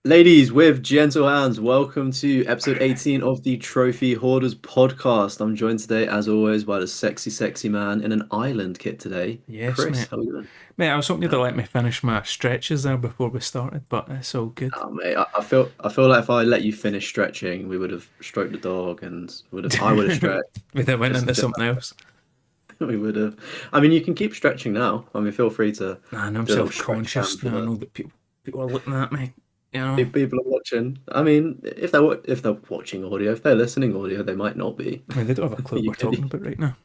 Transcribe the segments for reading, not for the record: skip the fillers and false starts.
Ladies with gentle hands, welcome to episode 18 of the Trophy Hoarders podcast. I'm joined today, as always, by the sexy man in an island kit today. Yes, Chris, mate. how are you doing? Mate, I was hoping you'd Um, let me finish my stretches there before we started, but it's all good. oh, mate, I feel like if I let you finish stretching, we would have stroked the dog and I would have stretched. We then went into Just something else. we would have. I mean, you can keep stretching now. I mean, feel free to Man, I'm do a little stretch cam self-conscious for now. I the know that people are looking at me. You know, people are watching. I mean, if they're watching audio, if they're listening audio, they might not be. I mean, they don't have a clue what You we're can talking about right now.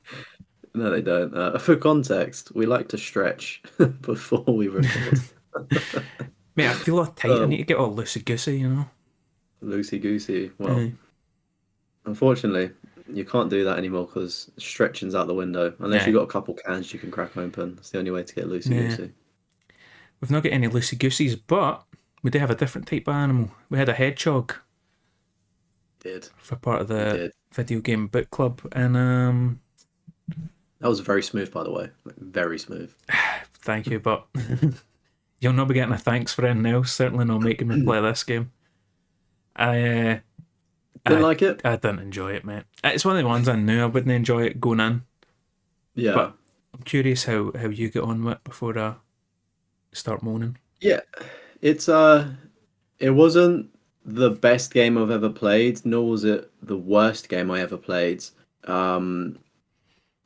No, they don't. For context, we like to stretch before we record. Mate, I feel all tight. I need Um, to get all loosey-goosey, you know? Loosey goosey. Well, Aye. unfortunately, you can't do that anymore because stretching's out the window. Unless you've Aye. got a couple cans you can crack open. It's the only way to get loosey Nah. goosey. We've not got any loosey-gooseys, but we do have a different type of animal. We had a hedgehog Did for part of we the did. video game book club, and That was very smooth, by the way. Like, very smooth. thank you, but you'll not be getting a thanks for anything else. Certainly not making me play this game. I Didn't I like it? I didn't enjoy it, mate. It's one of the ones I knew I wouldn't enjoy it going in, Yeah. but I'm curious how you get on with it before I start moaning. Yeah. It's it wasn't the best game I've ever played, nor was it the worst game I ever played. Um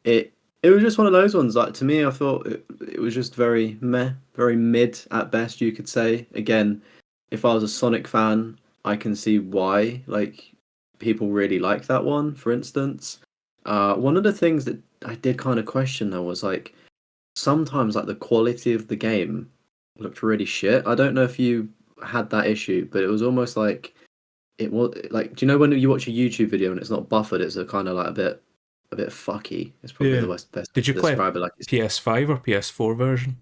It it was just one of those ones. Like to me, I thought it was just very meh, very mid at best. You could say. Again, if I was a Sonic fan, I can see why. Like people really like that one. For instance, one of the things that I did kind of question though was like sometimes like the quality of the game looked really shit. I don't know if you had that issue, but it was almost like it was like. Do you know when you watch a YouTube video and it's not buffered? It's a kind of like a bit fucky. It's probably Yeah. the best way Did you to play a describe it. Like PS5 or PS4 version?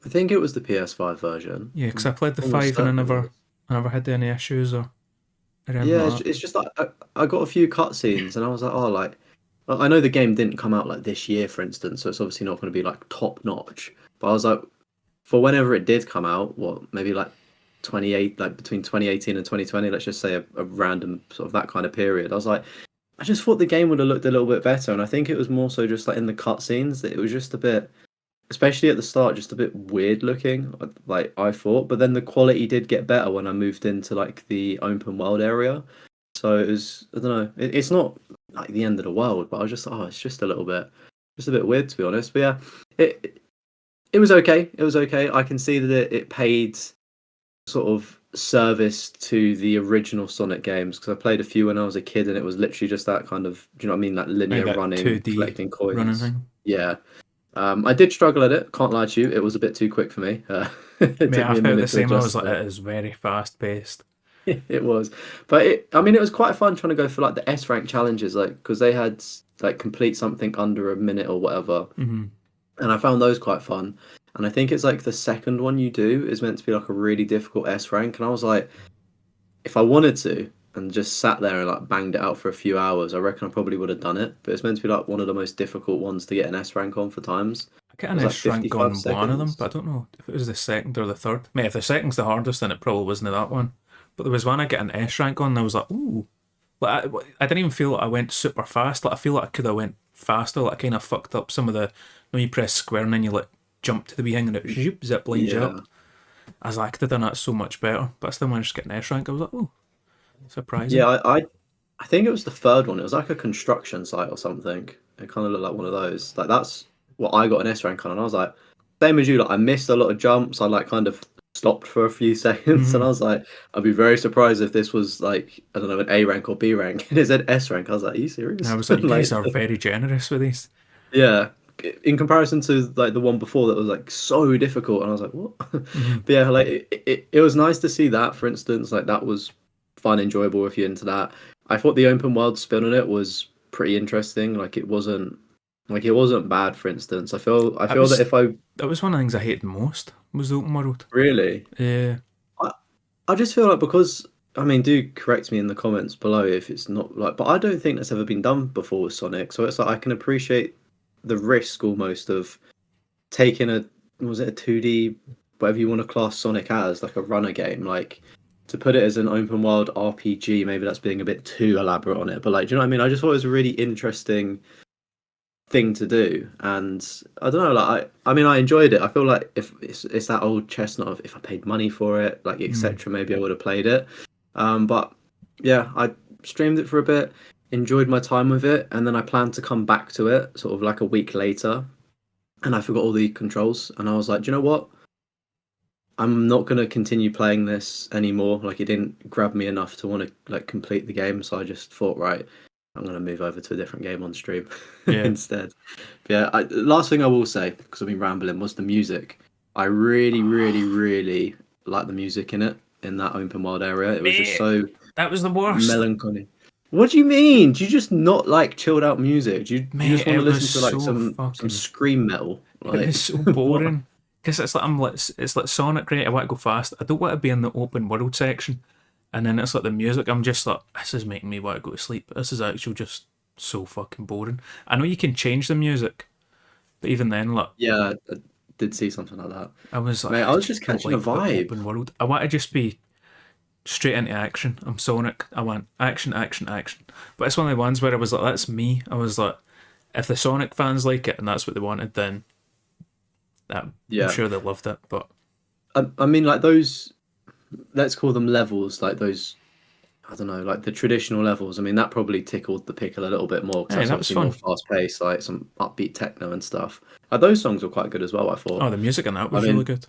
I think it was the PS5 version. Yeah, because I I'm played the almost five and certain it was. I never had any issues or anything Yeah, like it's, that. it's just like I got a few cutscenes and I was like, oh, like I know the game didn't come out like this year, for instance, so it's obviously not going to be like top notch. But I was like, for whenever it did come out, what maybe like 28, like between 2018 and 2020, let's just say a random sort of that kind of period. I was like, I just thought the game would have looked a little bit better, and I think it was more so just like in the cutscenes that it was just a bit, especially at the start, just a bit weird looking. Like I thought, but then the quality did get better when I moved into like the open world area. So it was, I don't know, it's not like the end of the world, but I was just, oh, it's just a bit weird to be honest. But yeah, it was okay. It was okay. I can see that it paid sort of service to the original Sonic games because I played a few when I was a kid and it was literally just that kind of, do you know what I mean? Like Maybe linear that running, 2D collecting running coins. thing. Yeah. I did struggle at it. Can't lie to you. It was a bit too quick for me. It Mate, took I me a felt the minute to same. I was adjust like, to it. it is very fast paced. It was, but I mean, it was quite fun trying to go for like the S rank challenges, like because they had like complete something under a minute or whatever, Mm-hmm. and I found those quite fun. And I think it's like the second one you do is meant to be like a really difficult S rank, and I was like, if I wanted to and just sat there and like banged it out for a few hours, I reckon I probably would have done it. But it's meant to be like one of the most difficult ones to get an S rank on for times. I get It an was like S rank 55 on one of them, seconds. but I don't know if it was the second or the third. Mate, if the second's the hardest, then it probably wasn't that one. But there was one I get an S rank on, and I was like, ooh. Like, I didn't even feel like I went super fast. Like, I feel like I could have went faster. Like, I kind of fucked up some of the. When you press square and then you like jump to the wee thing and it zip lines you Yeah. up. I was like, I could have done that so much better. But I still managed to get an S rank. I was like, oh, Yeah, surprising. I think it was the third one. It was like a construction site or something. It kind of looked like one of those. Like that's what I got an S rank on, and I was like, same as you. Like I missed a lot of jumps. I like kind of stopped for a few seconds, and Mm-hmm. I was like, I'd be very surprised if this was like I don't know an A rank or B rank. And it said S rank. I was like, are you And I serious? was like, you Like guys are very generous with these. yeah. In comparison to like the one before that was like so difficult, and I was like, what? Mm-hmm. But yeah, like it was nice to see that. For instance, like that was fun, enjoyable if you're into that. I thought the open world spin on it was pretty interesting. Like it wasn't bad. For instance, I It feel that was if I that was one of the things I hated most was the open world. really, Yeah. I, I just feel like because I mean, do correct me in the comments below if it's not like, but I don't think that's ever been done before with Sonic. So it's like I can appreciate the risk almost of taking a was it a 2D whatever you want to class Sonic as like a runner game like. to put it as an open world RPG, maybe that's being a bit too elaborate on it. But like, do you know what I mean? I just thought it was a really interesting thing to do, and I don't know, like I mean, I enjoyed it. I feel like if it's that old chestnut of if I paid money for it, like etc., maybe I would have played it. But yeah, I streamed it for a bit, enjoyed my time with it, and then I planned to come back to it sort of like a week later, and I forgot all the controls, and I was like, do you know what? I'm not gonna continue playing this anymore. Like it didn't grab me enough to want to like complete the game, so I just thought, right, I'm gonna move over to a different game on stream Yeah. instead. But yeah, last thing I will say, because I've been rambling, was the music. I really, really, really like the music in that open world area. It was just Mate, so that was the worst. melancholy. What do you mean? Do you just not like chilled out music? Do you just Mate, want to it was listen to like so some fucking. scream metal? It Like was so what? boring. Because it's like it's like Sonic, right? I want to go fast. I don't want to be in the open world section. And then it's like the music. I'm just like, this is making me want to go to sleep. This is actually just so fucking boring. I know you can change the music, but even then, like, Yeah, I did see something like that. I was like, Mate, I I was just just don't catching a like the vibe. open world. I want to just be straight into action. I'm Sonic. I want action, action, action. But it's one of the ones where I was like, that's me. I was like, if the Sonic fans like it and that's what they wanted, then I'm Yeah. sure they loved it. But I mean, like those, let's call them levels, like those, I don't know, like the traditional levels. I mean, that probably tickled the pickle a little bit more because hey, that's that was obviously more fun. fast paced, like some upbeat techno and stuff. Those songs were quite good as well, I Oh, thought. the music in that I was really mean, good.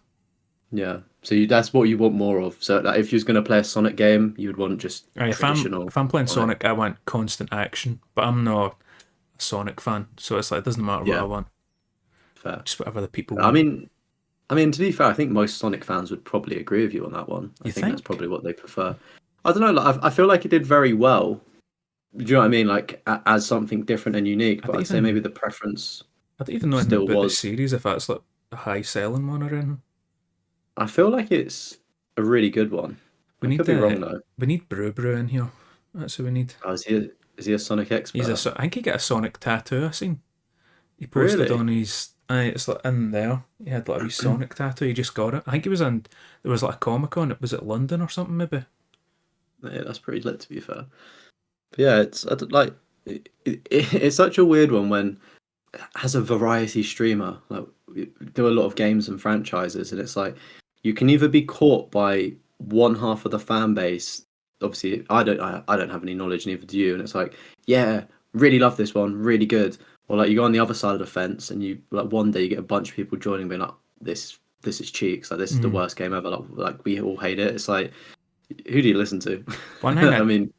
yeah. So that's what you want more of. So like, if you was going to play a Sonic game, you would want just Right, traditional if I'm playing Sonic. Sonic, I want constant action. But I'm not a Sonic fan, so it's like it doesn't matter what I Yeah, want, fair. just whatever the people I want. mean, I mean, to be fair, I think most Sonic fans would probably agree with you on that one. I You think that's think? probably what they prefer. I don't know. Like, I feel like it did very well. Do you know what I mean? Like as something different and unique. I But don't I'd say maybe even the preference I don't even know anything still about the was. series if that's like a high selling one or anything. I feel like it's a really good one. We I need could be wrong the though. we need Brew Brew in here. That's who we need. Oh, is he a Sonic expert? I think he got a Sonic tattoo. I seen he posted Really? on his. It's like in there. He had like a wee Sonic tattoo. He just got it. I think he was in. There was like a Comic Con. It was at London or something maybe. Yeah, that's pretty lit to be fair. But yeah, it's I don't- like it's such a weird one when as a variety streamer, like we do a lot of games and franchises, and it's like you can either be caught by one half of the fan base. Obviously, I don't have any knowledge, neither do you. And it's like, yeah, really love this one, really good. Or like you go on the other side of the fence, and you like one day you get a bunch of people joining, being like, this is cheeks, like this is the Mm. worst game ever. Like we all hate it. It's like, who do you listen to? One thing I I mean,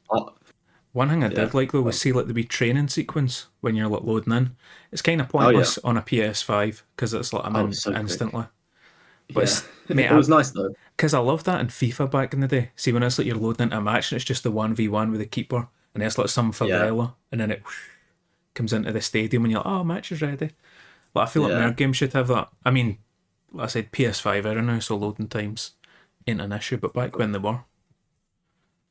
One thing I yeah, did like though was see like the wee training sequence when you're like loading in. It's kind of oh yeah, pointless on a PS5 because it's like I'm oh in so quick. instantly. But Yeah, it's mate, it was nice though. because I loved that in FIFA back in the day. See when it's like you're loading into a match and it's just the 1v1 with the keeper and it's like some Yeah, favela and then it comes into the stadium and you're like, oh, match is ready. But I feel like more yeah. games should have that. I mean, like I said PS5 era now, so loading times ain't an issue. But back when they were,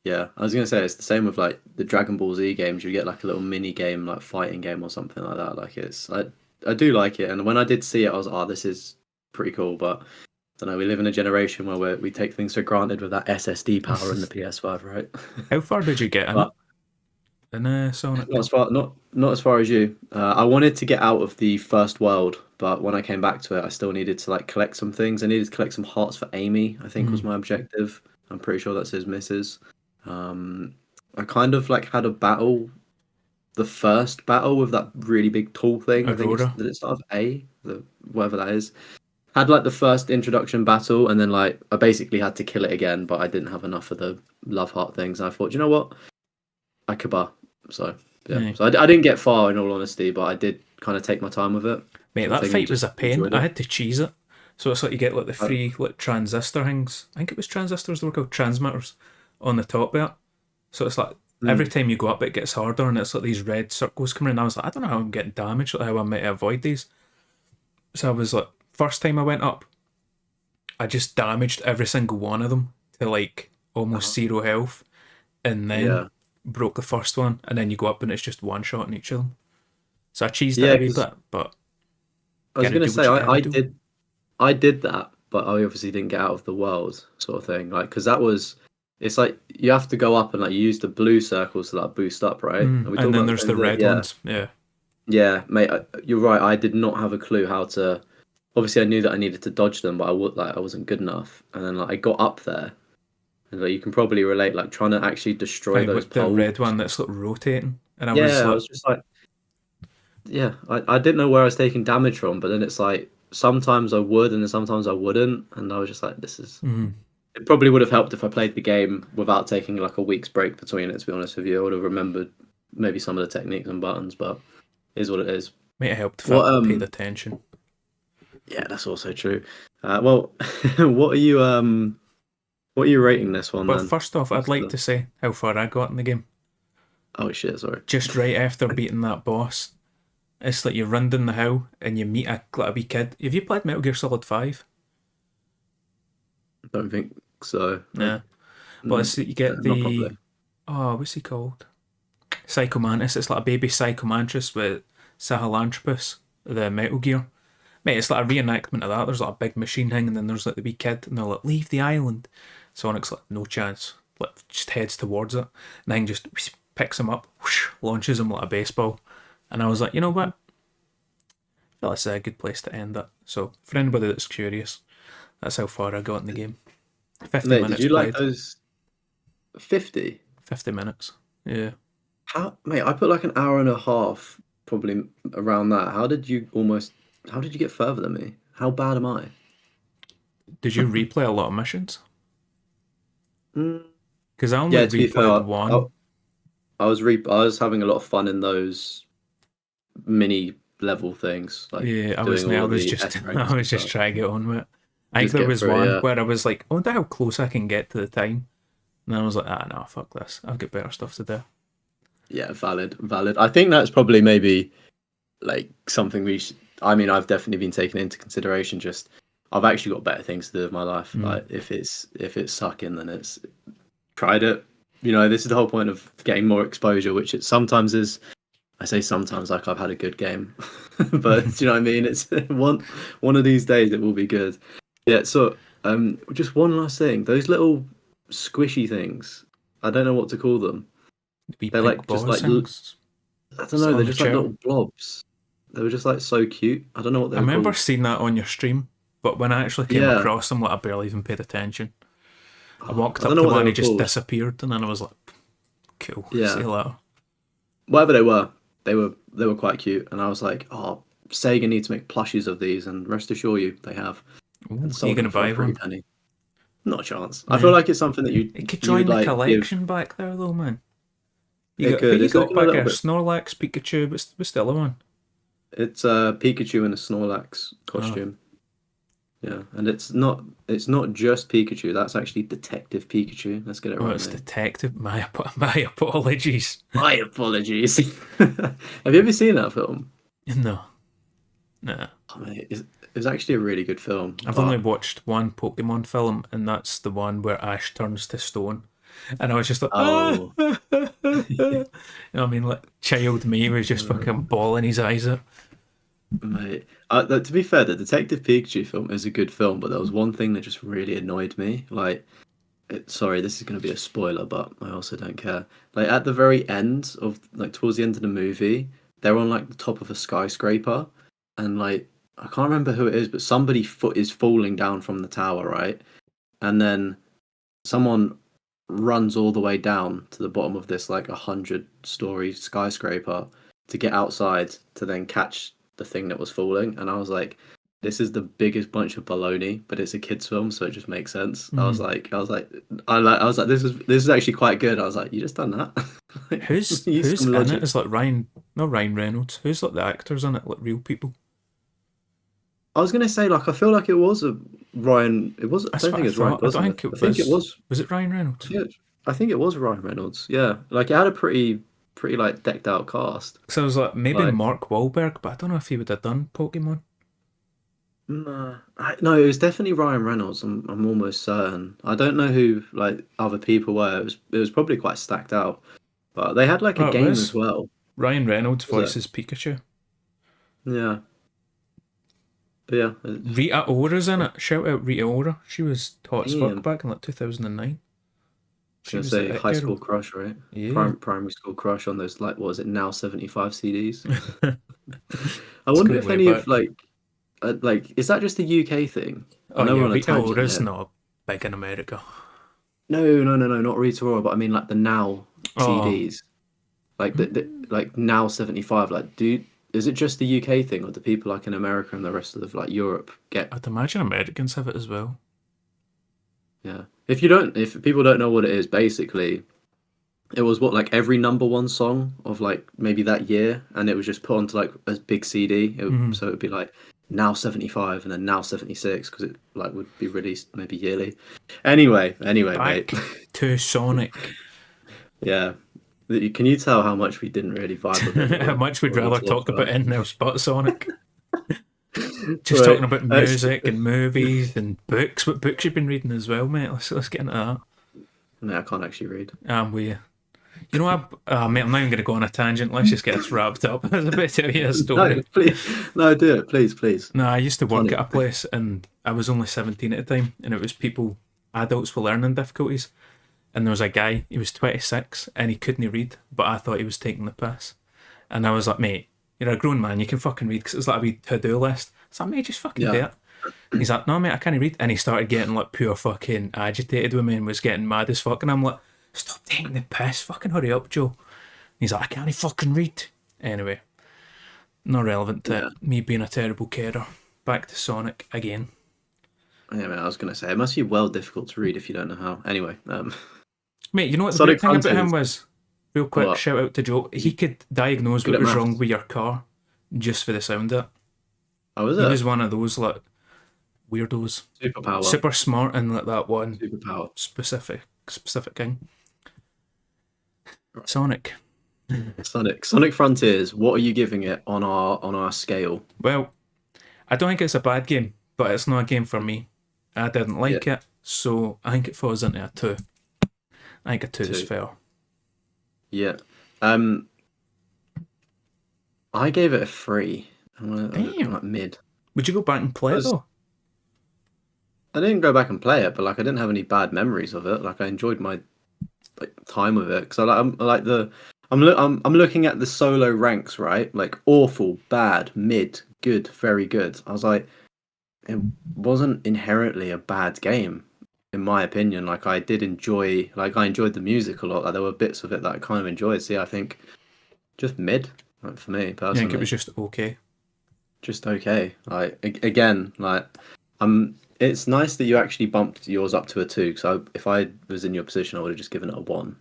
Yeah, I was gonna say it's the same with like the Dragon Ball Z games. You get like a little mini game, like fighting game or something like that. Like I do like it, and when I did see it, I was, oh, this is pretty cool. But I don't know, we live in a generation where we take things for granted with that SSD power in the PS5, right? how far did you get in it? But In Sonic? not as far as you. I wanted to get out of the first world, but when I came back to it, I still needed to like collect some things. I needed to collect some hearts for Amy, I think was Mm, my objective. I'm pretty sure that's his missus. Um, I kind of like had a battle, the first battle with that really big tall thing. I think it's Aurora. did it start with A, the whatever that is. Had like the first introduction battle, and then like I basically had to kill it again, but I didn't have enough of the love heart things. I thought, you know what, I Akaba. So yeah, Aye. so I didn't get far in all honesty, but I did kind of take my time with it, Mate, sort of that thing, and fight was just a pain. enjoyed I it. had to cheese it. So it's like you get like the Uh, free like transistor things. I think it was transistors they were called transmitters on the top there. So it's like every mm, time you go up it gets harder and it's like these red circles coming in. I was like, I don't know how I'm getting damaged, like how I'm meant to avoid these. So I was like, first time I went up, I just damaged every single one of them to like almost uh, zero health and then yeah, broke the first one and then you go up and it's just one shot in each of them. So I cheesed it yeah. a wee Because bit, but I was gotta gonna do say what you gotta do. I did that, but I obviously didn't get out of the world, sort of thing. Like because that was it's like you have to go up and like use the blue circles to like boost up, right? Are we And talking then about the there's same the thing? red Yeah, ones. Yeah. yeah, mate. You're right. I did not have a clue how to. Obviously, I knew that I needed to dodge them, but I wasn't good enough. And then like I got up there, and like, you can probably relate, like trying to actually destroy Right, those with the poles. red one that's like rotating. And I was Yeah, I like, was just like, yeah, I didn't know where I was taking damage from, but then it's like sometimes I would, and then sometimes I wouldn't, and I was just like, this is. mm, It probably would have helped if I played the game without taking like a week's break between it. To be honest with you, I would have remembered maybe some of the techniques and buttons, but it is what it is. might have helped if I What paid attention. Yeah, that's also true. Well, what are you rating this one But then? first off, I'd What's like the... to say how far I got in the game. Oh shit, sorry. Just right after beating that boss, it's like you run down the hill and you meet like a wee kid. Have you played Metal Gear Solid 5? Don't think so. Yeah. But it's, you get Not the, properly. oh, what's he called? Psychomantis. It's like a baby Psychomantis with Sahelanthropus, the Metal Gear. Mate, it's like a reenactment of that. There's like a big machine thing, and then there's like the wee kid, and they're like, leave the island. Sonic's like, no chance. Like, just heads towards it. And then just picks him up, whoosh, launches him like a baseball. And I was like, you know what? I feel that's a good place to end it. So, for anybody that's curious, that's how far I got in the game. 50 Mate, did minutes you like played. those 50? 50 minutes. Yeah. How, mate, I put like an hour and a half probably around that. How did you get further than me? How bad am I? Did you replay a lot of missions? Mm, Because I only yeah, to be fair, replayed one. I was having a lot of fun in those mini level things, like Yeah, I doing was. I all of was the just, S I ranks and was just stuff. trying to get on with it. I think Just there get was through it, one yeah. where I was like, I wonder how close I can get to the time. And then I was like, no, fuck this. I've got better stuff to do. Yeah, valid. I think that's probably maybe like something we should. I mean, I've definitely been taking into consideration. Just I've actually got better things to do with my life. Mm. Like if it's sucking, then it's tried it. You know, this is the whole point of getting more exposure, which it sometimes is. I say sometimes like I've had a good game, but do you know what I mean? It's one of these days it will be good. Yeah. So just one last thing. Those little squishy things. I don't know what to call them. Wee They're pink like just balls like things I don't sit know. on They're the just like chair. little blobs. They were just like so cute. I don't know what they I were remember called. seeing that on your stream, but when I actually came Yeah. across them, like I barely even paid attention. I Oh, walked I don't up know to what they one, he were just called. disappeared, and then I was like, cool, see Yeah. you later. Whatever they were quite cute. And I was like, oh, Sega need to make plushies of these, and rest assure you, they have, Ooh, and are you sold going to them for a buy pretty one? penny. Not a chance. I feel Yeah. like it's something that It could you would join the like give. collection back there, though, man. You It got who could. you It's got looking a back little there? bit. Snorlax, Pikachu. What's the other one? It's Pikachu in a Snorlax Oh, costume. Yeah, and it's not just Pikachu. That's actually Detective Pikachu. Let's get it oh, right, it's mate. Detective. My apologies. My apologies. Have you ever seen that film? No, no. Oh, mate, it's actually a really good film, I've only but watched one Pokemon film, and that's the one where Ash turns to stone. And I was just like, oh, you know what I mean? Like, child me was just fucking bawling his eyes out. mate. To be fair, the Detective Pikachu film is a good film, but there was one thing that just really annoyed me. Like, sorry, this is going to be a spoiler, but I also don't care. Like at the very end of like towards the end of the movie, they're on like the top of a skyscraper, and like I can't remember who it is, but somebody foot is falling down from the tower, right? And then someone runs all the way down to the bottom of this like 100-story skyscraper to get outside to then catch the thing that was falling. And I was like, this is the biggest bunch of baloney, but it's a kids film, so it just makes sense. Mm. I was like, this is actually quite good. I was like, you just done that. Like, use Who's some in it? logic. Is like Ryan, not Ryan Reynolds. Who's like the actors in it? Like real people. I was gonna say like I feel like it was a Ryan. It was. I That's don't what think I it's Ryan thought. I don't Gosling. think I it think it was. was. Was it Ryan Reynolds? Yeah, I think it was Ryan Reynolds. Yeah, like it had a pretty like decked out cast. Because I was like, maybe Like Mark Wahlberg, but I don't know if he would have done Pokemon. no, it was definitely Ryan Reynolds. I'm almost certain. I don't know who like other people were. It was probably quite stacked out. But they had like a Oh, it game as was. well. Ryan Reynolds Was it? voices Pikachu. Yeah. But yeah. Rita Ora's in it. Shout out Rita Ora. She was hot as fuck Damn. back in like 2009. She gonna was the say it high girl. school crush, right? Yeah. Primary school crush on those, like, what was it, now 75 CDs? I It's wonder going if way any of back. like, is that just a UK thing? I Oh know we're yeah, on a Rita tangent Ora's here. not big in America. No, not Rita Ora, but I mean like the now Oh, CDs, like the mm, like now 75. Like, is it just the UK thing, or do people like in America and the rest of like Europe get? I'd imagine Americans have it as well. Yeah. If people don't know what it is, basically, it was what, like every number one song of like maybe that year, and it was just put onto like a big CD. Mm. So it would be like now 75 and then now 76 because it like would be released maybe yearly. Anyway, mate. Back to Sonic. Yeah. Can you tell how much we didn't really vibe with it How much we'd when we rather talked talk about about in-house but Sonic. it? Just Right. talking about Let's, music and movies and books. What books you've been reading as well, mate? Let's get into that. no, I can't actually read. We, you know, mate, I'm not even going to go on a tangent. Let's just get this wrapped up. I was about to tell you a No, story. please. No, do it. Please. No, I used to work Funny. at a place and I was only 17 at the time, and it was adults with learning difficulties. And there was a guy, he was 26 and he couldn't read, but I thought he was taking the piss. And I was like, mate, you're a grown man, you can fucking read, because it's like a wee to-do list. It's like, mate, just fucking do Yeah. it. He's like, no, mate, I can't read. And he started getting like pure fucking agitated with me and was getting mad as fuck. And I'm like, stop taking the piss, fucking hurry up, Joe. And he's like, I can't fucking read. Anyway, not relevant to Yeah. me being a terrible carer. Back to Sonic again. Yeah, man, I was gonna say it must be well difficult to read if you don't know how. Anyway, Mate, you know what the great Sonic thing about him Frontiers. was? Real quick, What? shout out to Joe. He could diagnose Good what at was wrong maths. with your car just for the sound of it. Oh, is He it? was one of those like weirdos. Superpower. Super smart and like that one Superpower. specific thing. Sonic. Sonic Frontiers. What are you giving it on our scale? Well, I don't think it's a bad game, but it's not a game for me. I didn't Yeah, like it, so I think it falls into a 2. I think a 2 is 2. fair. Yeah. I gave it a 3. I'm Damn. like mid. Would you go back and play it though? I didn't go back and play it, but like I didn't have any bad memories of it. Like I enjoyed my like time with it because I'm looking at the solo ranks, right? Like awful, bad, mid, good, very good. I was like, it wasn't inherently a bad game, in my opinion. Like I enjoyed the music a lot. Like there were bits of it that I kind of enjoyed. So yeah, I think just mid, like, for me I think it was personally, just okay. just okay. Like again, like it's nice that you actually bumped yours up to a 2. Because if I was in your position, I would have just given it a 1.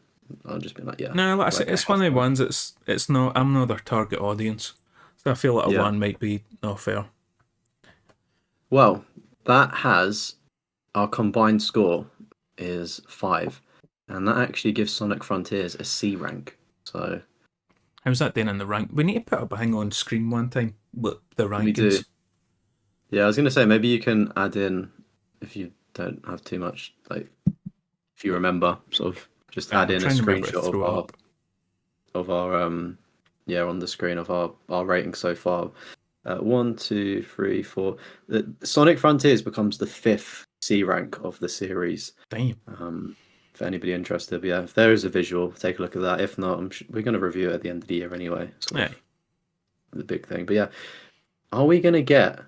I'd just been like, yeah, No, like I said, like it's one of the ones. It's not. I'm not their target audience, so I feel like a yeah. 1 might be not fair. Well, that has our combined score is 5, and that actually gives Sonic Frontiers a C rank. So How's that doing in the rank? We need to put up a thing on screen one time with the we do. rankings. Yeah, I was gonna say maybe you can add in if you don't have too much, like if you remember, sort of just add I'm in a trying to remember to screenshot throw it up. of our yeah, on the screen of our rating so far. 1, 2, 3, 4. The Sonic Frontiers becomes the 5th C rank of the series. Damn. For anybody interested, but yeah, if there is a visual, take a look at that. If not, we're going to review it at the end of the year anyway. Yeah. The big thing. But yeah, are we going to get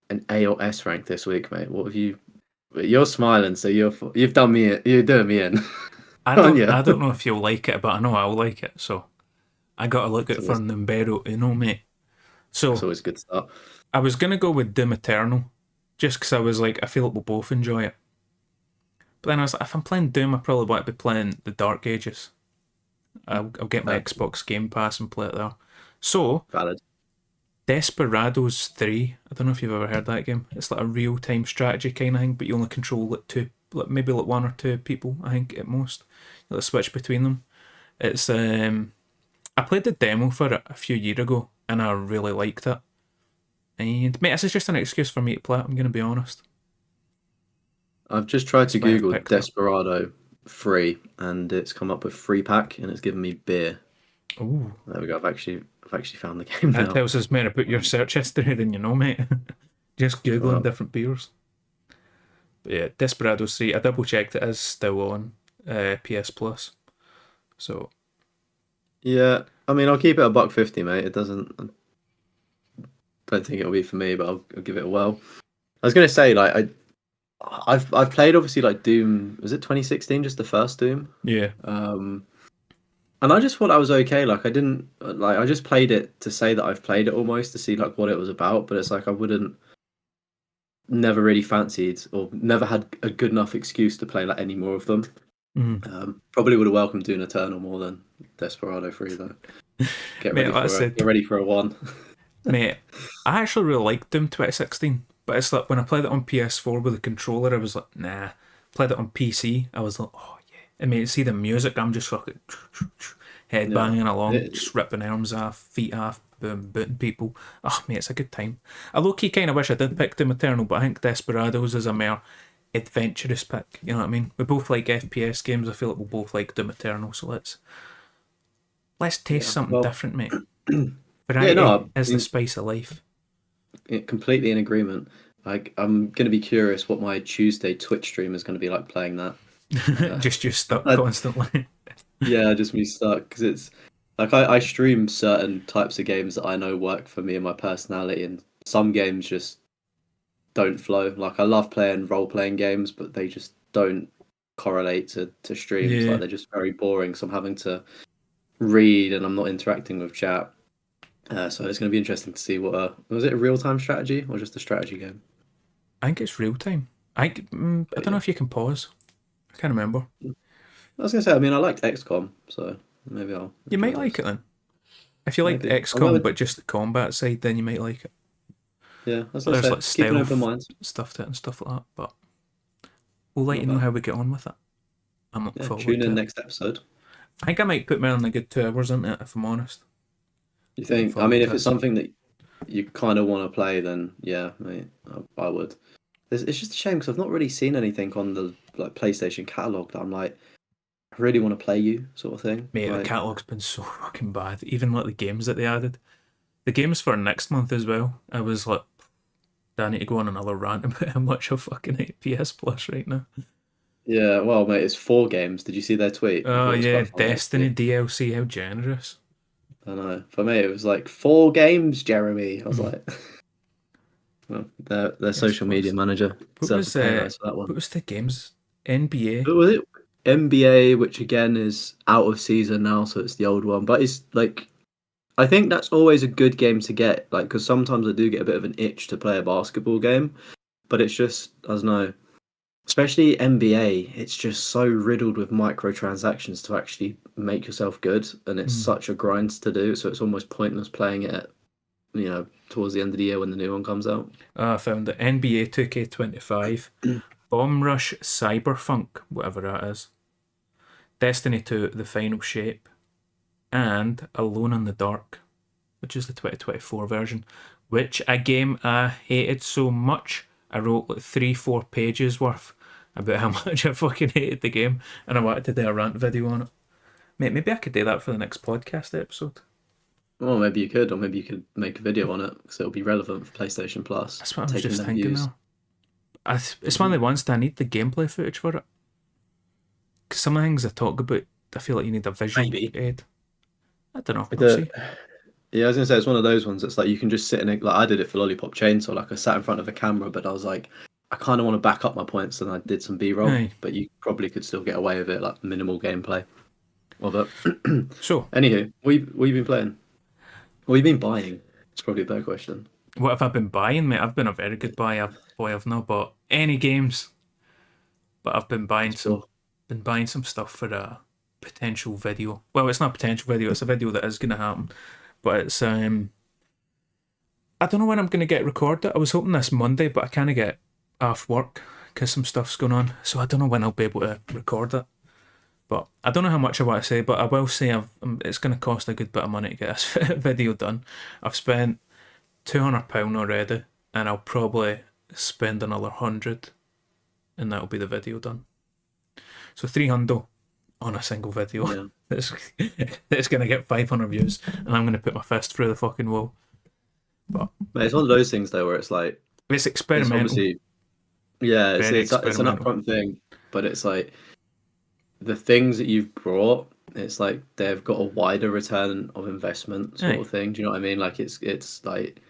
an A or S rank this week, mate? What have you? You're smiling, so you've done me. You're doing me in. I don't know if you'll like it, but I know I'll like it. So I got to look at for Numbero Uno, mate. So it's always good stuff. I was gonna go with Doom Eternal, just because I was like, I feel like we'll both enjoy it. But then I was like, if I'm playing Doom, I probably want to be playing the Dark Ages. I'll get my Xbox Game Pass and play it there. So, Valid. Desperados 3. I don't know if you've ever heard that game. It's like a real-time strategy kind of thing, but you only control maybe 1 or 2 people, I think, at most. You like switch between them. It's I played the demo for it a few years ago, and I really liked it. And mate, this is just an excuse for me to play it, I'm going to be honest. I've just tried to why I've Google picked it. Desperado free, and it's come up with free pack, and it's given me beer. Ooh. There we go. I've actually found the game now. That tells us more about your search history than you know, mate. Just Googling different beers. But yeah, Desperados 3, I double checked, it is still on. PS Plus. So Yeah, I mean, I'll keep it a buck 50, mate. It doesn't. I don't think it'll be for me, but I'll give it a whirl. I was gonna say, like, I've played obviously like Doom. Was it 2016? Just the first Doom. yeah, Um, and I just thought I was okay. Like, I didn't like. I just played it to say that I've played it almost to see like what it was about. But it's like I wouldn't. Never really fancied or never had a good enough excuse to play like any more of them. mm. Probably would have welcomed Doom Eternal more than Desperado 3 though. Mate, like I said, Get ready for a one. mate, I actually really liked Doom 2016, but it's like when I played it on PS4 with the controller, I was like, nah. Played it on PC, I was like, oh yeah. I mean, see the music, I'm just fucking head Yeah. banging along, It- just ripping arms off, feet off, boom, booting people. Oh, mate, it's a good time. I low key kind of wish I did pick Doom Eternal, but I think Desperados is a more adventurous pick. You know what I mean? We both like FPS games. I feel like we both like Doom Eternal, so let's taste yeah. something Well, different, mate. yeah, Variety no, is the spice of life. completely in agreement. Like, I'm gonna be curious what my Tuesday Twitch stream is gonna be like playing that. Just you stuck I, constantly. yeah, just me stuck because it's like I stream certain types of games that I know work for me and my personality, and some games just don't flow. Like I love playing role playing games, but they just don't correlate to streams. Like Yeah, they're just very boring. So I'm having to read and I'm not interacting with chat. So it's going to be interesting to see what was it a real time strategy or just a strategy game? I think it's real time. I But don't know yeah, if you can pause. I can't remember. I was going to say. I mean, I liked XCOM, so maybe I'll You enjoy might like those. it then. If you liked Maybe I might. XCOM but just the combat side, then you might like it. Yeah, I was But going to there's say like keep an open stealth mind. stuff to it and stuff like that. But we'll let Not you know bad. how we get on with it. I'm looking Yeah, forward tune to in it. next episode. I think I might put more than a good 2 hours into it if I'm honest. You Looking think? I mean, forward if to it's it. something that you kind of want to play, then yeah, mate, I would. It's just a shame because I've not really seen anything on the like PlayStation catalog that I'm like, I really want to play you sort of thing. Mate, the Like, catalogue's been so fucking bad. Even like the games that they added. The games for next month as well. I was like, I need to go on another rant about how much I fucking hate PS Plus right now. yeah, well, mate, it's 4 games. Did you see their tweet? I Oh thought it was yeah, quite funny Destiny actually. DLC, how generous. I know. For me, it was like 4 games, Jeremy. I was like, well, their PS social media Plus. manager What deserves a was pay rise for that what one. was the games? NBA? But was it NBA, which again is out of season now, so it's the old one. But it's like I think that's always a good game to get, like, because sometimes I do get a bit of an itch to play a basketball game, but it's just, I don't know, especially NBA, it's just so riddled with microtransactions to actually make yourself good, and it's Mm. such a grind to do, so it's almost pointless playing it, towards the end of the year when the new one comes out. I found it. NBA 2K25, Bomb Rush Cyberpunk, whatever that is, Destiny 2 The Final Shape, and Alone in the Dark, which is the 2024 version, which a game I hated so much. I wrote like 3-4 pages worth about how much I fucking hated the game, and I wanted to do a rant video on it. Mate, maybe I could do that for the next podcast episode. Or maybe you could, or maybe you could make a video on it, because it'll be relevant for PlayStation Plus, That's what I was taking just them thinking views. now. It's one Hmm. of the ones that I need the gameplay footage for it. Because some of the things I talk about, I feel like you need a visual Maybe. aid. I don't know. We'll The, see. yeah, I was gonna say it's one of those ones that's like you can just sit in it. Like I did it for Lollipop Chainsaw. Like I sat in front of a camera, but I was like, I kind of want to back up my points, and I did some B-roll. Aye. But you probably could still get away with it, like minimal gameplay of it. So, Anywho, what you been playing? What have you been buying? It's probably a better question. what have I been buying, mate? I've been a very good buy. I've not bought any games, but I've Sure. been buying some stuff for a potential video. Well, it's not a potential video. It's a video that is going to happen, but it's I don't know when I'm going to get recorded. I was hoping this Monday, but I can't get off work because some stuff's going on. So I don't know when I'll be able to record it. But I don't know how much I want to say, but I will say it's going to cost a good bit of money to get this video done. I've spent £200 already, and I'll probably spend another 100, and that'll be the video done. So 300 on a single video. Yeah. That's going to get 500 views, and I'm going to put my fist through the fucking wall. But Mate, it's one of those things though where it's like it's it's experimental. obviously yeah, Very it's an experimental. upfront thing, but it's like the things that you've brought, it's like they've got a wider return of investment sort Aye. of thing. Do you know what I mean? Like it's like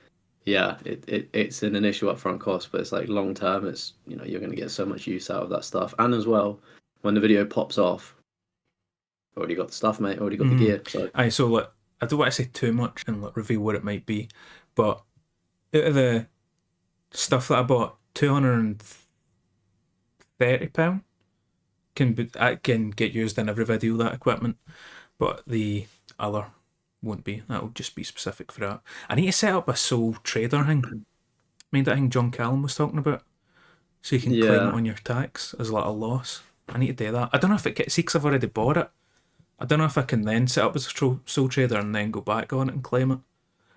yeah, it's an initial upfront cost, but it's like long term, it's you're going to get so much use out of that stuff, and as well when the video pops off, already got the stuff, mate, already got the Mm. gear. So Aye, so like, I don't want to say too much and like reveal what it might be, but out of the stuff that I bought, £230 I can get used in every video, that equipment, but the other won't be. That'll just be specific for that. I need to set up a sole trader thing. Mind that thing John Callum was talking about, so you can claim it yeah, on your tax as like a loss. I need to do that. I don't know if it gets, see, because I've already bought it. I don't know if I can then set up as a sole trader and then go back on it and claim it.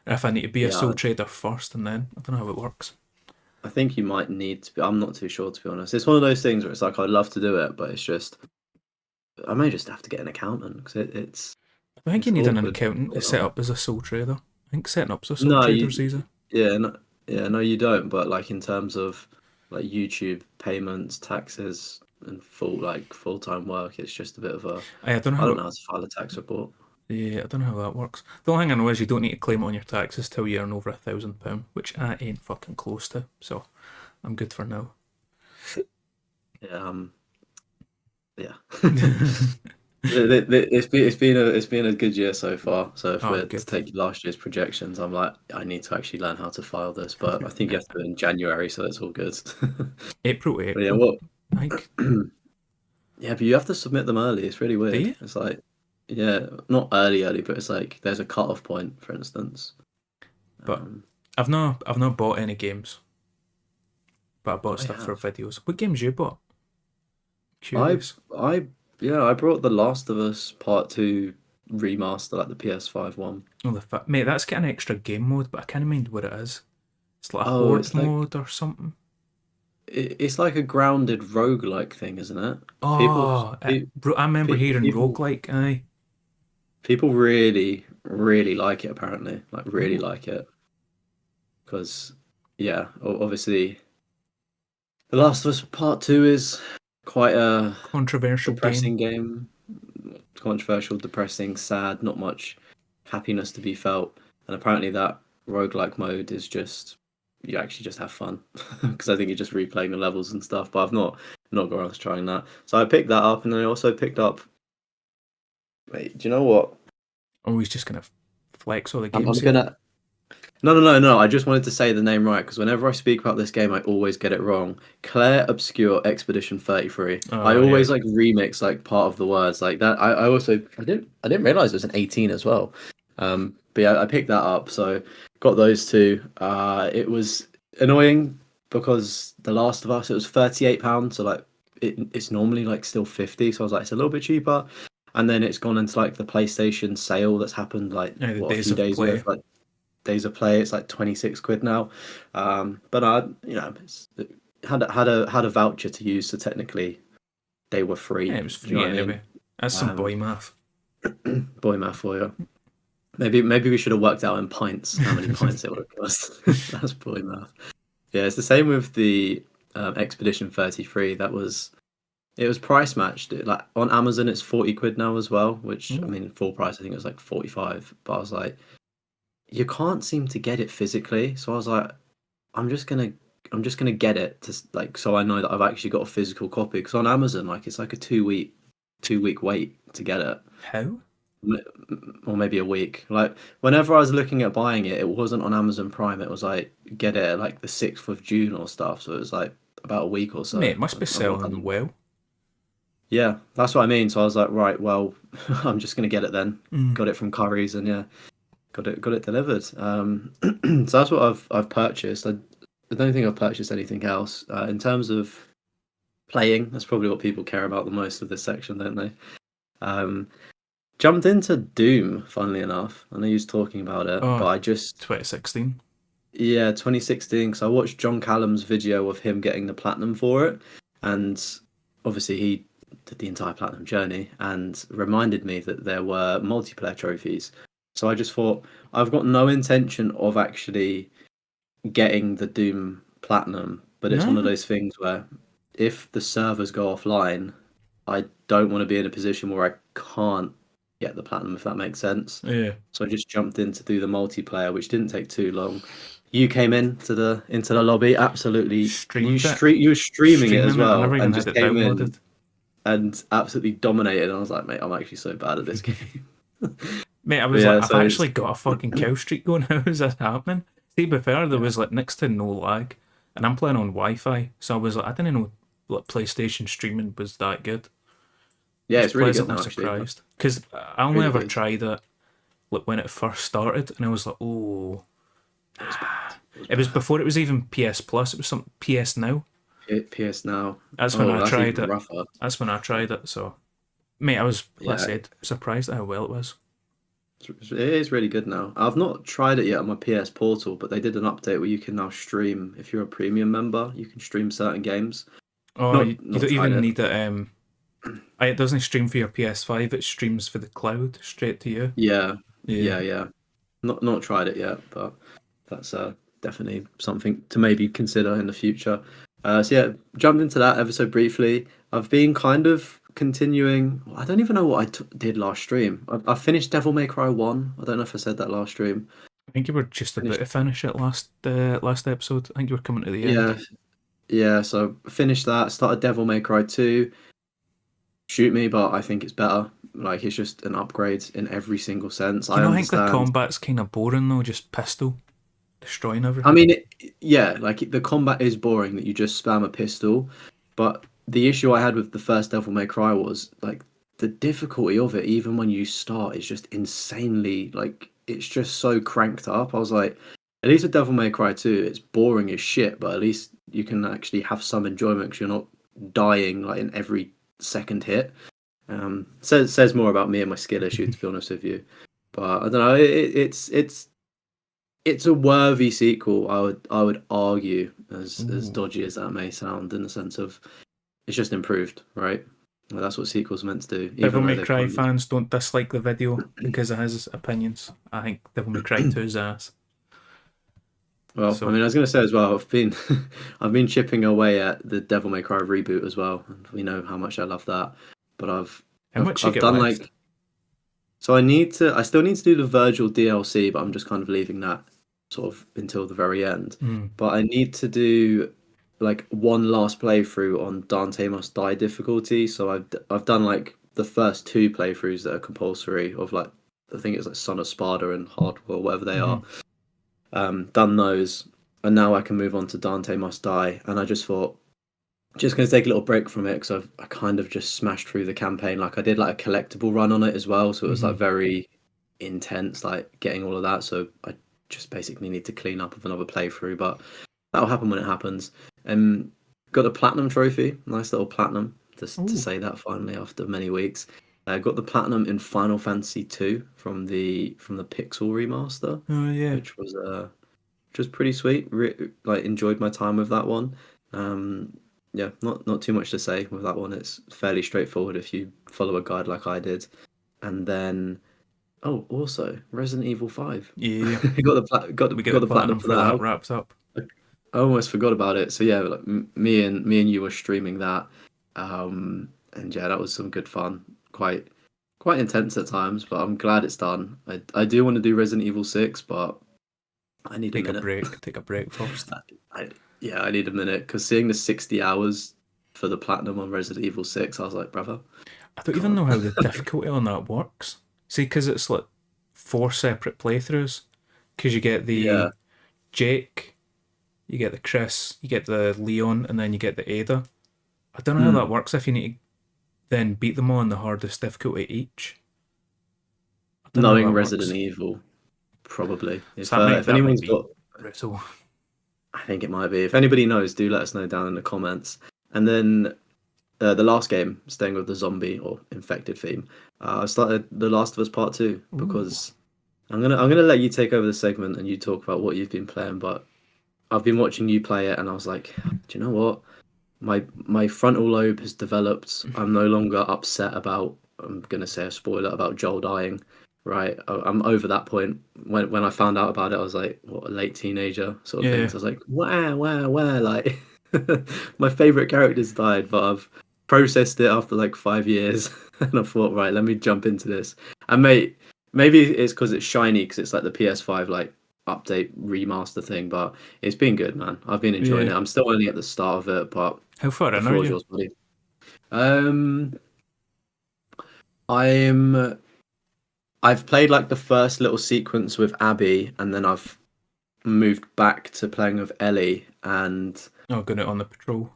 Or if I need to be a yeah, sole trader first and then I don't know how it works. I think you might need to be. I'm not too sure, to be honest. It's one of those things where it's like I'd love to do it, but it's just I may just have to get an accountant because I think you it's need an awkward. accountant to set up as a sole trader. I think setting up as a sole No, trader is easy. yeah, no, yeah, no, you don't. But like in terms of like YouTube payments, taxes, and full-time work, it's just a bit of a. I don't know I don't how. know how to file a tax report. Yeah, I don't know how that works. The only thing I know is you don't need to claim it on your taxes till you earn over £1,000, which I ain't fucking close to. So I'm good for now. Yeah, yeah. It's been a good year so far. So if Oh, we're to good. take last year's projections, I'm like, I need to actually learn how to file this, but I think you have to do it in January, so it's all good. April to But yeah, April. what? I think. Yeah, but you have to submit them early. It's really Do weird. you? It's like, yeah, not early, but it's like there's a cut-off point, for instance. But Um, I've not bought any games, but I bought I stuff for have. videos. What games you bought? I, Curious. I, yeah, I brought The Last of Us Part 2 remaster, like the PS5 one. Oh, mate, that's got an extra game mode, but I can't mind what it is. It's like a Oh, horde it's like mode or something. it's like a grounded roguelike thing, isn't it? People, Oh, pe- bro, I remember hearing people, roguelike. Aye. people really, really like it. Apparently, like really Oh, like it because, yeah, obviously, The Last of Us Part 2 is quite a controversial game. depressing game, controversial, depressing, sad, not much happiness to be felt. And apparently that roguelike mode is just you actually just have fun because I think you're just replaying the levels and stuff. But I've not got around to trying that. So I picked that up, and then I also picked up. Wait, do you know what? Oh, he's just gonna flex all the I'm games here. gonna. No, no, no, no. I just wanted to say the name right because whenever I speak about this game, I always get it wrong. Claire Obscure Expedition 33. I Oh yeah. always like remix like part of the words like that. I also I didn't realize it was an 18 as well. But yeah, I picked that up. So got those two. It was annoying because The Last of Us it was £38. So like it's normally like still 50. So I was like it's a little bit cheaper. And then it's gone into like the PlayStation sale that's happened like Yeah, the what a days few of days ago play. for like days of play. It's like 26 quid now. But I, had a voucher to use, so technically they were Yeah, free. it was Do you know free what I mean? anyway. That's some Um, boy math. boy math for you. Maybe we should have worked out in pints how many pints it would have cost. That's boy math. Yeah, it's the same with the Expedition 33. It was price matched. Like on Amazon, it's 40 quid now as well. Which I Oh, mean, full price I think it was like 45. But I was like, you can't seem to get it physically. So I was like, I'm just gonna I'm just gonna get it to like so I know that I've actually got a physical copy because on Amazon like it's like a 2-week wait to get it how? or maybe a week. Like whenever I was looking at buying it, it wasn't on Amazon Prime. It was like get it at like the 6th of June or stuff. So it was like about a week or Mate, so. it must be selling well. Yeah, that's what I mean. So I was like, right, well, I'm just gonna get it then. Mm. Got it from Curry's and yeah, got it delivered. So that's what I've purchased. I don't think I've purchased anything else. In terms of playing, that's probably what people care about the most of this section, don't they? Um, Jumped into Doom, funnily enough. I know you was talking about it, but Oh, I just 2016. yeah, 2016. Because I watched John Callum's video of him getting the platinum for it, and obviously he did the entire platinum journey, and reminded me that there were multiplayer trophies. So I just thought I've got no intention of actually getting the Doom Platinum, but it's one of No. those things where if the servers go offline, I don't want to be in a position where I can't get the platinum, if that makes sense. Yeah. So I just jumped in to do the multiplayer, which didn't take too long. You came into the lobby, absolutely. Streamed it. You were streaming it as Streaming it. I well, never even and had just it came in downloaded. and absolutely dominated. And I was like, mate, I'm actually so bad at this game. Mate, I But was like, yeah, I've so it's actually got a fucking kill streak going. How is this happening? See, to be fair, there yeah, was like next to no lag, and I'm playing on Wi-Fi, so I was like, I didn't know like PlayStation streaming was that good. I yeah, was it's really good pleasantly now, actually. surprised because I only Really ever good. tried it like when it first started, and I was like, oh, It was bad. It was it was bad. before it was even PS Plus. It was some PS Now. PS now. That's when Oh, I that's tried even it. rougher. That's when I tried it. So, mate, I was, like I Yeah, said, surprised at how well it was. it is really good now. I've not tried it yet on my PS Portal, but they did an update where you can now stream. If you're a premium member, you can stream certain games. Oh, you Not don't tried even it. need it. It doesn't stream for your PS5. It streams for the cloud straight to you. Yeah, Yeah. yeah. Not tried it yet, but that's definitely something to maybe consider in the future. So yeah, jumped into that ever so briefly. I've been kind of continuing. I don't even know what did last stream. I finished Devil May Cry 1. I don't know if I said that last stream. I think you were just about Finished. to finish it last episode. I think you were coming to the end. Yeah, yeah. So finished that. Started Devil May Cry 2. Shoot me, but I think it's better. Like it's just an upgrade in every single sense. Do you I know? I think the understand. combat's kind of boring though. Just pistol destroying I everything. mean, yeah, like the combat is boring that you just spam a pistol, but the issue I had with the first Devil May Cry was like the difficulty of it, even when you start, is just insanely like it's just so cranked up. I was like, at least with Devil May Cry 2, it's boring as shit, but at least you can actually have some enjoyment because you're not dying like in every second hit. Says more about me and my skill issue, to be honest with you. But I don't know. It's a worthy sequel. I would argue, as Ooh. dodgy as that may sound, in the sense of it's just improved, right? Well, that's what sequels are meant to do, Devil even though May they've Cry kind of. fans don't dislike the video because of his opinions. I think Devil May Cry 2's ass. Well, I So, mean, I was going to say as well. I've been I've been chipping away at the Devil May Cry reboot as well, and we know how much I love that. But I've how I've, much you I've get done left? like so. I still need to do the Virgil DLC, but I'm just kind of leaving that sort of until the very end. Hmm. But I need to do like one last playthrough on Dante Must Die difficulty. So I've done like the first two playthroughs that are compulsory of like I think it's like Son of Sparta and Hardware, whatever they Hmm. are. Done those, and now I can move on to Dante Must Die. And I just thought just going to take a little break from it because I kind of just smashed through the campaign. Like I did like a collectible run on it as well, so it was Hmm. like very intense, like getting all of that. So I just basically need to clean up with another playthrough, but that'll happen when it happens. Got the platinum trophy, nice little platinum. Just to Ooh. say that finally after many weeks. Got the platinum in Final Fantasy 2 from the Pixel remaster, Oh yeah. which was just pretty sweet. Like enjoyed my time with that one. Yeah, not too much to say with that one. It's fairly straightforward if you follow a guide like I did. And then oh, also Resident Evil 5. Yeah. We get Got the the platinum platinum for for that that. wrapped up. I almost forgot about it. So yeah, like me and you were streaming that. And yeah, that was some good fun. Quite intense at times, but I'm glad it's done. I do want to do Resident Evil 6, but I need a Take a minute. break. Take a break first. I yeah, I need a minute because seeing the 60 hours for the platinum on Resident Evil 6, I was like, brother, I don't even can't. know how the difficulty on that works. See, because it's like 4 separate playthroughs. Because you get Yeah. the Jake, you get the Chris, you get the Leon, and then you get the Ada. I don't know how that Hmm. works if you need to then beat them all on the hardest difficulty each. I don't know how Knowing that Resident works. Evil, probably. So that If might anyone's be got, brutal. I think it might be. If anybody knows, do let us know down in the comments. And then the last game, staying with the zombie or infected theme, I started The Last of Us Part Two Ooh. because I'm gonna let you take over the segment and you talk about what you've been playing. But I've been watching you play it, and I was like, do you know what? My frontal lobe has developed. I'm no longer upset about. I'm gonna say a spoiler about Joel dying. Right, I'm over that point. When I found out about it, I was like, what, a late teenager sort of thing. Yeah. So I was like, wow, wow, wow, like my favorite characters died, but processed it after like 5 years, and I thought, right, let me jump into this. And mate, maybe it's because it's shiny, because it's like the PS5 like update remaster thing, but it's been good, man. I've been enjoying Yeah. it. I'm still only at the start of it, but How far the in are floor's you? yours, buddy. Um, I'm I've played like the first little sequence with Abby, and then I've moved back to playing with Ellie, and Oh, going out on the patrol.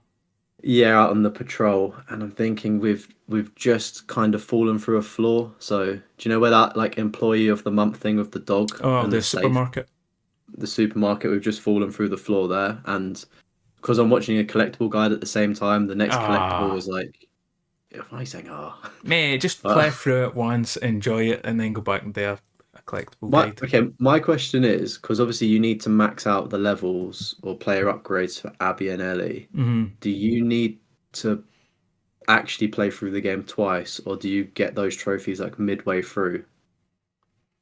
yeah, out on the patrol. And I'm thinking we've just kind of fallen through a flaw. So do you know where that like employee of the month thing with the dog Oh, and the the safe, supermarket. the supermarket? We've just fallen through the floor there, and because I'm watching a collectible guide at the same time, the next collectible Ah, was like, why am I saying mate, just But play through it once, enjoy it, and then go back and do a collectible my guide. okay, my question is because obviously you need to max out the levels or player upgrades for Abby and Ellie. Mm-hmm. Do you need to actually play through the game twice, or do you get those trophies like midway through?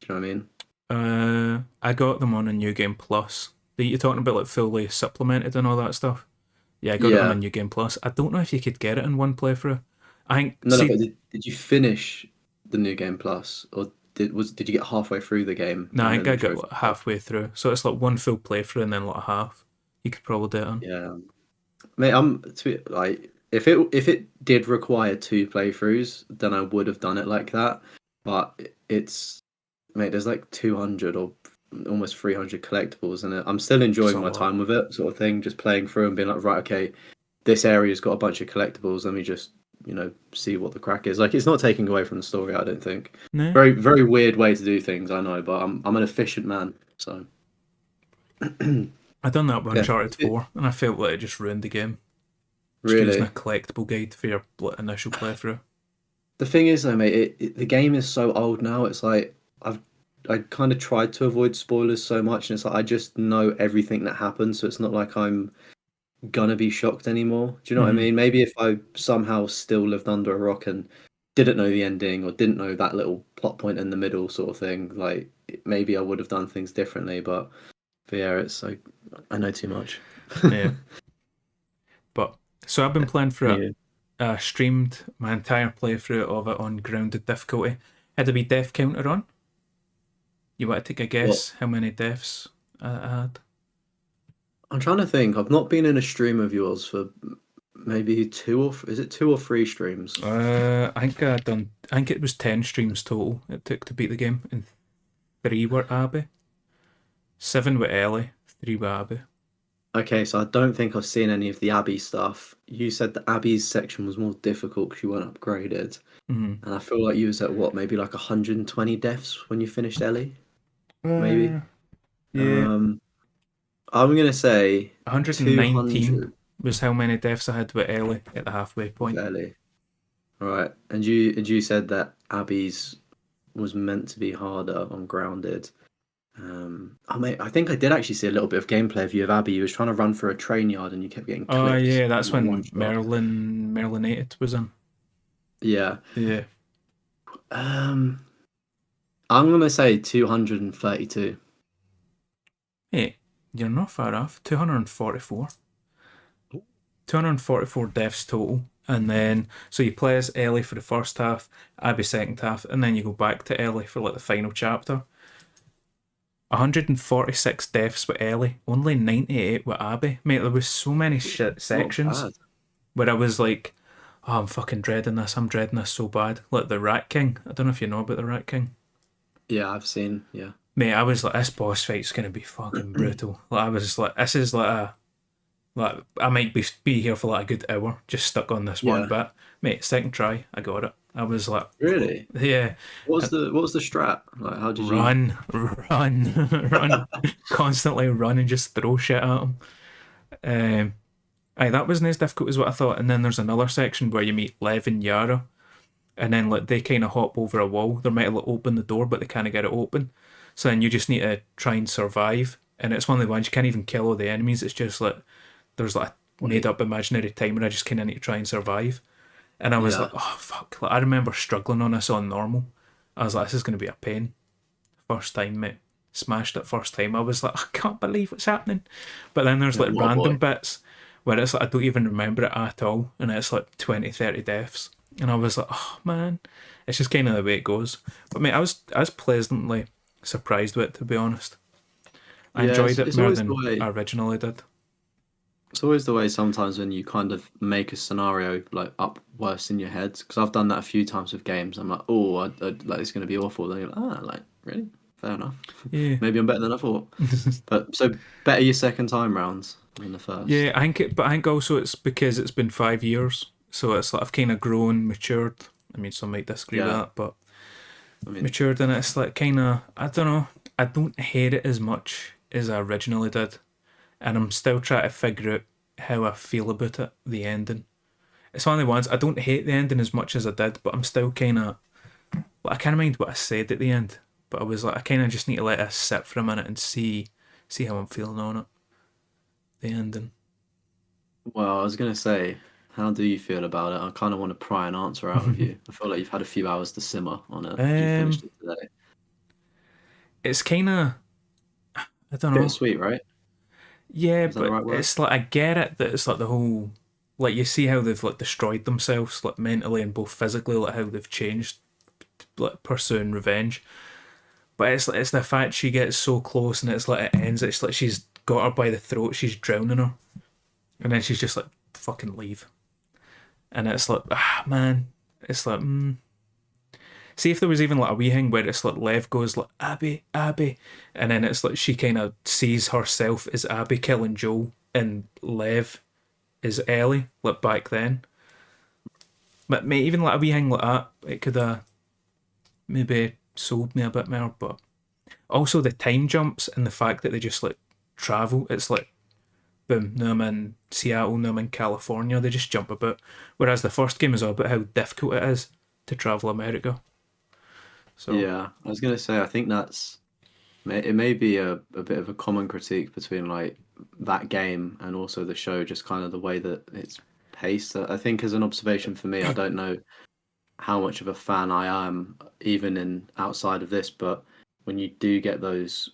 Do you know what I mean? I got them on a New Game Plus. You're talking about like fully supplemented and all that stuff. Yeah, I got it on a Yeah. New Game Plus. I don't know if you could get it in one playthrough. I think, No, no, see, but did you finish the new game plus, or did you get halfway through the game no, I and think then the I got trophy like stuff? halfway through. So it's like one full playthrough and then like a half. You could probably do it on. Yeah, mate. Like if it did require two playthroughs, then I would have done it like that. But it's mate, there's like 200 or almost 300 collectibles in it. I'm still It's enjoying a my lot. time with it, sort of thing, just playing through and being like, right, okay, this area's got a bunch of collectibles. Let me just, see what the crack is. Like, it's not taking away from the story, I don't think. No, Very, very weird way to do things, I know, but I'm an efficient man, so I done that with yeah. Uncharted 4 and I felt like it just ruined the game. Just using a Really. collectible guide for your initial playthrough. The thing is, though, mate, the game is so old now. It's like I kind of tried to avoid spoilers so much, and it's like I just know everything that happens, so it's not like I'm gonna be shocked anymore. Do you know what I Mm-hmm. mean? Maybe if I somehow still lived under a rock and didn't know the ending or didn't know that little plot point in the middle, sort of thing, like maybe I would have done things differently. But yeah, it's like I know too much. Yeah. But so I've been playing through it. Yeah. Streamed my entire playthrough of it on grounded difficulty. Had a wee death counter on. You want to take a What? guess how many deaths I had? I'm trying to think. I've not been in a stream of yours for maybe is it 2 or 3 streams? I think I done. I think it was 10 streams total. It took to beat the game, and 3 were Abby, 7 with Ellie, 3 with Abby. Okay, so I don't think I've seen any of the Abbey stuff. You said the Abbey's section was more difficult because you weren't upgraded. Mm-hmm. And I feel like you was at what, maybe like 120 deaths when you finished Ellie, maybe. Uh, yeah, Um, I'm gonna say 119 200 was how many deaths I had with Ellie at the halfway with point. Ellie. All right, and you said that Abby's was meant to be harder on grounded. Mate, I think I did actually see a little bit of gameplay of you of Abby. You was trying to run through a train yard and you kept getting Oh clipped yeah, in that's like one when shot. Merlinated was in. Yeah. Yeah. Um, I'm gonna say 232. Hey, you're not far off. 244. 244 deaths total. And then, so you play as Ellie for the first half, Abby second half, and then you go back to Ellie for like the final chapter. 146 deaths with Ellie, only 98 with Abby. Mate, there was so many shit Not sections bad. where I was like, oh, I'm fucking dreading this. I'm dreading this so bad. Like the Rat King. I don't know if you know about the Rat King. Yeah, I've seen. Yeah. Mate, I was like, this boss fight's gonna be fucking brutal. Like I was just like, this is like I might be here for like a good hour, just stuck on this one Yeah. bit. Mate, second try, I got it. I was like, Really? yeah, What was the strat? Like, how did you? run, run, run, constantly run and just throw shit at him. Um, aye, that wasn't as difficult as what I thought. And then there's another section where you meet Lev and Yara, and then like they kind of hop over a wall. They might like open the door, but they can't get it open. So then you just need to try and survive. And it's one of the ones you can't even kill all the enemies. It's just like there's like a made Wait. up imaginary timer. I just kind of need to try and survive. And I was like, Yeah. oh fuck! Like I remember struggling on this on normal. I was like, this is going to be a pain. First time, mate. Smashed it first time. I was like, I can't believe what's happening. But then there's Yeah, like what a random boy. bits where it's like I don't even remember it at all, and it's like 20, 30 deaths, and I was like, oh man, it's just kind of the way it goes. But mate, I was pleasantly surprised with it, to be honest. I Yeah, enjoyed it it's more always the than way. I originally did. It's always the way sometimes when you kind of make a scenario like up worse in your head. Because I've done that a few times with games. I'm like, oh, like it's going to be awful. Then you're like, ah, like really, fair enough. Yeah. Maybe I'm better than I thought. But so better your second time rounds than the Yeah, first. but I think also it's because it's been 5 years, so it's like I've kind of grown, matured. I mean, some might disagree with Yeah, that, but I mean, matured, and it's like kind of, I don't know, I don't hate it as much as I originally did, and I'm still trying to figure out how I feel about it. The ending. It's one of the ones I don't hate the ending as much as I did, but I'm still kind of, like, I kind of mind what I said at the end, but I was like, I kind of just need to let it sit for a minute and see how I'm feeling on it. The ending. well, I was going to say, how do you feel about it? I kind of want to pry an answer out of you. I feel like you've had a few hours to simmer on it. You um, finished it today. it's kind of, I don't know. Bittersweet, right? Yeah, Is that the but right word? it's like I get it that it's like the whole, like you see how they've like destroyed themselves like mentally and both physically, like how they've changed, like pursuing revenge. But it's the fact she gets so close and it's like it ends. It's like she's got her by the throat, she's drowning her, and then she's just like fucking leave. And it's like man, it's like see if there was even like a wee thing where it's like Lev goes like Abby, Abby, and then it's like she kind of sees herself as Abby killing Joel, and Lev is Ellie, like back then. But mate, even like a wee thing like that, it could have maybe sold me a bit more. But also the time jumps and the fact that they just like travel, it's like boom, now I'm in Seattle, now I'm in California. They just jump about. Whereas the first game is all about how difficult it is to travel America. So Yeah, I was gonna say I think it may be a bit of a common critique between like that game and also the show, just kind of the way that it's paced. I think as an observation for me, I don't know how much of a fan I am even in outside of this, but when you do get those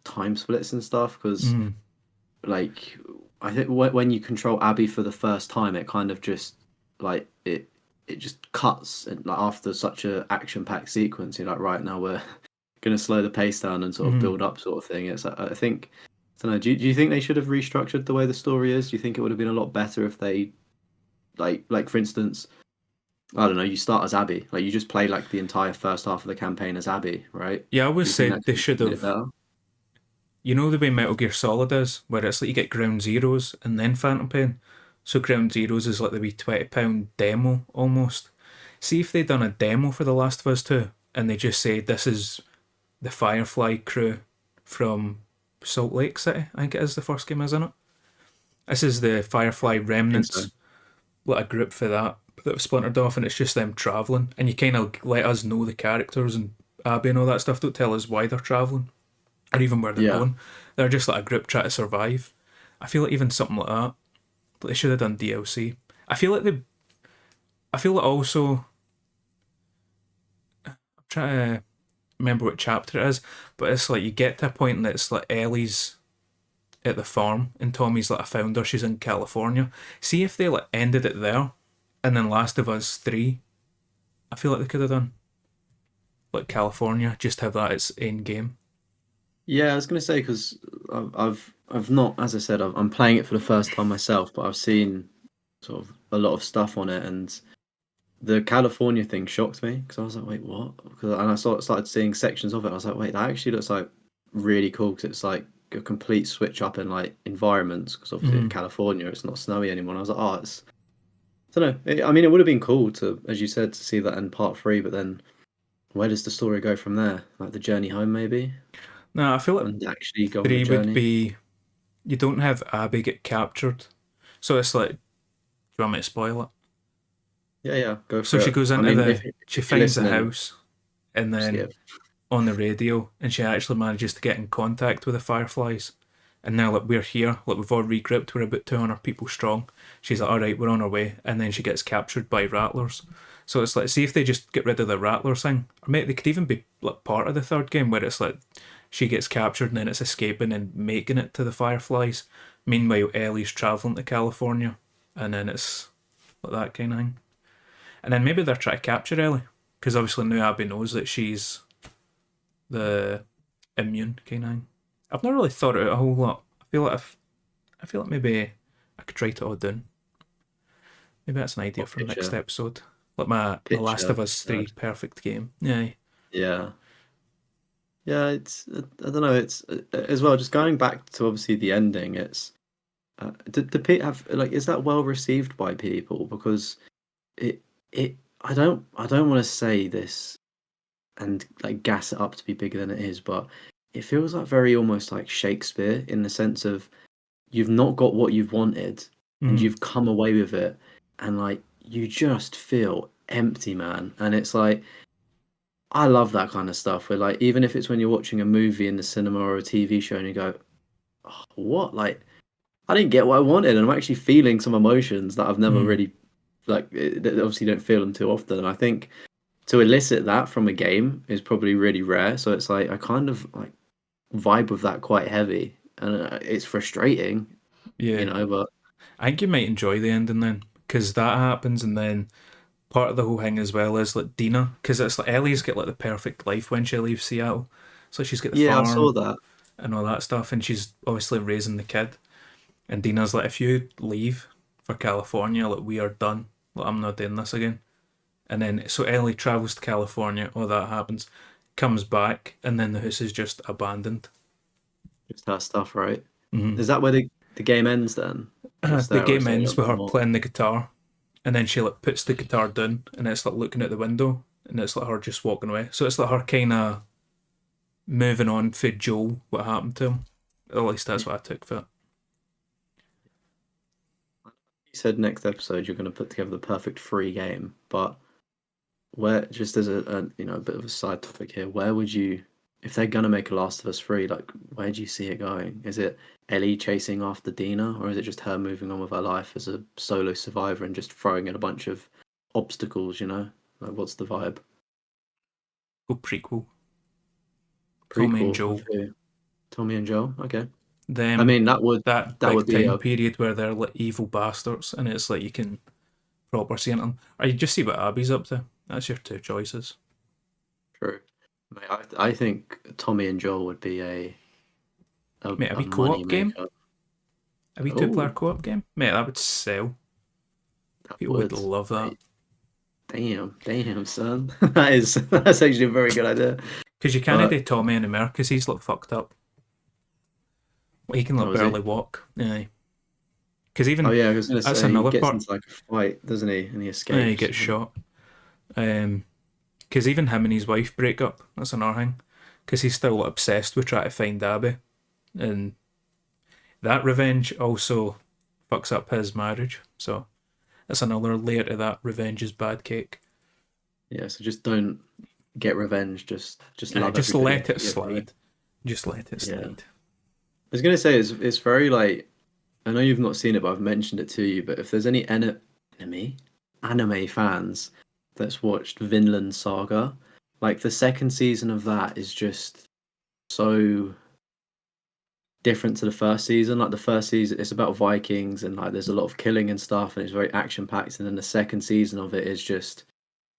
time splits and stuff, because mm, like I think when you control Abby for the first time, it kind of just like it just cuts and like after such a action packed sequence, you're like, right now we're gonna slow the pace down and sort of mm. build up, sort of thing. It's I think I don't know. Do you think they should have restructured the way the story is? Do you think it would have been a lot better if they like for instance, I don't know, you start as Abby, like you just play like the entire first half of the campaign as Abby, right? Yeah, I Do always you think said that they could should have made it have. better? You know the way Metal Gear Solid is, where it's like you get Ground Zeroes and then Phantom Pain. So Ground Zeroes is like the wee £20 demo almost. See if they'd done a demo for The Last of Us 2 and they just say this is the Firefly crew from Salt Lake City, I think it is the first game, isn't it? This is the Firefly I think so. remnants, like a group for that have splintered off, and it's just them travelling. And you kind of let us know the characters and Abby and all that stuff. Don't tell us why they're travelling or even where they're Yeah. going. They're just like a group trying to survive. I feel like even something like that, but they should have done DLC. I feel like they. I feel like also. I'm trying to remember what chapter it is, but it's like you get to a point and it's like Ellie's at the farm and Tommy's like a founder. She's in California. See if they like ended it there, and then Last of Us 3. I feel like they could have done like California, just have that its end game. Yeah, I was gonna say because I've not, as I said, I'm playing it for the first time myself, but I've seen sort of a lot of stuff on it, and the California thing shocked me because I was like, wait, what? And I started seeing sections of it. I was like, wait, that actually looks like really cool because it's like a complete switch up in like environments. Because obviously in Mm. California it's not snowy anymore. And I was like, oh, it's I don't know. I mean, it would have been cool to, as you said, to see that in part three. But then where does the story go from there? Like the journey home, maybe, No, I feel like and actually go on the 3 would journey. be you don't have Abby get captured, so it's like, do you want me to spoil it? Yeah, yeah, go So for she it. goes I into mean, she if you're finds the listening, house, and then skip. on the radio, and she actually manages to get in contact with the Fireflies. And now, like, we're here, like, we've all regrouped, we're about 200 people strong. She's like, alright, we're on our way. And then she gets captured by Rattlers. So it's like, see if they just get rid of the Rattlers thing. Or maybe they could even be, like, part of the third game where it's like, she gets captured and then it's escaping and making it to the Fireflies. Meanwhile, Ellie's travelling to California, and then it's like that kind of thing. And then maybe they're trying to capture Ellie, because obviously now Abby knows that she's the immune kind of thing. I've not really thought it out a whole lot. I feel like maybe I could write it all down. Maybe that's an idea What for next picture? episode. Like my Last Picture. of Us 3 perfect game. Yeah. Yeah. Yeah, it's I don't know. It's as well. Just going back to obviously the ending. It's did Pete have like is that well received by people? Because it it I don't want to say this and like gas it up to be bigger than it is, but it feels like very almost like Shakespeare in the sense of you've not got what you've wanted and Mm. you've come away with it, and like you just feel empty, man. And it's like I love that kind of stuff where like even if it's when you're watching a movie in the cinema or a TV show and you go, oh, what? Like I didn't get what I wanted and I'm actually feeling some emotions that I've never Mm. really like that obviously don't feel them too often. And I think to elicit that from a game is probably really rare. So it's like I kind of like vibe with that quite heavy and it's frustrating, Yeah. but I think you might enjoy the ending then, because that happens, and then part of the whole thing as well is like Dina, because it's like Ellie's got like the perfect life when she leaves Seattle. So she's got the yeah, I saw farm that. and all that stuff, and she's obviously raising the kid. And Dina's like, if you leave for California, like we are done. Like I'm not doing this again. And then so Ellie travels to California, all that happens, comes back, and then the house is just abandoned. Just her stuff, right? Mm-hmm. Is that where the game ends then? Just The there, or is game there a ends little with bit her more? playing the guitar, and then she like puts the guitar down, and it's like looking out the window, and it's like her just walking away. So it's like her kind of moving on for Joel, what happened to him. At least that's what I took for it. You said next episode you're going to put together the perfect free game, but where just as a bit of a side topic here, where would you, if they're going to make a Last of Us free, like where do you see it going? Is it Ellie chasing after Dina, or is it just her moving on with her life as a solo survivor and just throwing in a bunch of obstacles? Like what's the vibe? Go prequel. Tommy and Prequel with Joel. who? Tommy and Joel. Okay. I Them mean that that would like be time a period where they're like evil bastards, and it's like you can proper see them. Or you just see what Abby's up to. That's your two choices. true. Mate, I think Tommy and Joel would be a, Mate, a a wee money co-op game, maker. a wee two-player Oh, co-op game. Mate, that would sell. that People would would. love that. Mate, damn, son. That's actually a very good idea. Because you can't But do Tommy in America because he's like fucked up. He can like oh, is he? barely walk. Yeah. Because Oh even yeah, I was gonna that's say he another gets part. into like a fight, doesn't he? And he He escapes. gets shot. Because even him and his wife break up. That's another thing. Because he's still like, obsessed with trying to find Abby, and that revenge also fucks up his marriage. So that's another layer to that. Revenge is bad cake. Yeah, so just don't get revenge. Just love Just everybody and let it forgive, right? slide. Just let it Yeah. slide. I was gonna say it's very like I know you've not seen it, but I've mentioned it to you. But if there's any enemy anime fans that's watched Vinland Saga, like the second season of that is just so different to the first season. Like the first season, it's about Vikings and like there's a lot of killing and stuff, and it's very action packed. And then the second season of it is just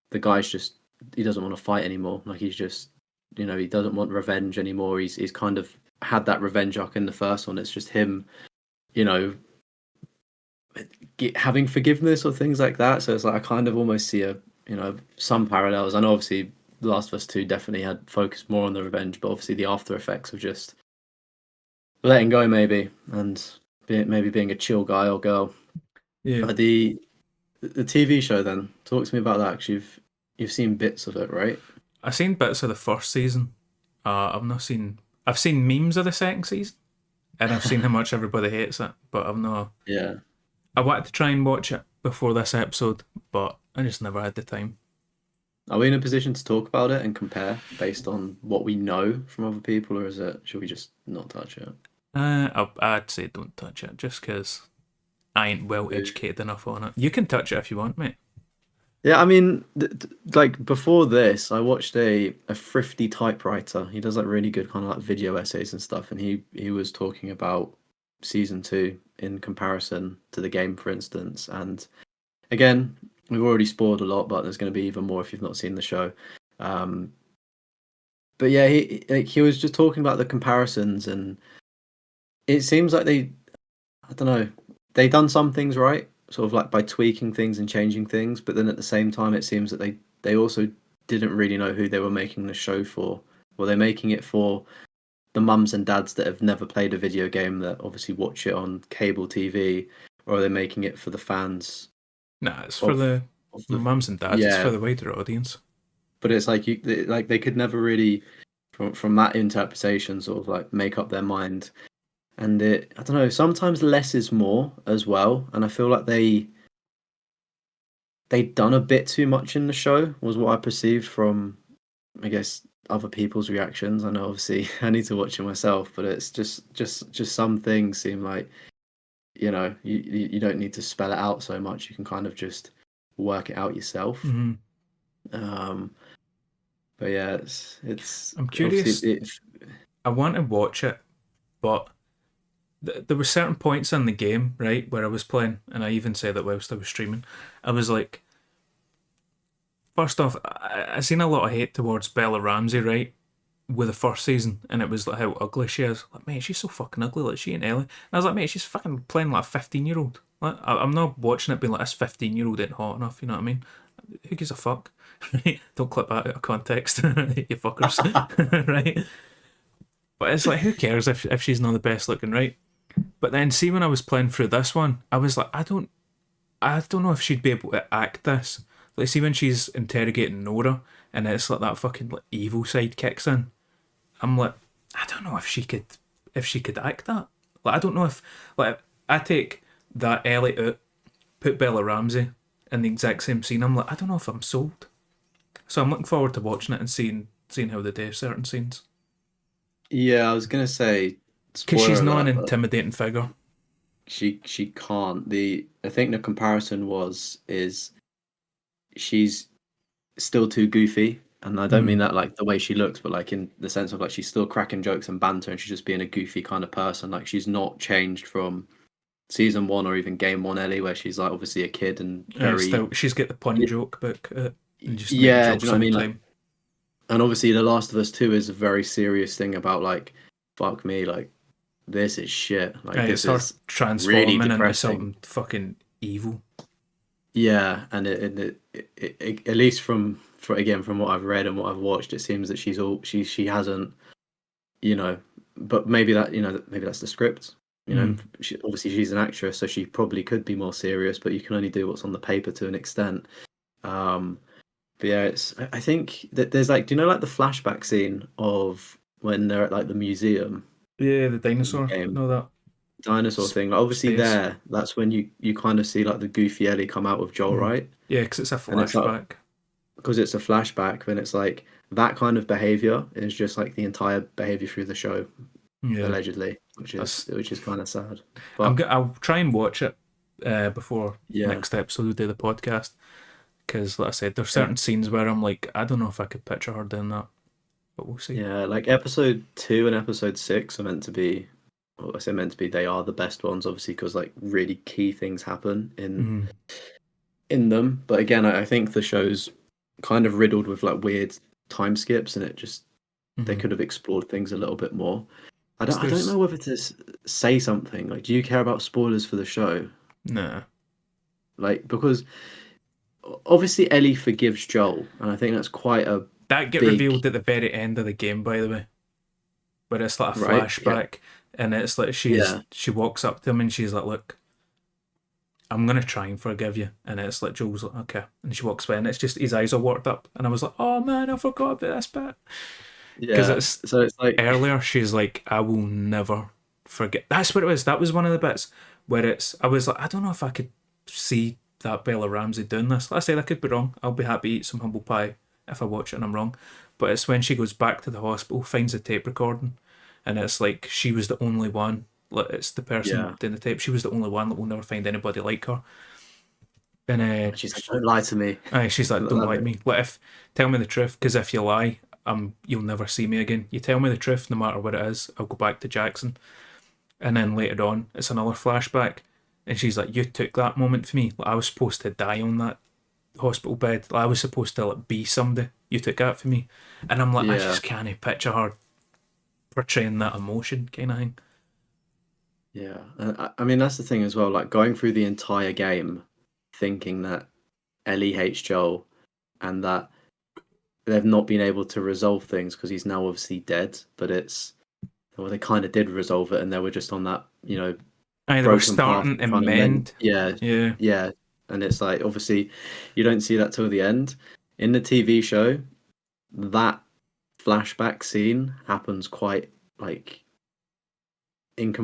the guy's just he doesn't want to fight anymore. Like he's just he doesn't want revenge anymore. He's kind of had that revenge arc in the first one. It's just him, you know, having forgiveness or things like that. So it's like I kind of almost see some parallels. I know obviously The Last of Us 2 definitely had focused more on the revenge, but obviously the after effects of just letting go maybe and maybe being a chill guy or girl. Yeah. But the TV show then, talk to me about that because you've seen bits of it, right? I've seen bits of the first season. I've not seen. I've seen memes of the second season, and I've seen how much everybody hates it. But I've not. Yeah. I wanted to try and watch it before this episode, but I just never had the time. Are we in a position to talk about it and compare based on what we know from other people, or should we just not touch it? I'd say don't touch it, just because I ain't well Yeah. educated enough on it. You can touch it if you want, mate. Yeah, I mean, like before this, I watched a thrifty typewriter. He does like really good kind of like video essays and stuff, and he was talking about season 2 in comparison to the game, for instance. And again, we've already spoiled a lot, but there's going to be even more if you've not seen the show. But yeah, he was just talking about the comparisons, and it seems like I don't know, they done some things right, sort of like by tweaking things and changing things, but then at the same time, it seems that they also didn't really know who they were making the show for. Were they making it for the mums and dads that have never played a video game that obviously watch it on cable TV, or are they making it for the fans? Nah, it's for the mums and dads. It's for the wider audience. But it's like they could never really, from that interpretation, sort of like make up their mind. And I don't know. Sometimes less is more as well, and I feel like they'd done a bit too much in the show, was what I perceived from, I guess, other people's reactions. I know, obviously, I need to watch it myself, but it's just some things seem like, you know, you don't need to spell it out so much. You can kind of just work it out yourself. Mm-hmm. But yeah, it's. I'm curious. I want to watch it, but there were certain points in the game, right, where I was playing, and I even said that whilst I was streaming, I was like, first off, I seen a lot of hate towards Bella Ramsey, right, with the first season, and it was like how ugly she is. Like, mate, she's so fucking ugly, like she and Ellie. And I was like, mate, she's fucking playing like a 15-year-old. Like, I'm not watching it being like, this 15-year-old ain't hot enough, you know what I mean? Who gives a fuck? Don't clip that out of context, you fuckers. Right? But it's like, who cares if she's not the best looking, right? But then see, when I was playing through this one, I was like, I don't know if she'd be able to act this. Like, see when she's interrogating Nora and it's like that fucking like evil side kicks in. I'm like, I don't know if she could act that. Like, I don't know if, like, I take that Ellie out, put Bella Ramsey in the exact same scene. I'm like, I don't know if I'm sold. So I'm looking forward to watching it and seeing how they do certain scenes. Yeah, I was gonna say, because she's not an intimidating figure. She can't. I think the comparison is she's still too goofy, and I don't mean that like the way she looks, but like in the sense of like she's still cracking jokes and banter, and she's just being a goofy kind of person. Like, she's not changed from season 1 or even game 1 Ellie, where she's like obviously a kid and very. She's got the pun joke book. And just do you know what I mean? Like, and obviously, The Last of Us 2 is a very serious thing about like, fuck me, like, this is shit. Like, this is transforming really into something fucking evil. Yeah, and it at least from what I've read and what I've watched, it seems that she hasn't, you know, but maybe that's the script. You know, obviously she's an actress, so she probably could be more serious, but you can only do what's on the paper to an extent. But yeah, I think that there's like, do you know like the flashback scene of when they're at like the museum? Yeah, the dinosaur. Know that dinosaur thing. Like, obviously, that's when you kind of see like the goofy Ellie come out with Joel, right? Yeah, because it's a flashback. Because it's a flashback, then it's like that kind of behavior is just like the entire behavior through the show, allegedly, which is kind of sad. But I'll try and watch it before next episode we do the podcast. Because, like I said, there's certain scenes where I'm like, I don't know if I could picture her doing that, but we'll see. Yeah, like episode 2 and episode 6 are meant to be. Well, I say meant to be. They are the best ones, obviously, because like really key things happen in them. But again, I think the show's kind of riddled with like weird time skips, and it just they could have explored things a little bit more. I don't know whether to say something. Like, do you care about spoilers for the show? Nah. Like, because obviously Ellie forgives Joel, and I think that's quite a revealed at the very end of the game, by the way, where it's like a flashback, and it's like she walks up to him and she's like, "Look, I'm gonna try and forgive you," and it's like Joel's like, "Okay," and she walks away, and it's just his eyes are worked up, and I was like, "Oh man, I forgot about this bit." Because it's like earlier she's like, "I will never forget." That's what it was. That was one of the bits where I was like, I don't know if I could see that Bella Ramsey doing this. Like I said, I could be wrong. I'll be happy to eat some humble pie if I watch it and I'm wrong. But it's when she goes back to the hospital, finds the tape recording, and it's like she was the only one. Like, it's the person doing the tape. She was the only one that will never find anybody like her. And she's like, "Don't lie to me." She's like, "Don't lie to me. Like, tell me the truth, because if you lie, you'll never see me again. You tell me the truth, no matter what it is, I'll go back to Jackson." and then later on it's another flashback, and she's like, "You took that moment for me. Like, I was supposed to die on that hospital bed. Like, I was supposed to like be somebody. You took that for me," and I'm like, I Yeah, just can't picture her portraying that emotion kind of thing. yeah. I mean, that's the thing as well. Like going through the entire game, thinking that Ellie hates Joel, and that they've not been able to resolve things because he's now obviously dead. But it's well, they kind of did resolve it, and they were just on that Aye, they were broken path starting of to trying to mend. mend. Yeah, Yeah, yeah. And it's like obviously you don't see that till the end. In the TV show, that flashback scene happens quite like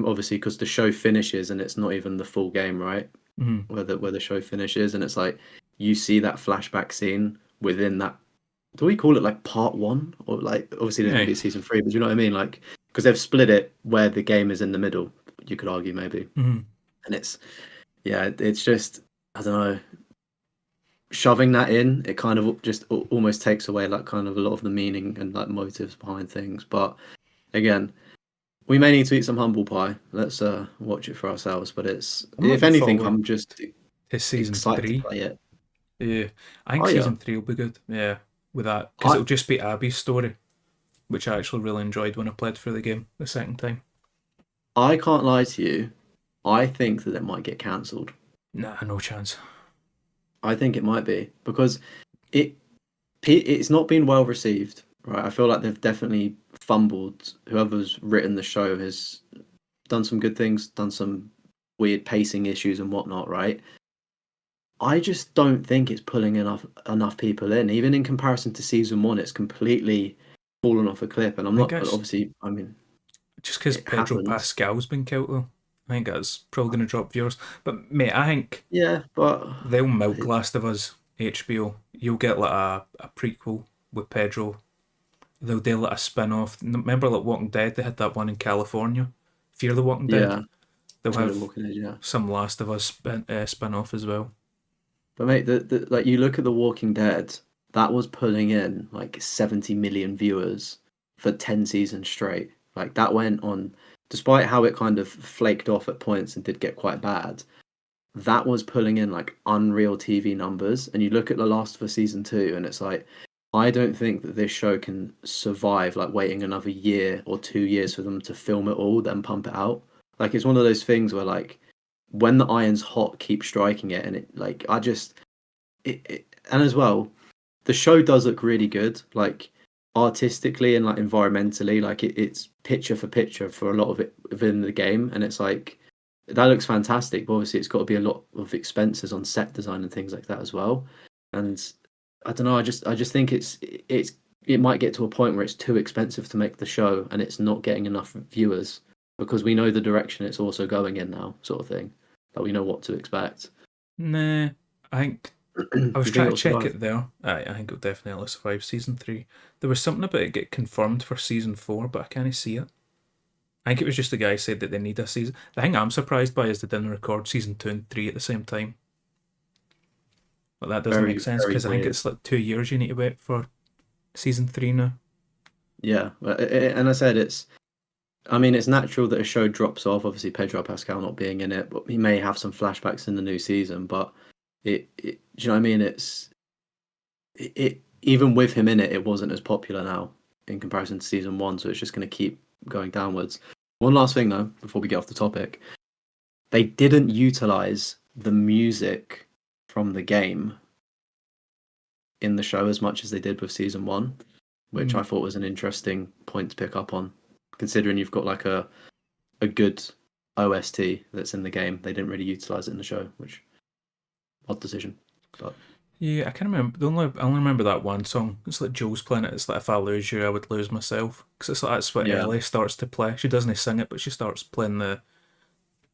obviously because the show finishes and it's not even the full game, right? mm-hmm. Where the show finishes, and it's like you see that flashback scene within that. Do we call it like part one, or like obviously there's gonna Aye, be a season three, but do you know what I mean? Like because they've split it where the game is in the middle. You could argue maybe, mm-hmm. and it's just I don't know, shoving that in. It kind of just almost takes away like kind of a lot of the meaning and like motives behind things. But again, we may need to eat some humble pie. Let's watch it for ourselves. But it's I'm if looking anything, forward I'm just to season excited to three. play it. Yeah, I Oh think yeah, season three will be good. Yeah, with that because I it'll just be Abby's story, which I actually really enjoyed when I played through the game the second time. I can't lie to you. I think that it might get cancelled. Nah, no chance. I think it might be because it it's not been well received, right? I feel like they've definitely fumbled. Whoever's written the show has done some good things, done some weird pacing issues and whatnot, right? I just don't think it's pulling enough people in. Even in comparison to season one, it's completely fallen off a cliff. And I'm I think not that's obviously. I mean, just because it Pedro happens. Pascal's been killed though. I think that's probably going to drop viewers. But mate, I think Yeah, but they'll milk it, Last of Us HBO. You'll get like a prequel with Pedro. They'll do like a spin off. Remember like Walking Dead? They had that one in California. Fear the Walking Dead. yeah, They'll Fear the have Walking Dead, yeah. some Last of Us spin off as well. But mate, like you look at The Walking Dead, that was pulling in like 70 million viewers for 10 seasons straight. Like that went on, despite how it kind of flaked off at points and did get quite bad. That was pulling in like unreal TV numbers. And you look at The Last of Us season two, and it's like, I don't think that this show can survive like waiting another year or 2 years for them to film it all, then pump it out. Like it's one of those things where like when the iron's hot, keep striking it, and it like I just and as well, the show does look really good, like artistically and like environmentally, like it's picture for picture for a lot of it within the game, and it's like that looks fantastic. But obviously, it's got to be a lot of expenses on set design and things like that as well. And I don't know, I just think it might get to a point where it's too expensive to make the show, and it's not getting enough viewers because we know the direction it's also going in now, sort of thing. That we know what to expect. Nah, I think Do I was you think trying to it'll check survive? it there. I think it'll definitely survive season three. There was something about it get confirmed for season four, but I can't see it. I think it was just the guy said that they need a season. The thing I'm surprised by is they didn't record season two and three at the same time. But that doesn't make Very, sense very because I think weird. it's like 2 years you need to wait for season three now. Yeah, and I said I mean, it's natural that a show drops off. Obviously, Pedro Pascal not being in it, but he may have some flashbacks in the new season. But do you know what I mean? It even with him in it, it wasn't as popular now in comparison to season one. So it's just going to keep going downwards. One last thing though, before we get off the topic, they didn't utilize the music from the game in the show as much as they did with season one, which Hmm. I thought was an interesting point to pick up on, considering you've got like a good OST that's in the game. They didn't really utilize it in the show, which odd decision. But Yeah, I can't remember. I only remember that one song. It's like Joel's playing it. It's like if I lose you, I would lose myself. Because it's like that's what yeah, Ellie starts to play. She doesn't sing it, but she starts playing the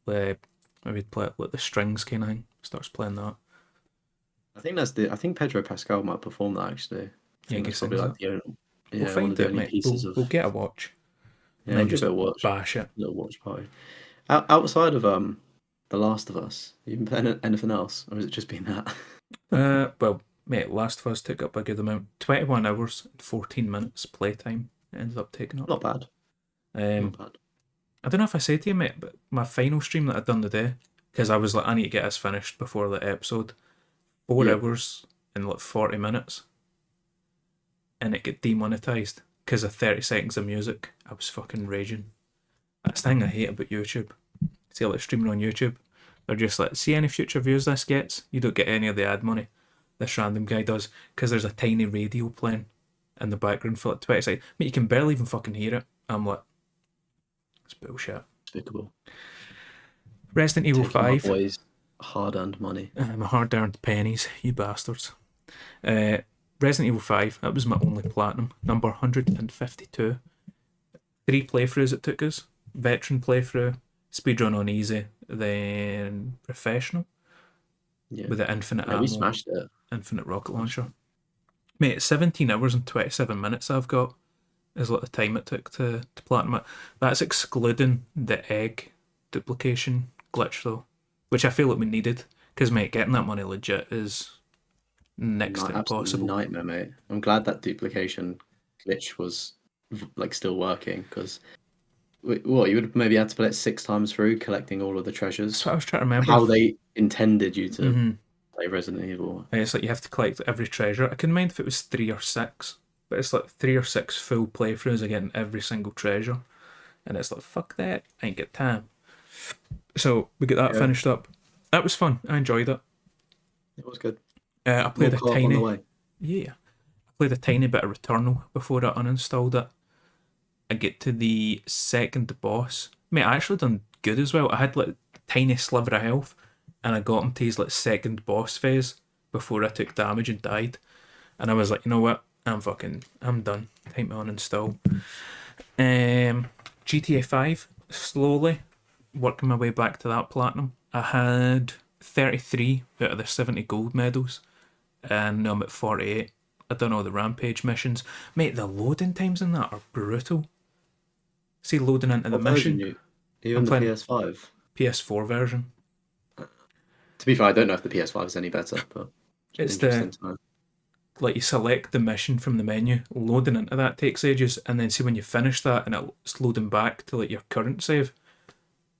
maybe play it like the strings kind of thing. Starts playing that. I think Pedro Pascal might perform that actually. I Yeah, think he that's probably sings like it. the only, We'll yeah, one of find the it, only mate. pieces We'll of get a watch and yeah, then we'll give just it a watch, bash it. a little watch party. Outside of The Last of Us, have you been playing anything else, or has it just been that? Well, mate, Last of Us took up a good amount. 21 hours, 14 minutes playtime. It ended up taking up. Not bad, Um, not bad. I don't know if I said to you, mate, but my final stream that I'd done today, because I was like, I need to get this finished before the episode. 4 hours and like 40 minutes, and it got demonetized because of 30 seconds of music. I was fucking raging. That's the thing I hate about YouTube. See, like streaming on YouTube, they're just like, see any future views this gets? You don't get any of the ad money. This random guy does, because there's a tiny radio playing in the background for like 20 seconds. Mate, you can barely even fucking hear it. I'm like, it's bullshit. Despicable. Resident Evil Taking my 5. boys' hard-earned money. My hard-earned pennies, you bastards. Resident Evil 5, that was my only platinum. Number 152. 3 playthroughs it took us. Veteran playthrough, speedrun on easy, then professional. Yeah. With the infinite Yeah, ammo, we smashed it. infinite rocket launcher. Mate, 17 hours and 27 minutes I've got is what the time it took to platinum it. That's excluding the egg duplication glitch though, which I feel like we needed, because mate, getting that money legit is next to Absolute impossible. nightmare, mate. I'm glad that duplication glitch was like still working, because what, you would have maybe had to play it 6 times through collecting all of the treasures. That's what I was trying to remember. How they intended you to play Resident Evil. It's like you have to collect every treasure. I couldn't mind if it was 3 or 6, but it's like 3 or 6 full playthroughs of getting every single treasure, and it's like, fuck that, I ain't got time. So we get that finished up. That was fun. I enjoyed it. It was good. I played a On the tiny, way. I played a tiny bit of Returnal before I uninstalled it. I get to the second boss. Mate, I actually done good as well. I had like a tiny sliver of health, and I got him to his like second boss phase before I took damage and died. And I was like, you know what? I'm done. Time to uninstall. GTA 5, slowly working my way back to that platinum. I had 33 out of the 70 gold medals, and now I'm at 48. I done all the rampage missions. Mate, the loading times in that are brutal. See, loading into the mission. Are you on the PS5? PS4 version. To be fair, I don't know if the PS5 is any better, but it's like you select the mission from the menu, loading into that takes ages, and then see when you finish that and it's loading back to like your current save.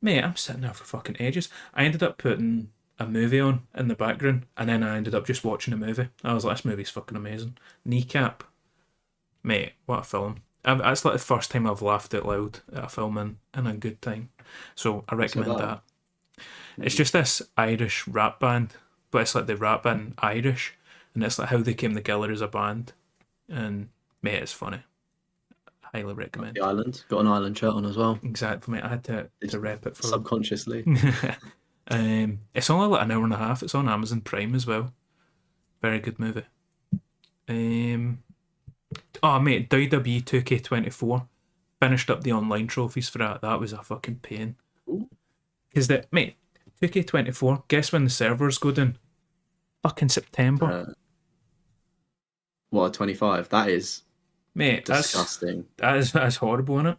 Mate, I'm sitting there for fucking ages. I ended up putting a movie on in the background, and then I ended up just watching a movie. I was like, this movie's fucking amazing. Kneecap. Mate, what a film. That's like the first time I've laughed out loud at a film in a good time. So I recommend that. It's just this Irish rap band, but it's like the rap in Irish, and it's like how they came together as a band. And mate, it's funny. Highly recommend. The island. Got an island shirt on as well. Exactly, mate. I had to rep it for subconsciously. It's only like an hour and a half. It's on Amazon Prime as well. Very good movie. Oh mate, WWE 2K24. Finished up the online trophies for that. That was a fucking pain. Because mate, 2K24, guess when the servers go down? Fucking September. 25? That is, mate, disgusting. That's horrible, isn't it?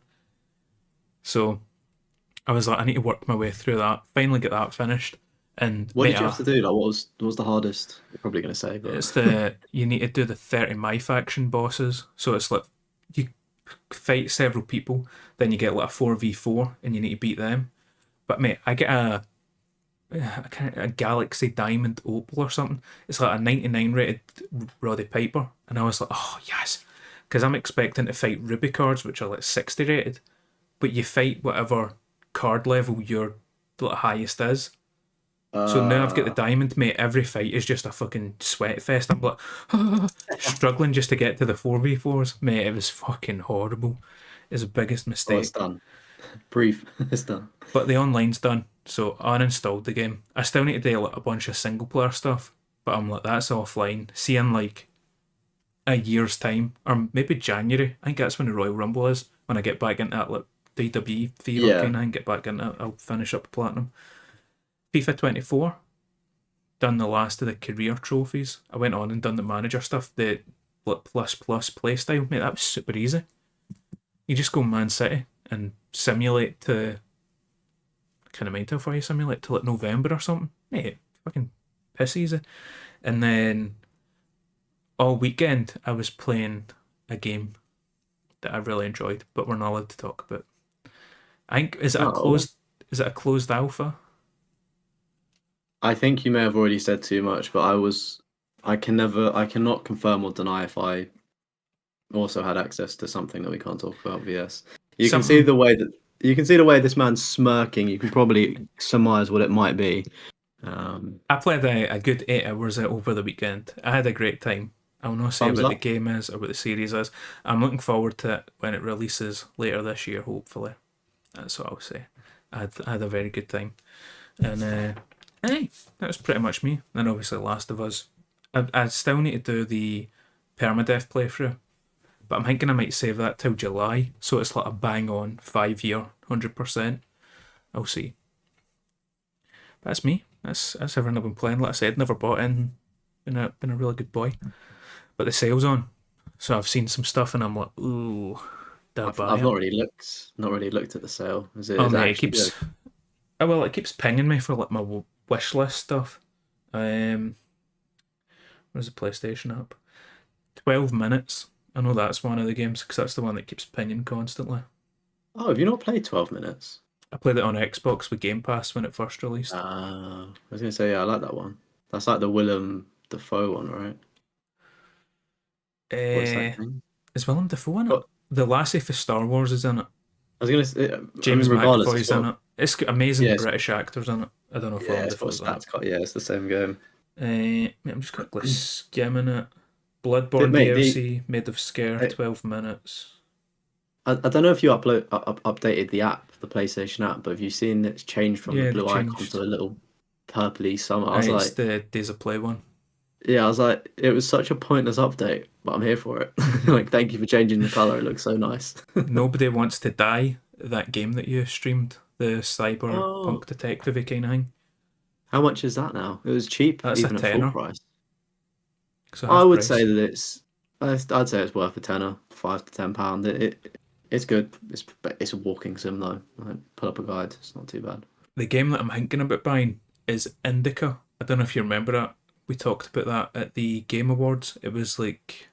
So I was like, I need to work my way through that. Finally get that finished. And what did you have to do? Like, what was the hardest? You're probably gonna say, but it's you need to do the 30 My Faction bosses. So it's like you fight several people, then you get like a 4v4, and you need to beat them. But mate, I get a Galaxy Diamond Opal or something. It's like a 99 rated Roddy Piper, and I was like, oh yes, because I'm expecting to fight Ruby cards, which are like 60 rated, but you fight whatever card level your highest is. So now I've got the diamond, mate. Every fight is just a fucking sweat fest. I'm like struggling just to get to the 4v4s, mate. It was fucking horrible. It's the biggest mistake. Oh, it's done. Brief, it's done. But the online's done, so I uninstalled the game. I still need to do like a bunch of single player stuff, but I'm like, that's offline. See, in like a year's time, or maybe January. I think that's when the Royal Rumble is. When I get back into that like WWE fever kind of thing, get back into it, I'll finish up platinum. FIFA 24, done the last of the career trophies. I went on and done the manager stuff, the plus playstyle. Mate, that was super easy. You just go Man City and simulate to, I can't mind how far you simulate, to like November or something. Mate, fucking piss easy. And then all weekend I was playing a game that I really enjoyed, but we're not allowed to talk about. I think is it a Oh, closed alpha? I think you may have already said too much, but I cannot confirm or deny if I also had access to something that we can't talk about. VS. You can see Something the way that you can see the way this man's smirking. You can probably surmise what it might be. I played a good 8 hours over the weekend. I had a great time. I'll not say Thumbs what the up. game is or what the series is. I'm looking forward to it when it releases later this year, hopefully. That's what I'll say. I had a very good time. And hey, that was pretty much me. And obviously Last of Us. I still need to do the permadeath playthrough, but I'm thinking I might save that till July, so it's like a bang on 5 year, 100%. I'll see. But that's me. That's everything I've been playing. Like I said, never bought in. Been a really good boy. But the sale's on, so I've seen some stuff and I'm like, ooh, did I buy I've it? not really looked at the sale. Oh Is it mate, it actually keeps. good? Oh well, it keeps pinging me for like my wish list stuff. Where's the PlayStation app? 12 minutes. I know that's one of the games because that's the one that keeps pinging constantly. Oh, have you not played 12 minutes? I played it on Xbox with Game Pass when it first released. I was gonna say, yeah, I like that one. That's like the Willem Dafoe one, right? What's that Uh, thing? is Willem Dafoe in it? Got, The lassie for Star Wars is in it. I was gonna say, I James mean, regardless, McAvoy's in it. It's got yeah, amazing British actors in it. I don't know if yeah, Willem it's got Dafoe's in it. stats. Yeah, it's the same game. I'm just quickly skimming it. Bloodborne Mate, DLC, Made of Scare, 12 minutes. I don't know if you updated the app, the PlayStation app, but have you seen it's changed from the Yeah, they blue icon to changed. a little purpley summer? I was It's like, the Days of Play one. yeah, I was like, it was such a pointless update, but I'm here for it. Like, thank you for changing the color. It looks so nice. Nobody Wants to Die, that game that you streamed, the Oh, cyberpunk detective kind of thing. how much is that now? It was cheap, That's a even at full tenner, price. so I half would say price. that I'd say it's worth a tenner, £5 to £10. It's good. It's a walking sim though. Like, pull up a guide. It's not too bad. The game that I'm thinking about buying is Indica. I don't know if you remember that. We talked about that at the Game Awards. It was like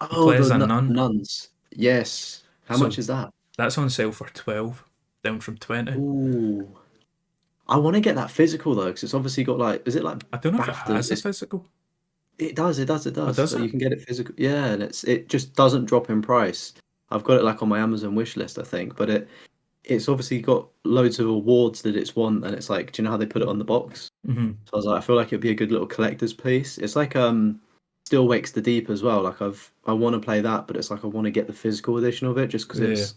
you Oh, play as the a nun. nuns. Yes. How So much is that? that's on sale for 12, down from 20. Ooh. I want to get that physical though, because it's obviously got like, is it like I don't know if it BAFTA? has a physical. It does, it Oh, does. does So it? you can get it physical. Yeah, and it just doesn't drop in price. I've got it like on my Amazon wish list, I think, but it's obviously got loads of awards that it's won, and it's like, do you know how they put it on the box? Hmm. So I was like, I feel like it'd be a good little collector's piece. It's like Still Wakes the Deep as well. Like I want to play that, but it's like I want to get the physical edition of it just because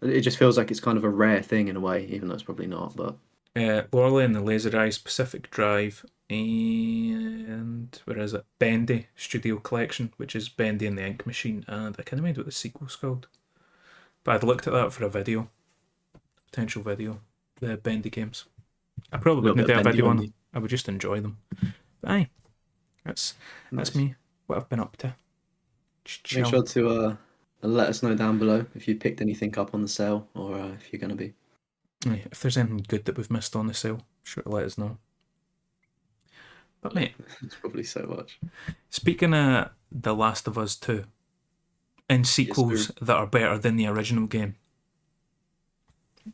Yeah. it just feels like it's kind of a rare thing in a way, even though it's probably not. But Loreley and the Laser Eyes, Pacific Drive, and where is it? Bendy Studio Collection, which is Bendy and the Ink Machine, and I can't remember what the sequel's called. But I'd looked at that for a video, potential video, the Bendy games. I a probably little bit wouldn't of do a bendy video on them. bendy. I would just enjoy them. But aye, that's Nice. me. What I've been up to. Just Make chill. sure to let us know down below if you picked anything up on the sale or if you're gonna be. Aye, if there's anything good that we've missed on the sale, sure to let us know. But mate, It's probably so much. speaking of The Last of Us 2, and Yes, sir. sequels that are better than the original game,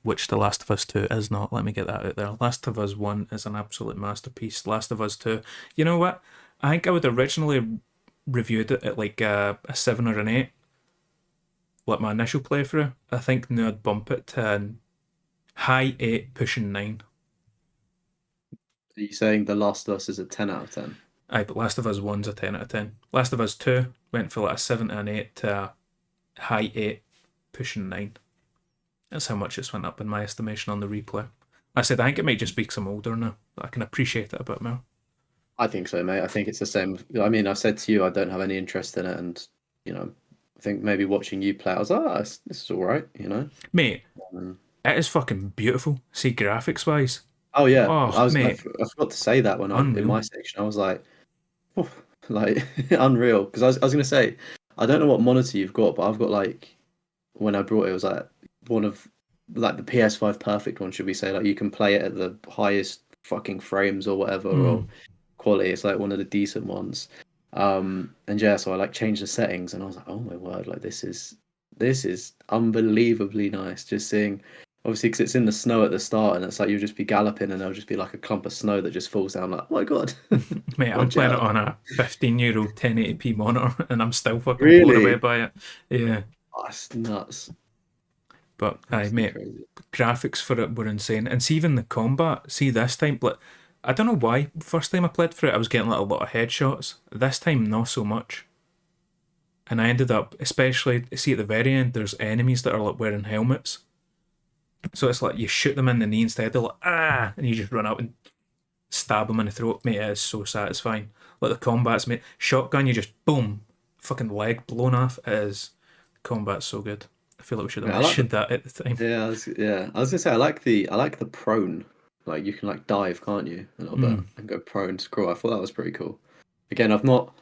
which The Last of Us 2 is not. Let me get that out there. Last of Us 1 is an absolute masterpiece. Last of Us 2, you know what? I think I would originally reviewed it at like a 7 or an 8, like my initial playthrough. I think now I'd bump it to an high 8, pushing 9. Are you saying The Last of Us is a 10 out of 10? Aye, but Last of Us 1's a 10 out of 10. Last of Us 2 went for like a 7 to an 8 to a high 8, pushing 9. That's how much it's went up in my estimation on the replay. I said I think it might just be because I'm older now, but I can appreciate it a bit more. I think so, mate. I think it's the same. I mean, I've said to you, I don't have any interest in it, and you know, I think maybe watching you play, I was like, oh, this is all right, you know. Mate, Um, it is fucking beautiful. See, graphics wise. oh yeah, Oh, mate, I forgot to say that when I in unreal. my section, I was like, oh, like unreal, because I was gonna say, I don't know what monitor you've got, but I've got like when I brought it, it was like one of like the PS5 perfect one, should we say? Like you can play it at the highest fucking frames or whatever, or Mm. quality. It's like one of the decent ones. And yeah, so I like changed the settings, and I was like, oh my word, like this is unbelievably nice. Just seeing, obviously because it's in the snow at the start, and it's like you'll just be galloping, and there'll just be like a clump of snow that just falls down. Like, oh my god, Mate, I'm watch playing it out! on a 15-year-old 1080p monitor, and I'm still fucking blown away Really? by it. Yeah, Oh, that's nuts. but aye, Absolutely mate, crazy. graphics for it were insane, and see even the combat. See this time, like I don't know why. First time I played through it, I was getting like a lot of headshots. This time, not so much. And I ended up, especially see at the very end, there's enemies that are like wearing helmets. So it's like you shoot them in the knee instead. They're like and you just run out and stab them in the throat. Mate, it is so satisfying. Like the combat's mate, shotgun, you just boom, fucking leg blown off. It is combat's so good. I feel like we should have Yeah, I like mentioned the. that at the time. Yeah, I was gonna say I like the prone. Like you can like dive, can't you? A little bit Mm. and go prone to scroll. I thought that was pretty cool. Again, I've not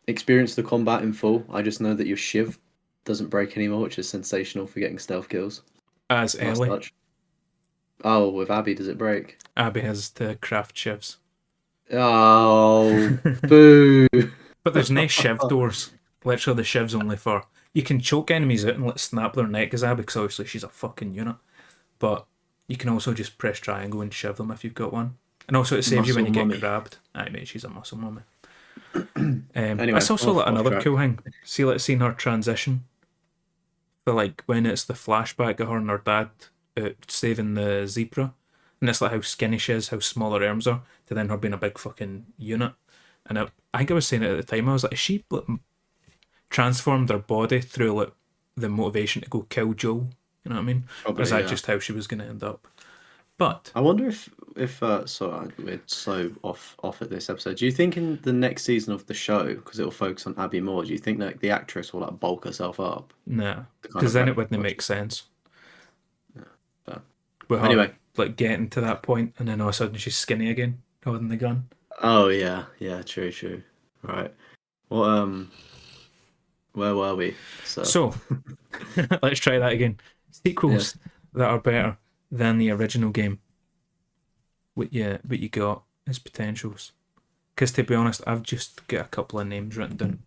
experienced the combat in full. I just know that your shiv doesn't break anymore, which is sensational for getting stealth kills. As Nice Ellie, touch. Oh, with Abby, does it break? Abby has the craft shivs. Oh, boo! But there's no shiv doors. Literally, the shiv's only for you can choke enemies out and let snap their neck as Abby, because obviously she's a fucking unit. But you can also just press triangle and shiv them if you've got one. And also it saves you when Muscle you get mummy. grabbed. Aye, mate, she's a muscle mummy. Anyway, That's also like off another track. cool thing. See, like seeing her transition. For like when it's the flashback of her and her dad saving the zebra, and it's like how skinny she is, how small her arms are, to then her being a big fucking unit. And I think I was saying it at the time. I was like, is she like, transformed her body through like the motivation to go kill Joel? You know what I mean? Or is Probably, that yeah. just how she was going to end up? But I wonder if we're so off at this episode. Do you think in the next season of the show, because it will focus on Abby more, do you think that the actress will like bulk herself up nah, to kind because of then it wouldn't watch make sense it? But with her anyway, like getting to that point, and then all of a sudden she's skinny again, holding the gun. oh yeah, yeah, true, true. Right. Well, where were we? So So let's try that again. Sequels yes, that are better than the original game. What you got as potentials? Because to be honest, I've just got a couple of names written down.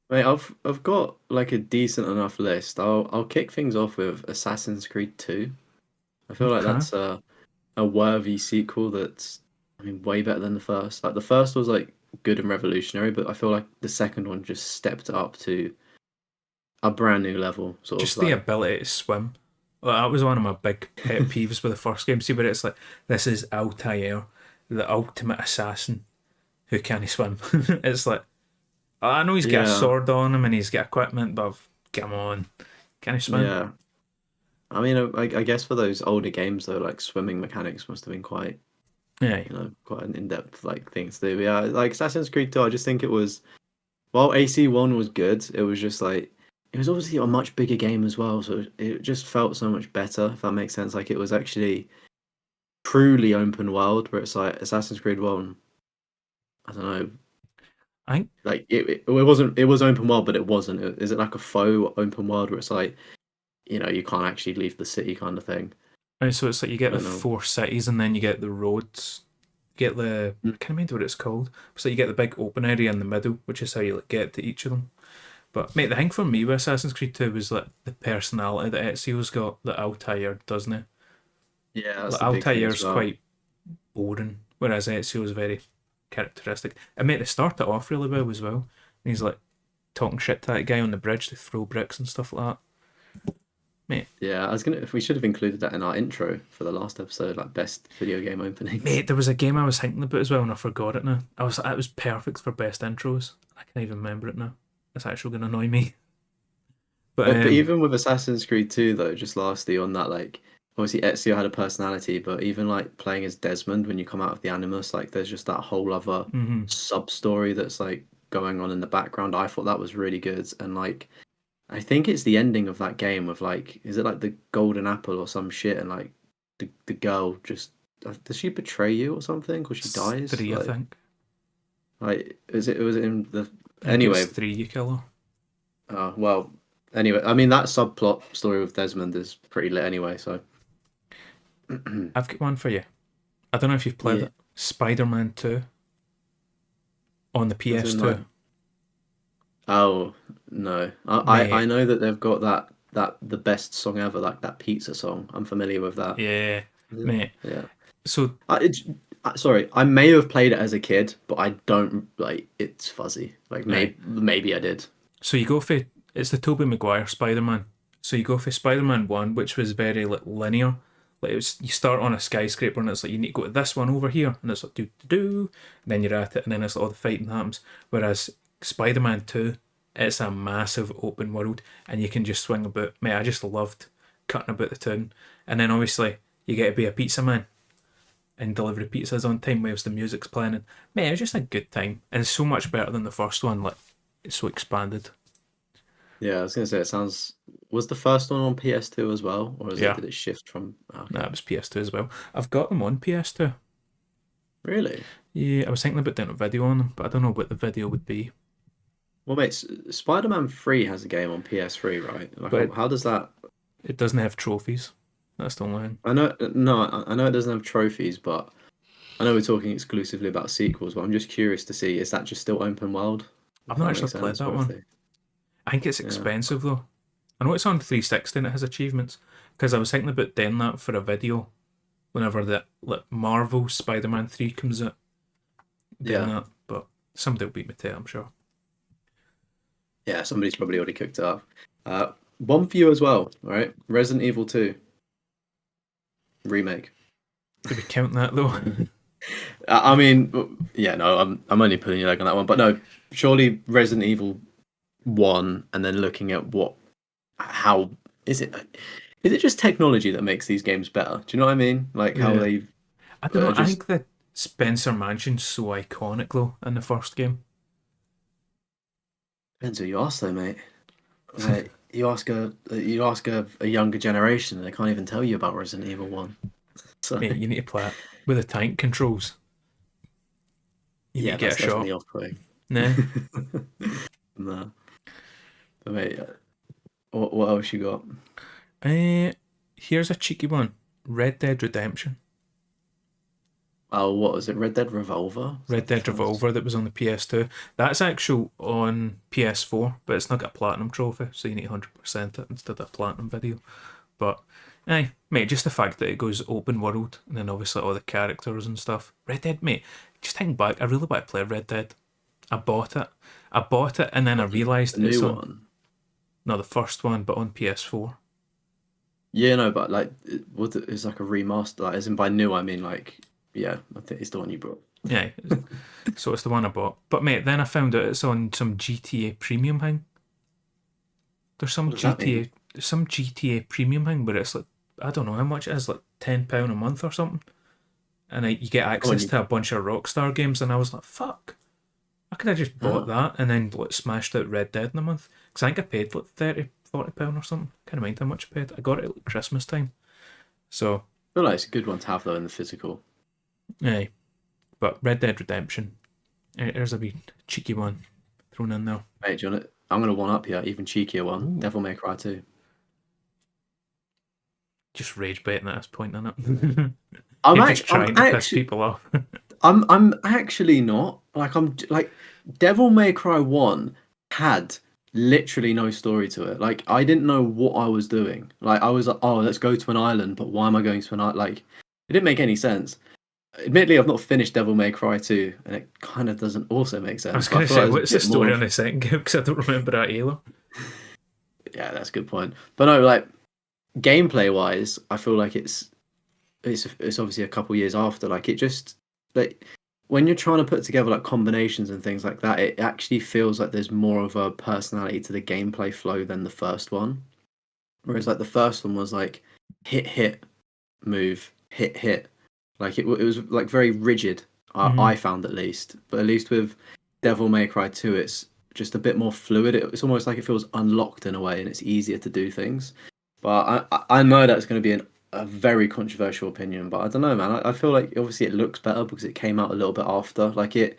mate, I've got like a decent enough list. I'll kick things off with Assassin's Creed 2. I feel like Okay. that's a worthy sequel that's, I mean, way better than the first. Like the first was like good and revolutionary, but I feel like the second one just stepped it up to a brand new level, sort of Just the like. ability to swim. Well, that was one of my big pet peeves with the first game. See, but it's like this is Altair, the ultimate assassin who can't swim. It's like I know he's got a Yeah, sword on him and he's got equipment, but come on, can he swim? yeah. I mean, I guess for those older games though, like swimming mechanics must have been quite, Yeah, quite an in-depth like thing to do. But yeah, like Assassin's Creed 2, I just think it was, while AC1 was good, it was just like it was obviously a much bigger game as well, so it just felt so much better, if that makes sense. Like it was actually truly open world, where it's like Assassin's Creed 1, I don't know, I think like it wasn't, it was open world, but it wasn't. Is it like a faux open world where it's like, you can't actually leave the city kind of thing? so. It's like you I get the don't know. four cities and then you get the roads. You get the I Mm. can't remember what it's called. So you get the big open area in the middle, which is how you like get to each of them. But mate, the thing for me with Assassin's Creed 2 was like the personality that Ezio's got that Altair doesn't. Yeah, that's Like the big thing as Altair's well. quite boring, whereas Ezio's very characteristic. And mate, they start it off really well as well. And he's like talking shit to that guy on the bridge to throw bricks and stuff like that. Mate, Yeah, I was gonna. If we should have included that in our intro for the last episode, like best video game openings. mate, there was a game I was thinking about as well, and I forgot it now. It was perfect for best intros. I can't even remember it now. It's actually going to annoy me. But But even with Assassin's Creed 2, though, just lastly on that, like obviously Ezio had a personality, but even like playing as Desmond when you come out of the Animus, like there's just that whole other mhm. sub story that's like going on in the background. I thought that was really good, and like I think it's the ending of that game with like, is it like the golden apple or some shit, and like the girl just does she betray you or something, or she It's dies? three, I think. Like is it was it in the I think it's anyway? three you kill her. Well, anyway, I mean that subplot story with Desmond is pretty lit anyway. So I've got one for you. I don't know if you've played yeah, it. Spider-Man 2 on the as in like, PS2. oh no, I Mate, know that they've got that that the best song ever, like that pizza song. I'm familiar with that. Yeah, Yeah. mate. Yeah. So Sorry, I may have played it as a kid, but I don't like. It's fuzzy. Like aye. maybe I did. So you go for it's the Tobey Maguire Spider-Man. So you go for Spider-Man 1, which was very like linear. Like it was, you start on a skyscraper and it's like you need to go to this one over here, and it's like do do do, and then you're at it, and then it's like, all the fighting happens. Whereas Spider-Man 2, it's a massive open world, and you can just swing about. Mate, I just loved cutting about the town, and then obviously you get to be a pizza man and deliver the pizzas on time whilst the music's playing. And mate, it was just a good time, and it's so much better than the first one. Like it's so expanded. Yeah, I was gonna say it sounds. Was the first one on PS2 as well, or Yeah. did it shift from? Nah, Okay, it was PS2 as well. I've got them on PS2. really? Yeah, I was thinking about doing a video on them, but I don't know what the video would be. Well, mate, Spider-Man 3 has a game on PS3, right? Like, But how does that? it doesn't have trophies. That's the only thing. I know, no, I know it doesn't have trophies, but I know we're talking exclusively about sequels. But I'm just curious to see, is that just still open world? I've If not that actually makes played sense, that or if one. they, I think it's yeah. expensive though. I know it's on 360 and it has achievements. Because I was thinking about doing that for a video whenever the like Marvel Spider-Man 3 comes out. Doing Yeah. that. But somebody will beat me to it, I'm sure. Yeah, somebody's probably already cooked it up. One for you as well, all right? Resident Evil 2 remake. Do we count that though? I mean, yeah, no, I'm only putting your leg on that one, but no, surely Resident Evil 1, and then looking at how is it? Is it just technology that makes these games better? Do you know what I mean? Like how Yeah. they I don't know. I just think the Spencer Mansion's so iconic though in the first game. depends who you ask, though, mate. Like, you ask a younger generation, and they can't even tell you about Resident Evil 1. So Mate, you need to play it with the tank controls. You need yeah, to get that's a shot. definitely off-putting. Nah. No, but mate, what else you got? Here's a cheeky one. Red Dead Redemption. Oh, what was it? Red Dead Revolver? Was Red that the Dead first? Revolver that was on the PS2. That's actual on PS4, but it's not got a platinum trophy, so you need 100% it instead of a platinum video. But, aye, mate, just the fact that it goes open world, and then obviously all the characters and stuff. Red Dead, mate, just think back, I really want to play Red Dead. I bought it, and then I realised The it's new on, one. not the first one, but on PS4. Yeah, no, but like, it's like a remaster. Like, as in by new, I mean like, yeah, I think it's the one you brought. Yeah, so it's the one I bought. But mate, then I found out it's on some GTA Premium thing. There's some What does that mean? GTA Premium thing where it's like I don't know how much it is, like £10 a month or something, and you get Oh, and access you, to a bunch of Rockstar games. And I was like, fuck, I could have just bought oh, that and then like smashed out Red Dead in a month because I think I paid like £30-40 or something. Can't mind how much I paid. I got it at like Christmas time, so I feel like it's a good one to have though in the physical. yeah. But Red Dead Redemption, there's a wee cheeky one thrown in there. Mate, do you want it? I'm gonna one up here, even cheekier one. Ooh. Devil May Cry 2. Just rage baiting at this point, in it. I'm You're just actually, trying to piss people off. I'm actually not. Like, I'm like, Devil May Cry 1 had literally no story to it. Like, I didn't know what I was doing. Like, I was like, oh, let's go to an island, but why am I going to an island? Like, it didn't make any sense. Admittedly, I've not finished Devil May Cry 2, and it kind of doesn't also make sense. I was but going to feel say, like what's there's the a bit story more on the second game? Because I don't remember that either. Yeah, that's a good point. But no, like, gameplay wise, I feel like it's obviously a couple years after. Like, it just like when you're trying to put together like combinations and things like that, it actually feels like there's more of a personality to the gameplay flow than the first one. Whereas like the first one was like hit move hit. Like it was like very rigid. I found at least, but at least with Devil May Cry 2, it's just a bit more fluid. It's almost like it feels unlocked in a way, and it's easier to do things. But I know that's going to be a very controversial opinion, but I don't know, man. I feel like obviously it looks better because it came out a little bit after. Like it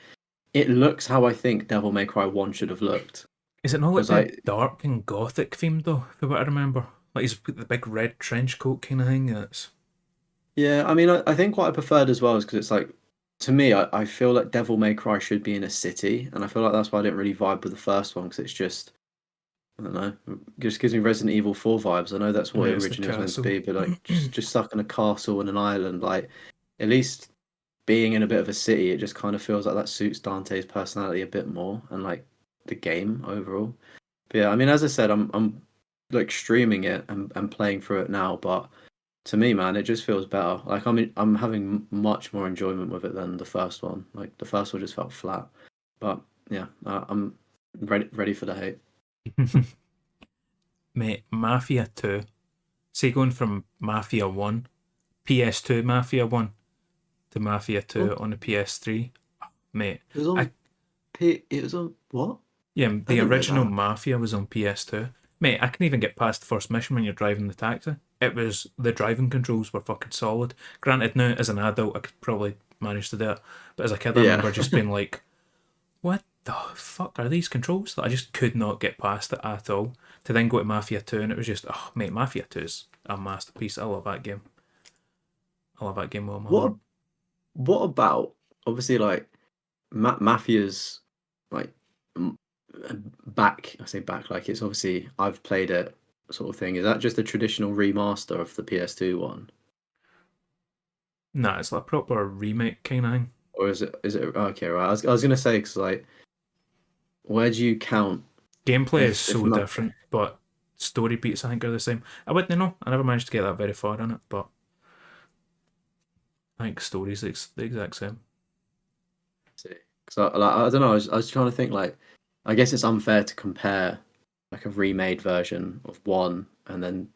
looks how I think Devil May Cry 1 should have looked. Is it not like Because the dark and gothic theme, though, for what I remember? Like he's got the big red trench coat kind of thing. That's yeah, I mean, I think what I preferred as well is because it's like, to me, I feel like Devil May Cry should be in a city, and I feel like that's why I didn't really vibe with the first one because it's just I don't know. It just gives me Resident Evil 4 vibes. I know that's what it Where's the originally was meant to castle? be, but like just stuck in a castle and an island, like at least being in a bit of a city, it just kind of feels like that suits Dante's personality a bit more and like the game overall. But yeah, I mean, as I said, I'm like streaming it and playing through it now, but to me, man, it just feels better. Like I'm having much more enjoyment with it than the first one. Like the first one just felt flat. But yeah, I'm ready for the hate. Mate, Mafia 2. See, going from Mafia 1, PS2 Mafia 1 to Mafia Oh, 2 on the PS3. Mate, it was on I It was on what? yeah, I the didn't know original that. Mafia was on PS2. Mate, I can even get past the first mission when you're driving the taxi. It was the driving controls were fucking solid. Granted, now as an adult, I could probably manage to do it, but as a kid, I Yeah. remember just being like, "What the fuck are these controls?" That I just could not get past it at all. To then go to Mafia 2, and it was just, oh mate, Mafia 2 is a masterpiece. I love that game. I love that game with all my What heart. what about obviously like Mafia's like m- back? I say back like it's obviously I've played it sort of thing. Is that just a traditional remaster of the PS2 one, Nah, it's like a proper remake kind of thing. or is it okay? Right, I was gonna say because like where do you count Gameplay is if so Ma- different, but story beats I think are the same. I wouldn't know. I never managed to get that very far in it, but I think story's the exact same. because I don't know. I was trying to think like I guess it's unfair to compare like a remade version of one and then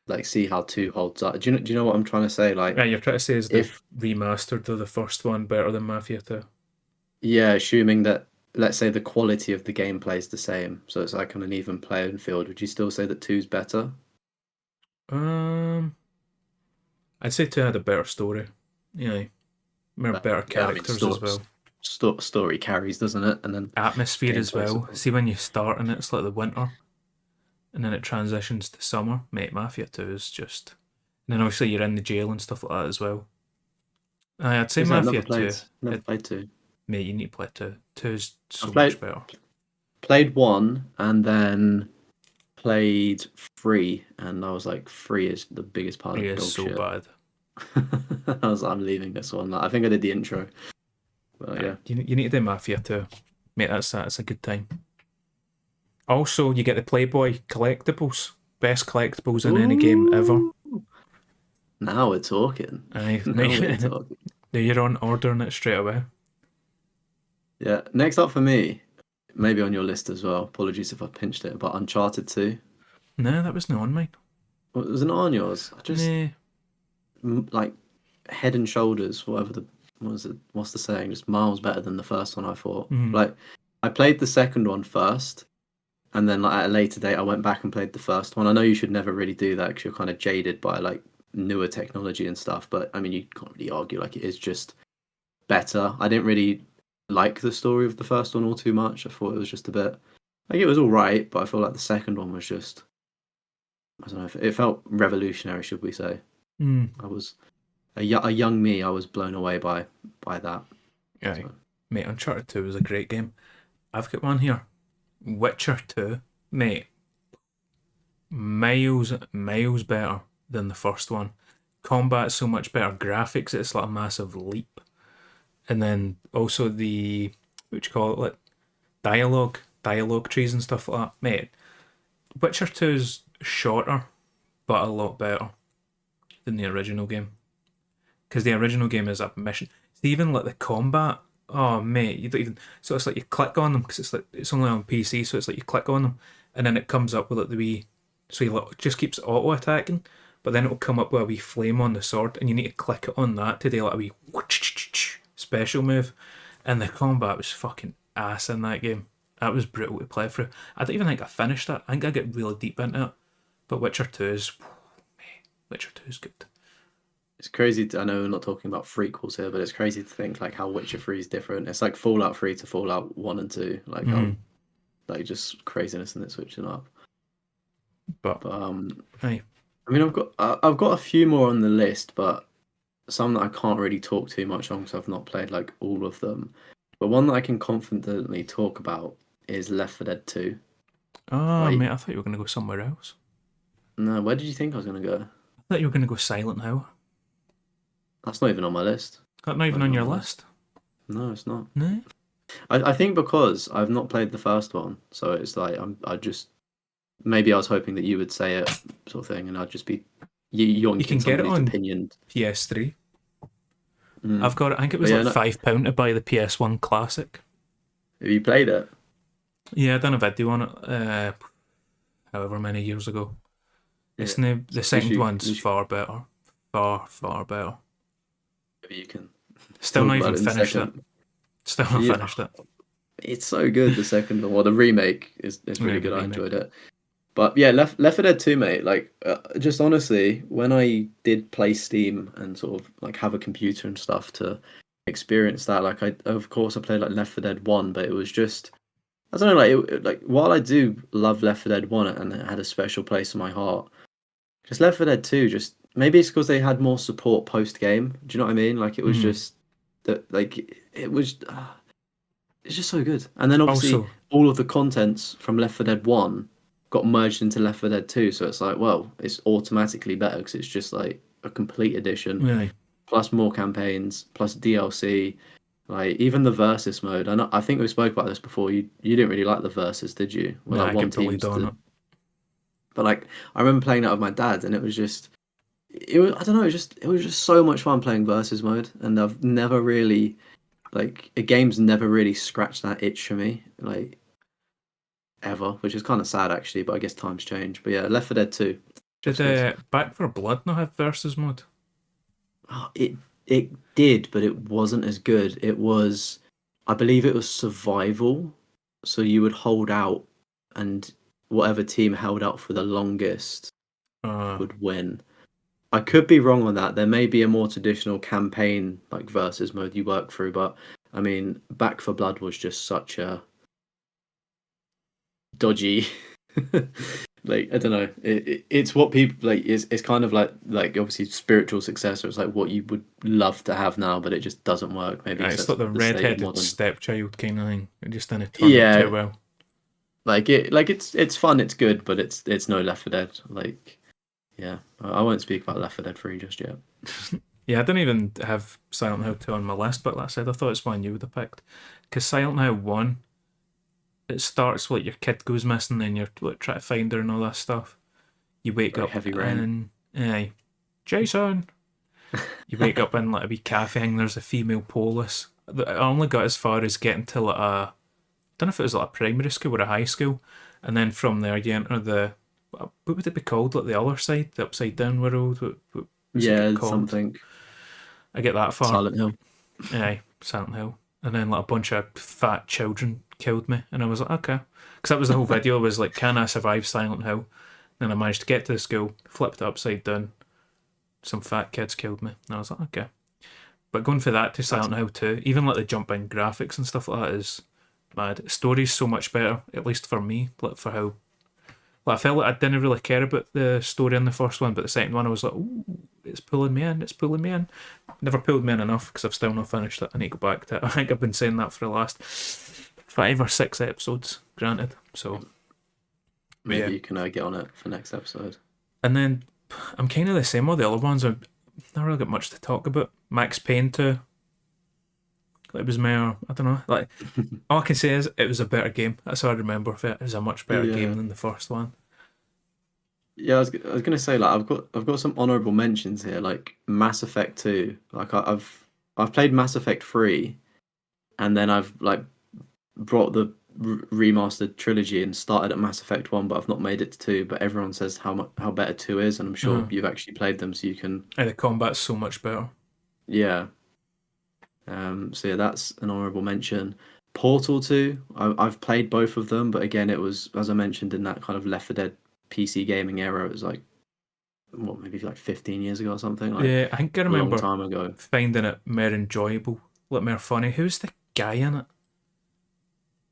like see how two holds up. Do you know what I'm trying to say? Like Right, you're trying to say is the if remastered of the first one better than Mafia 2? yeah, assuming that let's say the quality of the gameplay is the same, so it's like on an even playing field, would you still say that two's better? Um, I'd say 2 had a better story. Yeah, more better Yeah, I mean, characters as well. story carries, doesn't it? And then Atmosphere as gameplay well. support. See, when you start and it's like the winter, and then it transitions to summer. Mate, Mafia 2 is just. And then obviously you're in the jail and stuff like that as well. I'd say Is that Mafia 2. never played two. Mate, you need to play 2. 2 is I've so much better. played one and then played three, and I was like, three is the biggest pile 3 of is dog so shit. bad. I was like, I'm leaving this one. Like, I think I did the intro, but Aye, yeah. you need to do Mafia 2. Mate, that's a good time. Also, you get the Playboy collectibles. Best collectibles in any game ever. Ooh, now we're talking. Aye, Now mate. we're talking. Now you're on ordering it straight away. Yeah. Next up for me, maybe on your list as well. Apologies if I pinched it, but Uncharted 2. No, that was not on mine. Was it not on yours? I just Nah. like head and shoulders, whatever the what was it? What's the saying? Just miles better than the first one. I thought. Mm. Like, I played the second one first, and then like at a later date, I went back and played the first one. I know you should never really do that because you're kind of jaded by like newer technology and stuff. But I mean, you can't really argue like it is just better. I didn't really like the story of the first one all too much. I thought it was just a bit like it was all right, but I feel like the second one was just I don't know. It felt revolutionary, should we say? Mm. I was a young me. I was blown away by that. Aye. So Mate, Uncharted 2 was a great game. I've got one here. Witcher 2. Mate, miles better than the first one. Combat's so much better. Graphics, it's like a massive leap. And then also the, what you call it, like dialogue trees and stuff like that. Mate, Witcher 2 is shorter, but a lot better than the original game. Because the original game is a mission. It's even like the combat. Oh mate, you don't even. So it's like you click on them because it's only on PC. So it's like you click on them, and then it comes up with like the wee. So you like, just keeps auto attacking, but then it'll come up with a wee flame on the sword, and you need to click it on that to do like a wee special move. And the combat was fucking ass in that game. That was brutal to play through. I don't even think I finished it. I think I get really deep into it. But Witcher 2 is. Mate, Witcher 2 is good. it's crazy. I know we're not talking about prequels here, but it's crazy to think like how Witcher 3 is different. It's like Fallout 3 to Fallout 1 and 2. Like how Mm. like just craziness in it switching up. But, But aye. I mean, I've got a few more on the list, but some that I can't really talk too much on because I've not played like all of them. But one that I can confidently talk about is Left 4 Dead 2. Oh, Like, mate, I thought you were going to go somewhere else. no, where did you think I was gonna go? I thought you were going to go Silent Hill. That's not even on my list. That not even Not even on on your my list. list? No, it's not. No? I think because I've not played the first one, so it's like I just maybe I was hoping that you would say it, sort of thing, and I'd just be You can yoinking get it somebody's on opinion. PS3. Mm. I've got it, I think it But was yeah, like no, £5 to buy the PS1 Classic. have you played it? Yeah, I done a video on it however many years ago. Yeah. It's no, the So at least second you, at one's least far better. Far, far better. maybe you can Still talk not about even it in a finished it. second. Still not Yeah, finished it. it's so good. The second one, well, the remake is Yeah, really the good. I remake. enjoyed it. But yeah, Left 4 Dead 2, mate. Like, just honestly, when I did play Steam and sort of like have a computer and stuff to experience that, like, I of course I played like Left 4 Dead 1, but it was just I don't know, like, like while I do love Left 4 Dead 1 and it had a special place in my heart, just Left 4 Dead 2, just maybe it's because they had more support post game. Do you know what I mean? Like, it was Mm. just that, like, it was. It's just so good. And then obviously Also, all of the contents from Left 4 Dead 1 got merged into Left 4 Dead 2, so it's like, well, it's automatically better because it's just like a complete edition yeah, plus more campaigns plus DLC. Like even the versus mode. I think we spoke about this before. You didn't really like the versus, did you? Where yeah, like I one kept the lead team's on the it. but like I remember playing that with my dad and it was I don't know, it was just so much fun playing versus mode and I've never really like a game's never really scratched that itch for me. Like ever, which is kind of sad actually. But I guess times change. But yeah, Left 4 Dead 2, Did chef's kiss. Back for Blood not have versus mode? Oh, it did, but it wasn't as good. It was, I believe, it was survival. So you would hold out, and whatever team held out for the longest Uh, would win. I could be wrong on that. There may be a more traditional campaign like versus mode you work through, but I mean, Back for Blood was just such a dodgy. Like I don't know, it's what people like. It's kind of like obviously spiritual successor. It's like what you would love to have now, but it just doesn't work. Maybe it's because like the the state of red-headed modern. stepchild kind of thing. It just didn't turn out too Yeah, well. it's fun, it's good, but it's no Left 4 Dead. Like yeah, I won't speak about Left 4 Dead 3 just yet. Yeah, I didn't even have Silent Hill 2 on my list, but like I said, I thought it's one you would have picked. Because Silent Hill 1, it starts like your kid goes missing and you're like, trying to find her and all that stuff. You wake Very up heavy rain. and, aye, Jason! You wake up in like a wee cafe and there's a female police. I only got as far as getting to like a, I don't know if it was like a primary school or a high school. And then from there you enter the, what would it be called? Like the other side, the upside down world? What was it get Yeah, called? something I get that far. Silent Hill. Aye, Silent Hill. And then like a bunch of fat children killed me, and I was like, okay, because that was the whole video. Was like, can I survive Silent Hill? And I managed to get to the school, flipped it upside down. Some fat kids killed me, and I was like, okay. But going for that to That's Silent Hill 2, even like the jump in graphics and stuff like that is mad. Story's so much better, at least for me, like for how. Like I felt like I didn't really care about the story in the first one, but the second one I was like, ooh, it's pulling me in, it's pulling me in. Never pulled me in enough because I've still not finished it. I need to go back to it. I think I've been saying that for the last 5 or 6 episodes, granted. So, but yeah. maybe you can get on it for next episode. And then I'm kind of the same with the other ones. I've not really got much to talk about. Max Payne 2. It was more, I don't know. Like, all I can say is it was a better game. That's all I remember of it. It was a much better game Yeah. than the first one. Yeah, I was gonna say like I've got some honorable mentions here, like Mass Effect 2. Like I've played Mass Effect 3, and then I've like brought the remastered trilogy and started at Mass Effect 1, but I've not made it to 2. But everyone says how better 2 is, and I'm sure Uh, you've actually played them, so you can and the combat's so much better. yeah. So yeah, that's an honorable mention. Portal 2, I've played both of them, but again, it was as I mentioned in that kind of Left 4 Dead PC gaming era. It was like what maybe like 15 years ago or something, like Yeah, I think I a long remember time ago. finding it more enjoyable, like more funny. Who's the guy in it?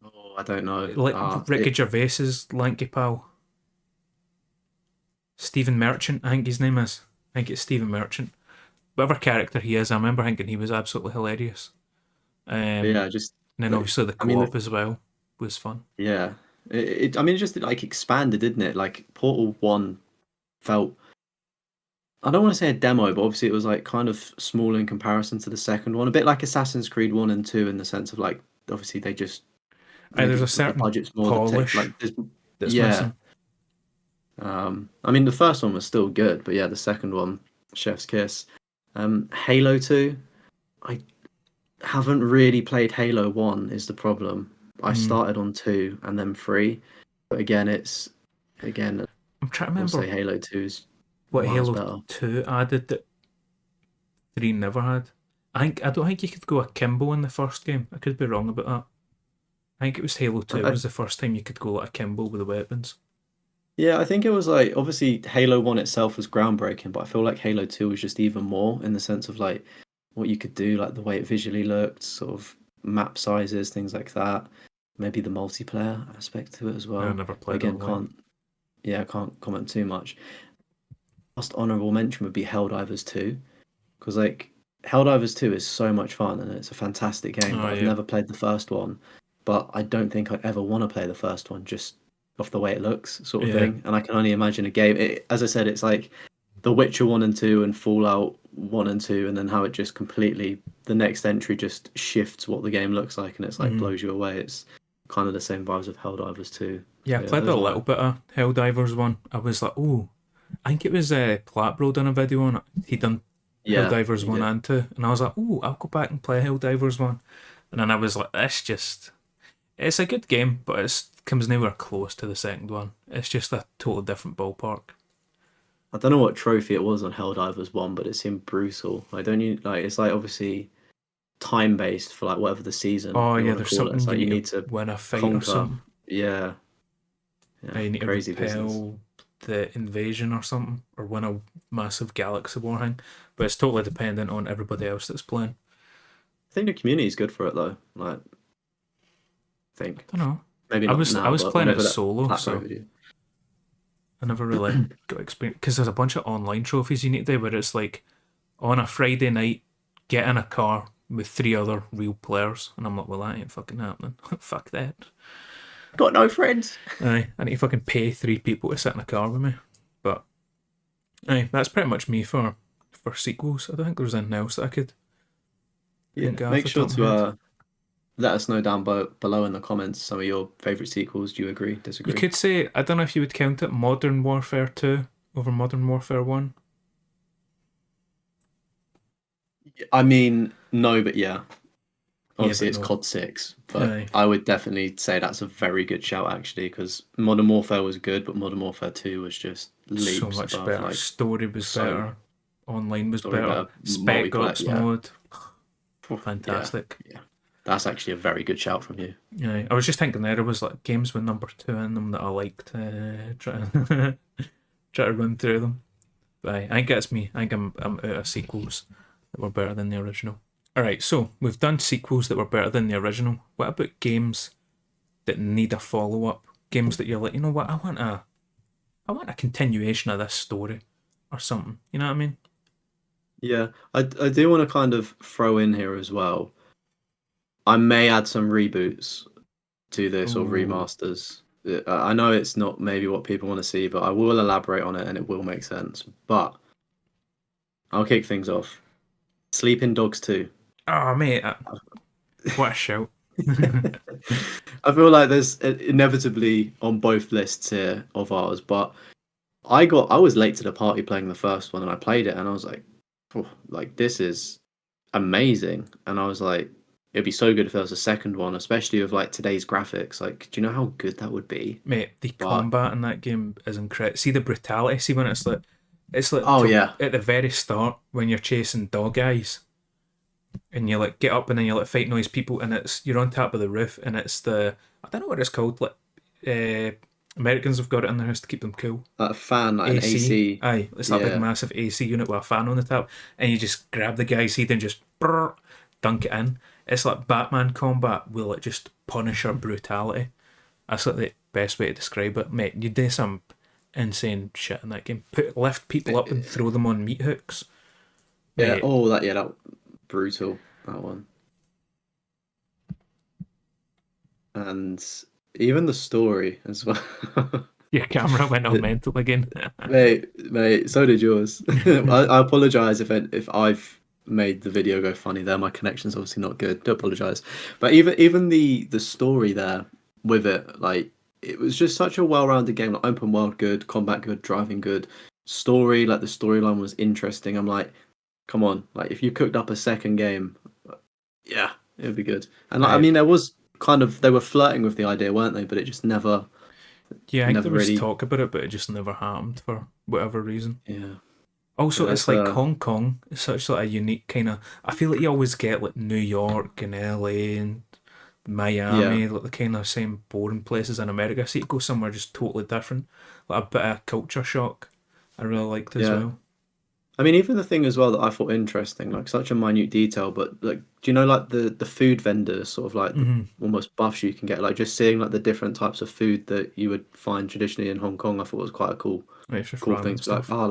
Oh, I don't know. Like Ricky It Gervais's lanky pal, Stephen Merchant. I think his name is. I think it's Stephen Merchant. Whatever character he is, I remember thinking he was absolutely hilarious. yeah, And just then like obviously the I mean, co-op as well was fun. yeah, I mean, it just like expanded, didn't it? Like Portal 1 felt, I don't want to say a demo, but obviously it was like kind of small in comparison to the second one. A bit like Assassin's Creed 1 and 2 in the sense of like, obviously they just There's maybe a the certain budget's more that take polish like there's, that's yeah. missing. I mean the first one was still good, but yeah, the second one, chef's kiss. Halo 2, I haven't really played Halo 1 is the problem. I Mm. started on 2 and then 3, but again, I'm trying to we'll remember say Halo 2 is what miles Halo better. 2 added that 3 never had. I don't think you could go akimbo in the first game. I could be wrong about that. I think it was Halo 2 I, was the first time you could go like akimbo with the weapons. yeah, I think it was like obviously Halo 1 itself was groundbreaking, but I feel like Halo 2 was just even more in the sense of like what you could do, like the way it visually looked, sort of map sizes, things like that. Maybe the multiplayer aspect to it as I well. never But played again, online. I can't comment too much. Last honorable mention would be Helldivers 2, because like Helldivers 2 is so much fun and it's a fantastic game, Oh but I've yeah. never played the first one. But I don't think I'd ever want to play the first one just off the way it looks, sort of Yeah. thing. And I can only imagine a game. As I said, it's like The Witcher 1 and 2 and Fallout 1 and 2, and then how it just completely, the next entry just shifts what the game looks like and it's like Mm. blows you away. It's kind of the same vibes of Helldivers 2. Yeah, I So yeah, played a those are little my. bit of Helldivers 1. I was like, oh, I think it was Platbro done a video on it. He done Yeah, Helldivers you 1 did. and 2. And I was like, oh, I'll go back and play Helldivers 1. And then I was like, it's a good game, but it comes nowhere close to the second one. It's just a totally different ballpark. I don't know what trophy it was on Helldivers 1, but it seemed brutal. Like, don't you like? It's like obviously time based for like whatever the season Oh you yeah, want to there's call it. something It's you like you need to need to win a fight or conquer. something. Yeah, yeah, You need to crazy business. repel the invasion or something, or win a massive galaxy war thing. But it's totally dependent on everybody else that's playing. I think the community is good for it though. Like, I think I don't know. maybe I not was I now, was but playing it whenever that solo, Platform so video. I never really got experience because there's a bunch of online trophies you need to do where it's like on a Friday night, get in a car with 3 other real players, and I'm like, well, that ain't fucking happening. Fuck that. Got no friends. Aye, I need to fucking pay 3 people to sit in a car with me. But aye, that's pretty much me for sequels. I don't think there's anything else that I could Yeah, think of off make the sure top of to my head. let us know down below in the comments some of your favorite sequels. Do you agree? You Disagree? could say I don't know if you would count it Modern Warfare 2 over Modern Warfare 1. I mean, no, but yeah. Yeah, Obviously, but it's no. COD 6, but Aye, I would definitely say that's a very good shout actually, because Modern Warfare was good, but Modern Warfare 2 was just so leaps much above. better. Like, Story was so better. Online was story better. better, Spec multiplayer. Ops Yeah, mode, yeah, fantastic. yeah. That's actually a very good shout from you. Yeah, I was just thinking there was like games with number 2 in them that I liked. Try to try to run through them. But I think that's me. I think I'm out of sequels that were better than the original. All right, so we've done sequels that were better than the original. What about games that need a follow up? Games that you're like, you know what, I want a continuation of this story or something. You know what I mean? Yeah, I do want to kind of throw in here as well. I may add some reboots to this or Ooh, remasters. I know it's not maybe what people want to see, but I will elaborate on it and it will make sense. But I'll kick things off. Sleeping Dogs 2. oh mate, what a shout! I feel like there's inevitably on both lists here of ours, but I was late to the party playing the first one and I played it and I was like, "Oh, like this is amazing." And I was like, it'd be so good if there was a second one, especially with like today's graphics. Like, do you know how good that would be? Mate, the But combat in that game is incredible. See the brutality. See when it's like oh yeah, at the very start when you're chasing dog eyes and you like get up and then you like fight noise people and it's you're on top of the roof and it's the I don't know what it's called. Like uh, Americans have got it in their house to keep them cool. a fan like an AC. AC. Aye, it's that big Yeah, massive AC unit with a fan on the top, and you just grab the guy's head and just dunk it in. It's like Batman combat with like just Punisher brutality. That's like the best way to describe it, mate. You do some insane shit in that game. Lift people up and throw them on meat hooks, yeah. mate. Oh, that brutal that one. And even the story as well. Your camera went all mental again. Mate, so did yours. I apologize if I've made the video go funny there. My connection's obviously not good. Do apologize. But even the story there with it, like it was just such a well-rounded game. Like open world good, combat good, driving good, story, like the storyline was interesting. I'm like, come on, like if you cooked up a second game, yeah, it would be good. And like, I I, mean, there was kind of they were flirting with the idea, weren't they? But it just yeah, I think never there was really, talk about it, but it just never happened for whatever reason. yeah. Also, Yeah, it's it's like Hong Kong is such like a unique kind of. I feel like you always get like New York and LA and yeah. Miami, like the kind of same boring places in America. So you go somewhere just totally different, like a bit of culture shock. I really liked as Yeah. well. I mean, even the thing as well that I thought interesting, like such a minute detail, but like, do you know like the food vendors, sort of like the Mm-hmm. almost buffs you can get, like just seeing like the different types of food that you would find traditionally in Hong Kong, I thought was quite a It's just cool thing random to be like, stuff. oh,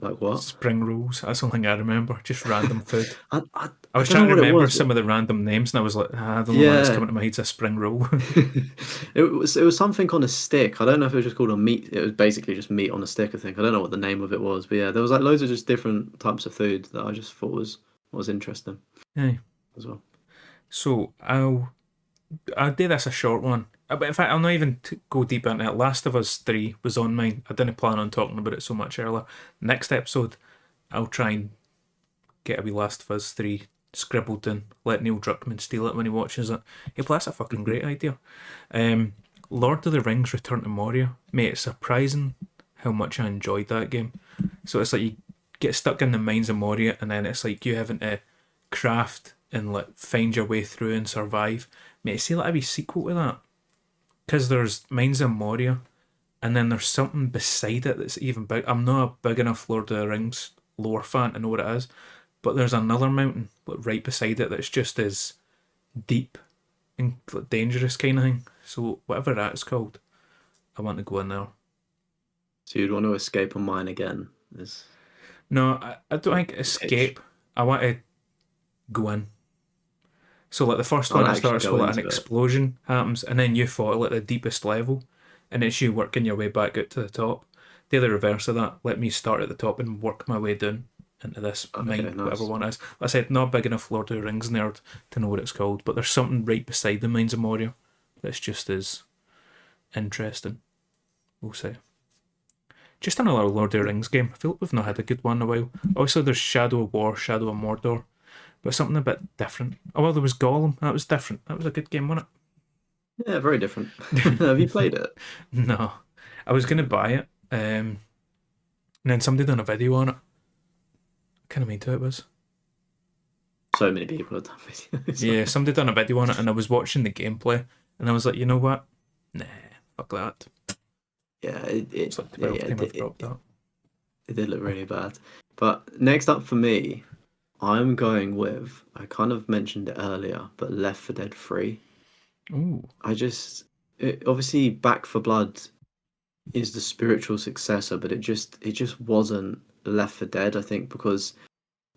like what? Spring rolls. That's the thing I remember. Just random food. I, I I I was don't know trying to what it remember was. some of the random names, and I was like, I don't know why it's Yeah, coming to my head. It's a spring roll. it was something on a stick. I don't know if it was just called a meat. It was basically just meat on a stick. I think I don't know what the name of it was, but yeah, there was like loads of just different types of food that I just thought was interesting Yeah. as well. So I'll do this a short one. But in fact, I'll not even go deep into it. Last of Us 3 was on mine. I didn't plan on talking about it so much earlier. Next episode, I'll try and get a wee Last of Us 3 scribbled in. Let Neil Druckmann steal it when he watches it. Yeah, but that's a fucking great idea. Um, Lord of the Rings Return to Moria. Mate, it's surprising how much I enjoyed that game. So it's like you get stuck in the mines of Moria, and then it's like you having to craft and like find your way through and survive. Mate, see like a wee sequel to that. Because there's Mines of Moria, and then there's something beside it that's even big. I'm not a big enough Lord of the Rings lore fan to know what it is, but there's another mountain like, right beside it that's just as deep and like, dangerous kind of thing. So whatever that's called, I want to go in there. So you'd want to escape on mine again? Is No, I don't think the pitch? escape. I want to go in. So like the first I'd one, it actually starts go with like an into it. explosion happens, and then you fall at the deepest level, and it's you working your way back out to the top. Do the reverse of that. Let me start at the top and work my way down into this Okay, mine, whatever nice. one it is. Like I said, not big enough Lord of the Rings nerd to know what it's called, but there's something right beside the Mines of Moria that's just as interesting. We'll say. Just another Lord of the Rings game. I feel like we've not had a good one in a while. Also, there's Shadow of War, Shadow of Mordor, but something a bit different. Oh well, there was Gollum. That was different. That was a good game, wasn't Yeah, very different. it? Have you played it? No, I was gonna buy it, and then somebody done a video on it. Kind of mean to it was. So many people have done videos. Yeah, somebody done a video on it, and I was watching the gameplay, and I was like, you know what? Nah, fuck that. Yeah, It's like 12th time I've dropped that. it did look really bad. But next up for me, I'm going with, I kind of mentioned it earlier, but Left 4 Dead 3. Ooh, Obviously Back for Blood is the spiritual successor, but it just wasn't Left 4 Dead, I think, because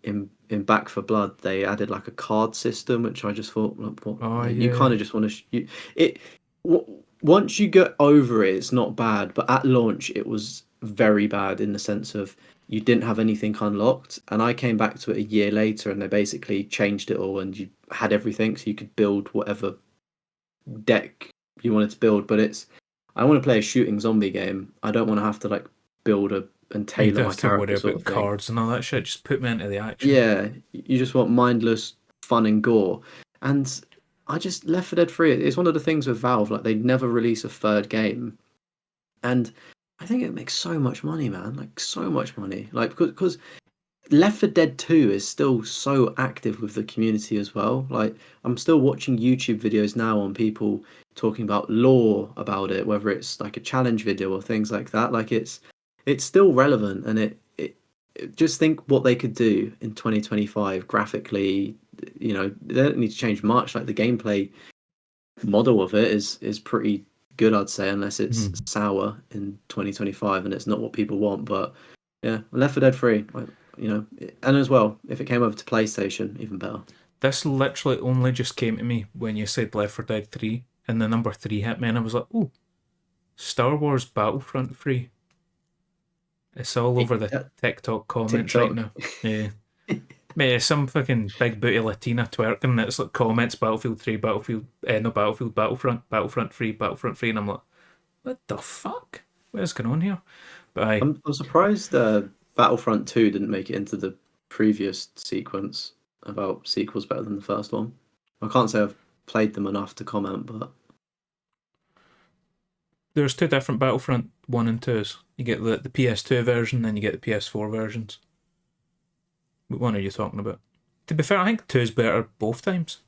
in Back for Blood they added like a card system, which I just thought, like, what, oh like, you yeah. kind of just want to it. Once you get over it, it's not bad, but at launch it was very bad in the sense of you didn't have anything unlocked, and I came back to it a year later, and they basically changed it all, and you had everything, so you could build whatever deck you wanted to build. But I want to play a shooting zombie game. I don't want to have to like build and You tailor don't my have to worry character sort about of thing. cards and all that shit. Just put me into the action. Yeah, you just want mindless fun and gore. And I just Left 4 Dead 3. It's one of the things with Valve, like they never release a third game, and I think it makes so much money, man. Like so much money. Like because Left 4 Dead 2 is still so active with the community as well. Like I'm still watching YouTube videos now on people talking about lore about it, whether it's like a challenge video or things like that. Like it's still relevant, and just think what they could do in 2025 graphically. They don't need to change much. Like the gameplay model of it is pretty good, I'd say, unless it's Mhm. sour in 2025 and it's not what people want. But yeah, Left 4 Dead 3, like, and as well, if it came over to PlayStation, even better. This literally only just came to me when you said Left 4 Dead 3. and the number 3 hit me, and I was like, "Oh, Star Wars Battlefront 3." It's all over the TikTok comments right TikTok. now. Yeah. Mate, some fucking big booty Latina twerking. It's like comments Battlefield 3, Battlefront 3, Battlefront 3, and I'm like, what the fuck? What's going on here? But I'm surprised Battlefront 2 didn't make it into the previous sequence about sequels better than the first one. I can't say I've played them enough to comment, but there's 2 different Battlefront 1 and 2s. You get the PS2 version, then you get the PS4 versions. What one are you talking about? To be fair, I think 2 is better both times.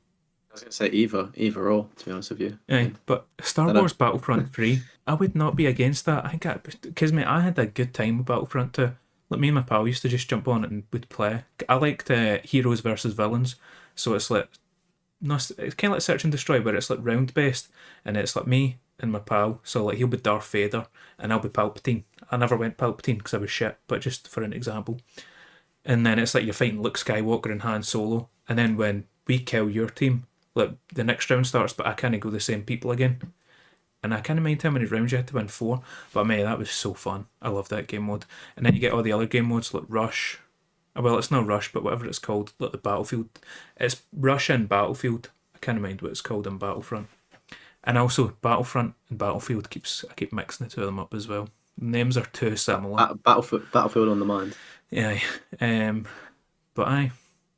I was going to say either or, to be honest with you. Aye, but Star Wars Battlefront 3, I would not be against that. I think because mate, I had a good time with Battlefront 2. Like me and my pal used to just jump on it and would play. I liked heroes versus villains, so it's like it's kind of like Search and Destroy, where it's like round based, and it's like me and my pal. So like he'll be Darth Vader, and I'll be Palpatine. I never went Palpatine because I was shit, but just for an example. And then it's like you're fighting Luke Skywalker and Han Solo, and then when we kill your team, like the next round starts, but I can't go the same people again. And I can't mind how many rounds you had to win 4, but mate, that was so fun. I love that game mode. And then you get all the other game modes like Rush. Well, it's not Rush, but whatever it's called, like the Battlefield. It's Rush and Battlefield. I can't mind what it's called in Battlefront. And also Battlefront and Battlefield I keep mixing the two of them up as well. Names are too similar. Battlefield on the mind. Yeah. But aye,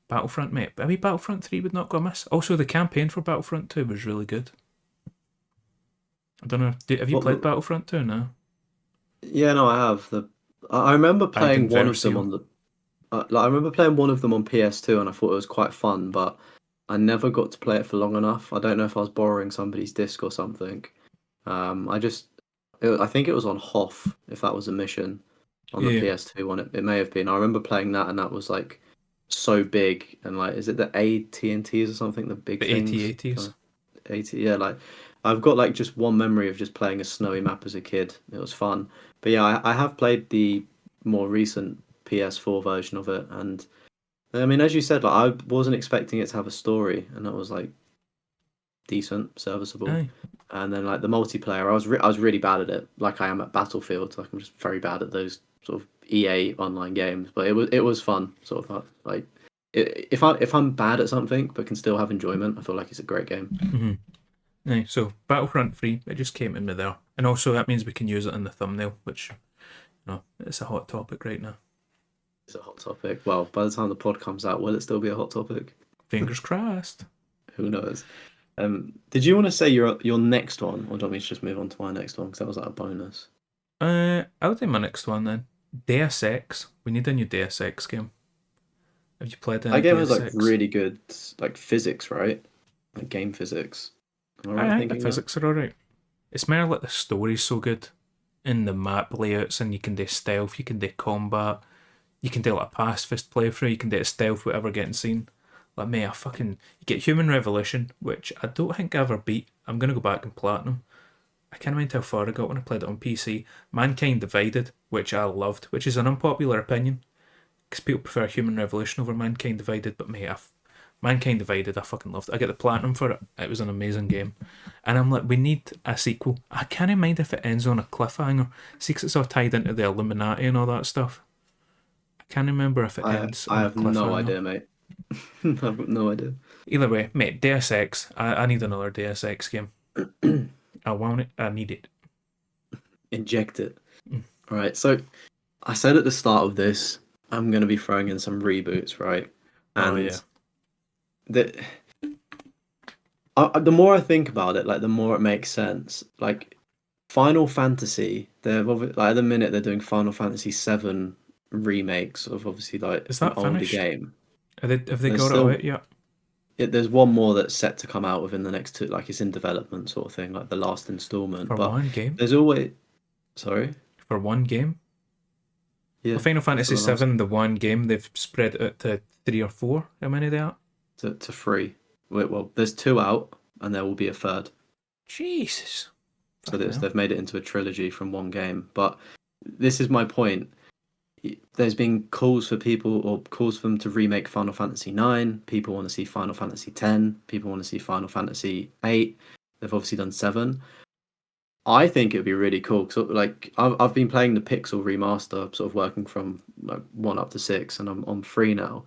Battlefront, mate. Maybe Battlefront 3 would not go amiss. Also, the campaign for Battlefront 2 was really good. I don't know. Have you played Battlefront 2 now? Yeah, no, I have. I remember playing one of them on the. I remember playing one of them on PS2, and I thought it was quite fun, but I never got to play it for long enough. I don't know if I was borrowing somebody's disc or something. I think it was on Hoth, if that was a mission on the PS2 one. It may have been. I remember playing that, and that was like so big, and like, is it the AT&Ts or something? The big things. AT-ATs. Yeah, like I've got like just one memory of just playing a snowy map as a kid. It was fun, but yeah, I have played the more recent PS4 version of it, and I mean, as you said, like I wasn't expecting it to have a story, and that was like decent, serviceable. Aye. And then like the multiplayer, I was really bad at it, like I am at Battlefield. Like I'm just very bad at those sort of EA online games, but it was fun, sort of like if I'm bad at something but can still have enjoyment, I feel like it's a great game. Mm-hmm. Aye, so Battlefront 3, it just came in me there, and also that means we can use it in the thumbnail, which it's a hot topic right now. It's a hot topic. Well, by the time the pod comes out, will it still be a hot topic? Fingers crossed. Who knows? Did you want to say your next one, or do you want me to just move on to my next one because that was like a bonus? I'll do my next one then. Deus Ex. We need a new Deus Ex game. Have you played that? That game has like really good like physics, right? Like game physics. I think the physics are alright. It's more like the story's so good, and the map layouts, and you can do stealth, you can do combat, you can do like a pacifist playthrough, you can do a stealth without getting seen. Like me, you get Human Revolution, which I don't think I ever beat. I'm gonna go back and platinum. I can't remember how far I got when I played it on PC. Mankind Divided, which I loved, which is an unpopular opinion, because people prefer Human Revolution over Mankind Divided, but mate, Mankind Divided, I fucking loved it. I get the platinum for it. It was an amazing game. And I'm like, we need a sequel. I can't mind if it ends on a cliffhanger. See, 'cause it's all tied into the Illuminati and all that stuff. I can't remember if it ends on a cliffhanger. I have no idea, mate. I've got no idea. Either way, mate, Deus Ex. I need another Deus Ex game. I want it. I need it. Inject it. All right. So I said at the start of this, I'm going to be throwing in some reboots, right? And the more I think about it, like the more it makes sense. Like Final Fantasy, like at the minute they're doing Final Fantasy VII remakes of obviously like is that an older finished? game. Have they got it out yet? There's one more that's set to come out within the next 2, like it's in development sort of thing, like the last installment. For one game? There's always for one game? Yeah. Well, Final Fantasy VII, the one game, they've spread it out to 3 or 4. How many they are? To 3. Well, there's 2 out, and there will be a 3rd. Jesus. So they've made it into a trilogy from one game. But this is my point. There's been calls for them to remake Final Fantasy 9. People want to see Final Fantasy 10. People want to see Final Fantasy 8. they've obviously done 7. I think it would be really cool because like I've been playing the Pixel remaster, sort of working from like 1 up to 6, and I'm on 3 now.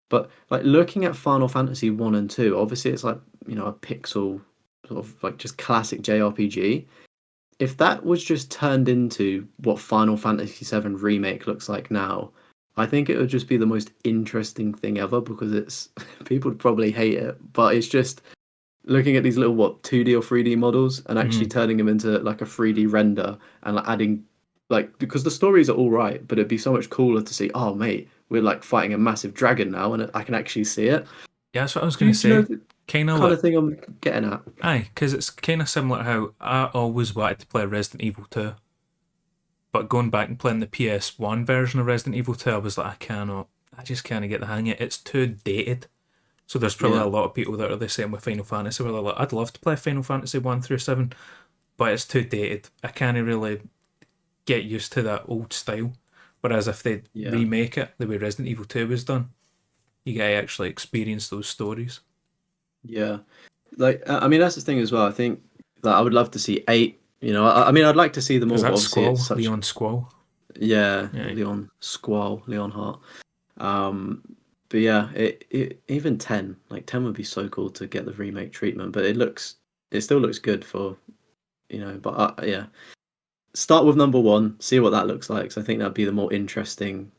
But like looking at Final Fantasy 1 and 2, obviously it's like, a Pixel sort of like just classic JRPG. If that was just turned into what Final Fantasy 7 remake looks like now, I think it would just be the most interesting thing ever, because it's people would probably hate it, but it's just looking at these little 2D or 3D models and actually turning them into like a 3D render, and like adding, like, because the stories are all right, but it'd be so much cooler to see, oh mate, we're like fighting a massive dragon now and I can actually see it. Yeah, that's what I was Do going you, to do you know say. the Kind of kind like, of thing I'm getting at? aye, because it's kind of similar to how I always wanted to play Resident Evil 2, but going back and playing the PS1 version of Resident Evil 2, I was like, I just can't get the hang of it. It's too dated. So there's probably a Yeah, lot of people that are the same with Final Fantasy, where they're like, I'd love to play Final Fantasy 1 through 7, but it's too dated. I can't really get used to that old style. Whereas if they yeah, remake it the way Resident Evil 2 was done, you get to actually experience those stories. yeah. Like, I mean, that's the thing as well. I think that I would love to see 8. I mean, I'd like to see them Is all, but that obviously it's Squall? such, Leon Squall? yeah, Yeah. Leon Squall, Leon Hart. Um, but yeah, even 10, like 10 would be so cool to get the remake treatment, but it still looks good for, but yeah, start with number 1, see what that looks like. 'Cause I think that'd be the more interesting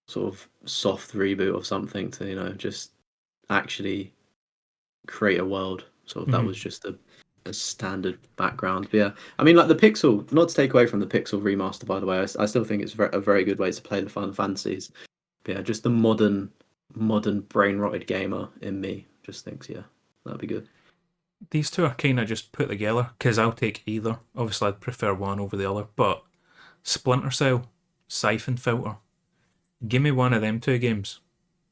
sort of soft reboot of something to, just actually create a world. Sort of that Mm-hmm. was just a standard background. But yeah, I mean, like the Pixel, not to take away from the Pixel remaster, by the way, I still think it's a very good way to play the Final Fantasies. But yeah, just the modern brain rotted gamer in me just thinks, yeah, that'd be good. These two are kind of just put together because I'll take either. Obviously, I'd prefer one over the other, but Splinter Cell, Siphon Filter, give me one of them two games.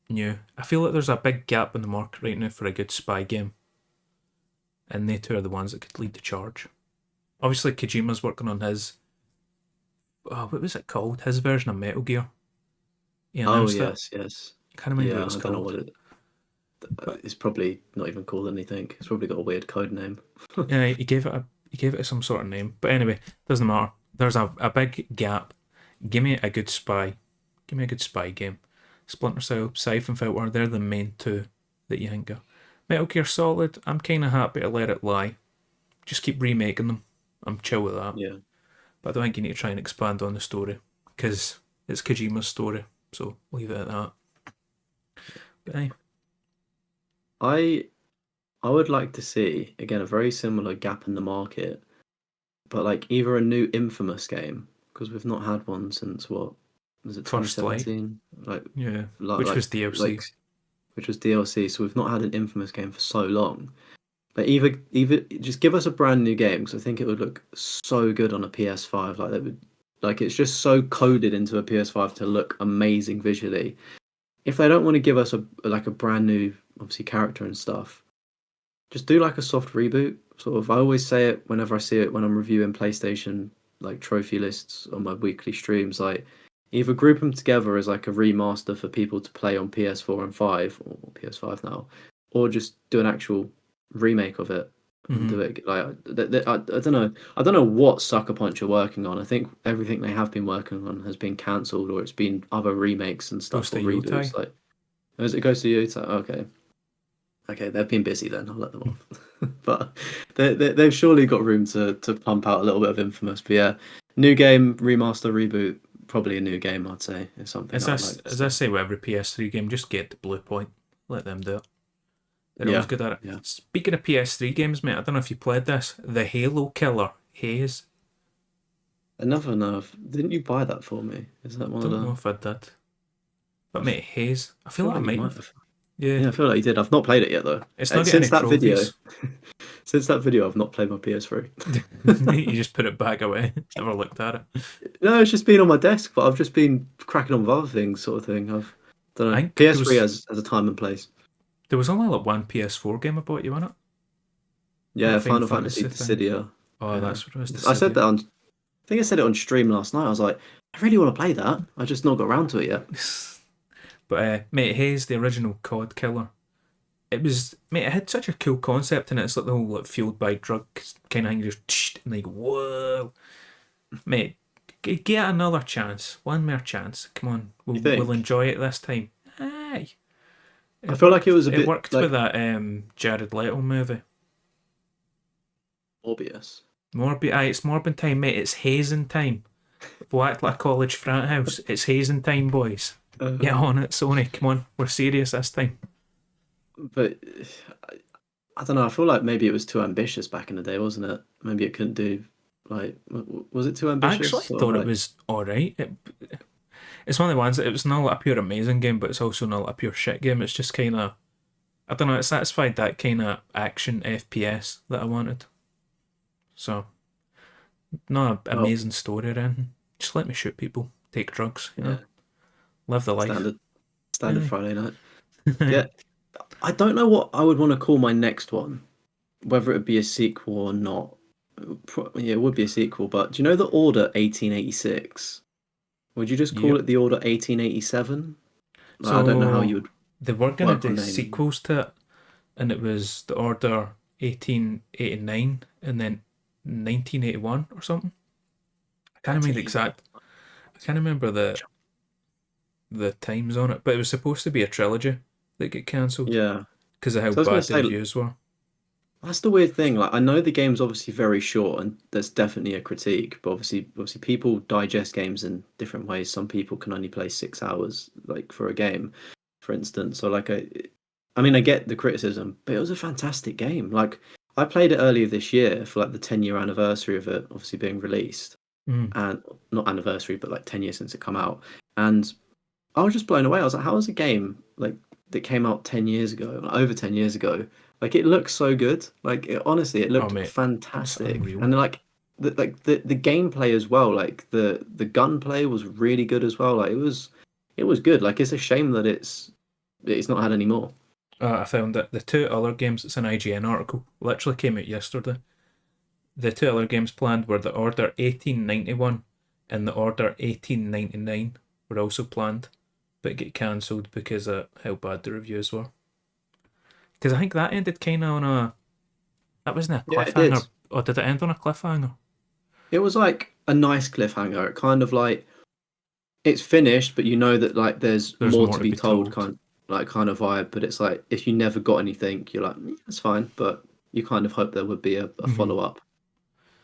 New. I feel like there's a big gap in the market right now for a good spy game, and they two are the ones that could lead the charge. Obviously, Kojima's working on his. Oh, what was it called? His version of Metal Gear. He Oh announced it. yes, yes. I can't remember what it Yeah, was I don't know called. what it. But It's probably not even called anything. It's probably got a weird code name. yeah, he gave it some sort of name. But anyway, doesn't matter. There's a big gap. Give me a good spy. Give me a good spy game. Splinter Cell, Siphon Filter, they're the main two that you think of. Metal Gear Solid, I'm kind of happy to let it lie. Just keep remaking them. I'm chill with that. Yeah, But I don't think you need to try and expand on the story because it's Kojima's story. So leave it at that. But hey, I I would like to see again a very similar gap in the market, but like either a new Infamous game, because we've not had one since what was it First Light, 2017? Like yeah, like which like was DLC. like which was DLC. So we've not had an Infamous game for so long. But either just give us a brand new game, because I think it would look so good on a PS5. Like that would, like it's just so coded into a PS5 to look amazing visually. If they don't want to give us a brand new, obviously, character and stuff, just do like a soft reboot. Sort of, I always say it whenever I see it when I'm reviewing PlayStation like trophy lists on my weekly streams. Like, either group them together as like a remaster for people to play on PS4 and 5, or PS5 now, or just do an actual remake of it and Mm-hmm. do it like I don't know. I don't know what Sucker Punch are working on. I think everything they have been working on has been cancelled, or it's been other remakes and Goes stuff, to or Yotai. reboots. Like, as it goes to Utah, okay. Okay, they've been busy then. I'll let them off. But they've surely got room to pump out a little bit of Infamous. But yeah, new game, remaster, reboot, probably a new game, I'd say, is something I'd like to As I see. say with every PS3 game, just get the Blue Point. Let them do it. They're always Yeah, good at it. yeah. Speaking of PS3 games, mate, I don't know if you played this. The Halo Killer Haze. Another nerve. Didn't you buy that for me? Is that one of Don't know the? if I did. But I mate, Haze. I feel feel like I like you might might have. have. Yeah. Yeah, I feel like you did. I've not played it yet though. It's not getting Since any that video, trophies. since that video, I've not played my PS3. You just put it back away. Never looked at it. No, it's just been on my desk, but I've just been cracking on with other things, sort of thing. I've don't I know. think PS3 has a time and place. there was only like one PS4 game about you on it. That Yeah, Final Final Fantasy Fantasy thing. Dissidia. Oh, Yeah, that's what it was. I said Dissidia. that on. I think I said it on stream last night. I was like, I really want to play that. I just not got around to it yet. But mate, Haze, the original COD killer. it was, mate, it had such a cool concept, and it's like the whole like fueled by drugs kind of thing. You just and like whoa, mate, get another chance, one more chance. Come on, You we'll think? enjoy it this time. Aye, I it feel like it worked. was a It bit worked with like that Jared Leto movie. obvious. Aye, it's Morbin time, mate. It's hazing time. We'll act like a college frat house. It's hazing time, boys. Get Uh, on it, Sony. Come on, we're serious this time. but I don't know. I feel like maybe it was too ambitious back in the day, wasn't it? Maybe it couldn't do like was it too I ambitious? actually Sort of thought it like was alright. It's one of the ones that it was not like a pure amazing game, but it's also not like a pure shit game. It's just kind of, I don't know, it satisfied that kind of action FPS that I wanted. So, not an well, amazing story or anything. Just let me shoot people, take drugs, yeah, live the life. standard standard Aye. Friday night. Yeah, I don't know what I would want to call my next one, whether it would be a sequel or not. Yeah, it would be a sequel, but do you know the Order 1886? Would you just call Yep. it the Order 1887? Like, I don't know how you So would they were gonna work on do naming. sequels to it, and it was the Order 1889 and then 1981 or something. I can't Yeah, remember the take exact. I can't remember the times on it, but it was supposed to be a trilogy that get cancelled yeah. because of how So I was gonna bad the say reviews were. that's the weird thing. Like I know the game's obviously very short, and there's definitely a critique. But obviously, people digest games in different ways. Some people can only play 6 hours, like for a game, for instance. So like I mean, I get the criticism, but it was a fantastic game. Like I played it earlier this year for like the 10-year anniversary of it, obviously being released, Mm. and not anniversary, but like 10 years since it come out, and I was just blown away. I was like, how is a game like that came out 10 years ago, like, over 10 years ago? Like it looks so good. Like honestly, it Oh looked mate, it's fantastic, unreal. and like the gameplay as well. Like the gunplay was really good as well. Like it was good. Like it's a shame that it's not had any more. I found that the two other games, it's an IGN article, literally came out yesterday. The two other games planned were the Order 1891 and the Order 1899 were also planned, but get cancelled because of how bad the reviews were. Because I think that ended kind of on a, that wasn't a Yeah, it did. cliffhanger, or did it end on a cliffhanger? It was like a nice cliffhanger. It kind of like it's finished, but you know that like there's There's more more to to be be told, told. kind of vibe. But it's like if you never got anything, you're like, that's fine. But you kind of hope there would be a Mm-hmm. follow up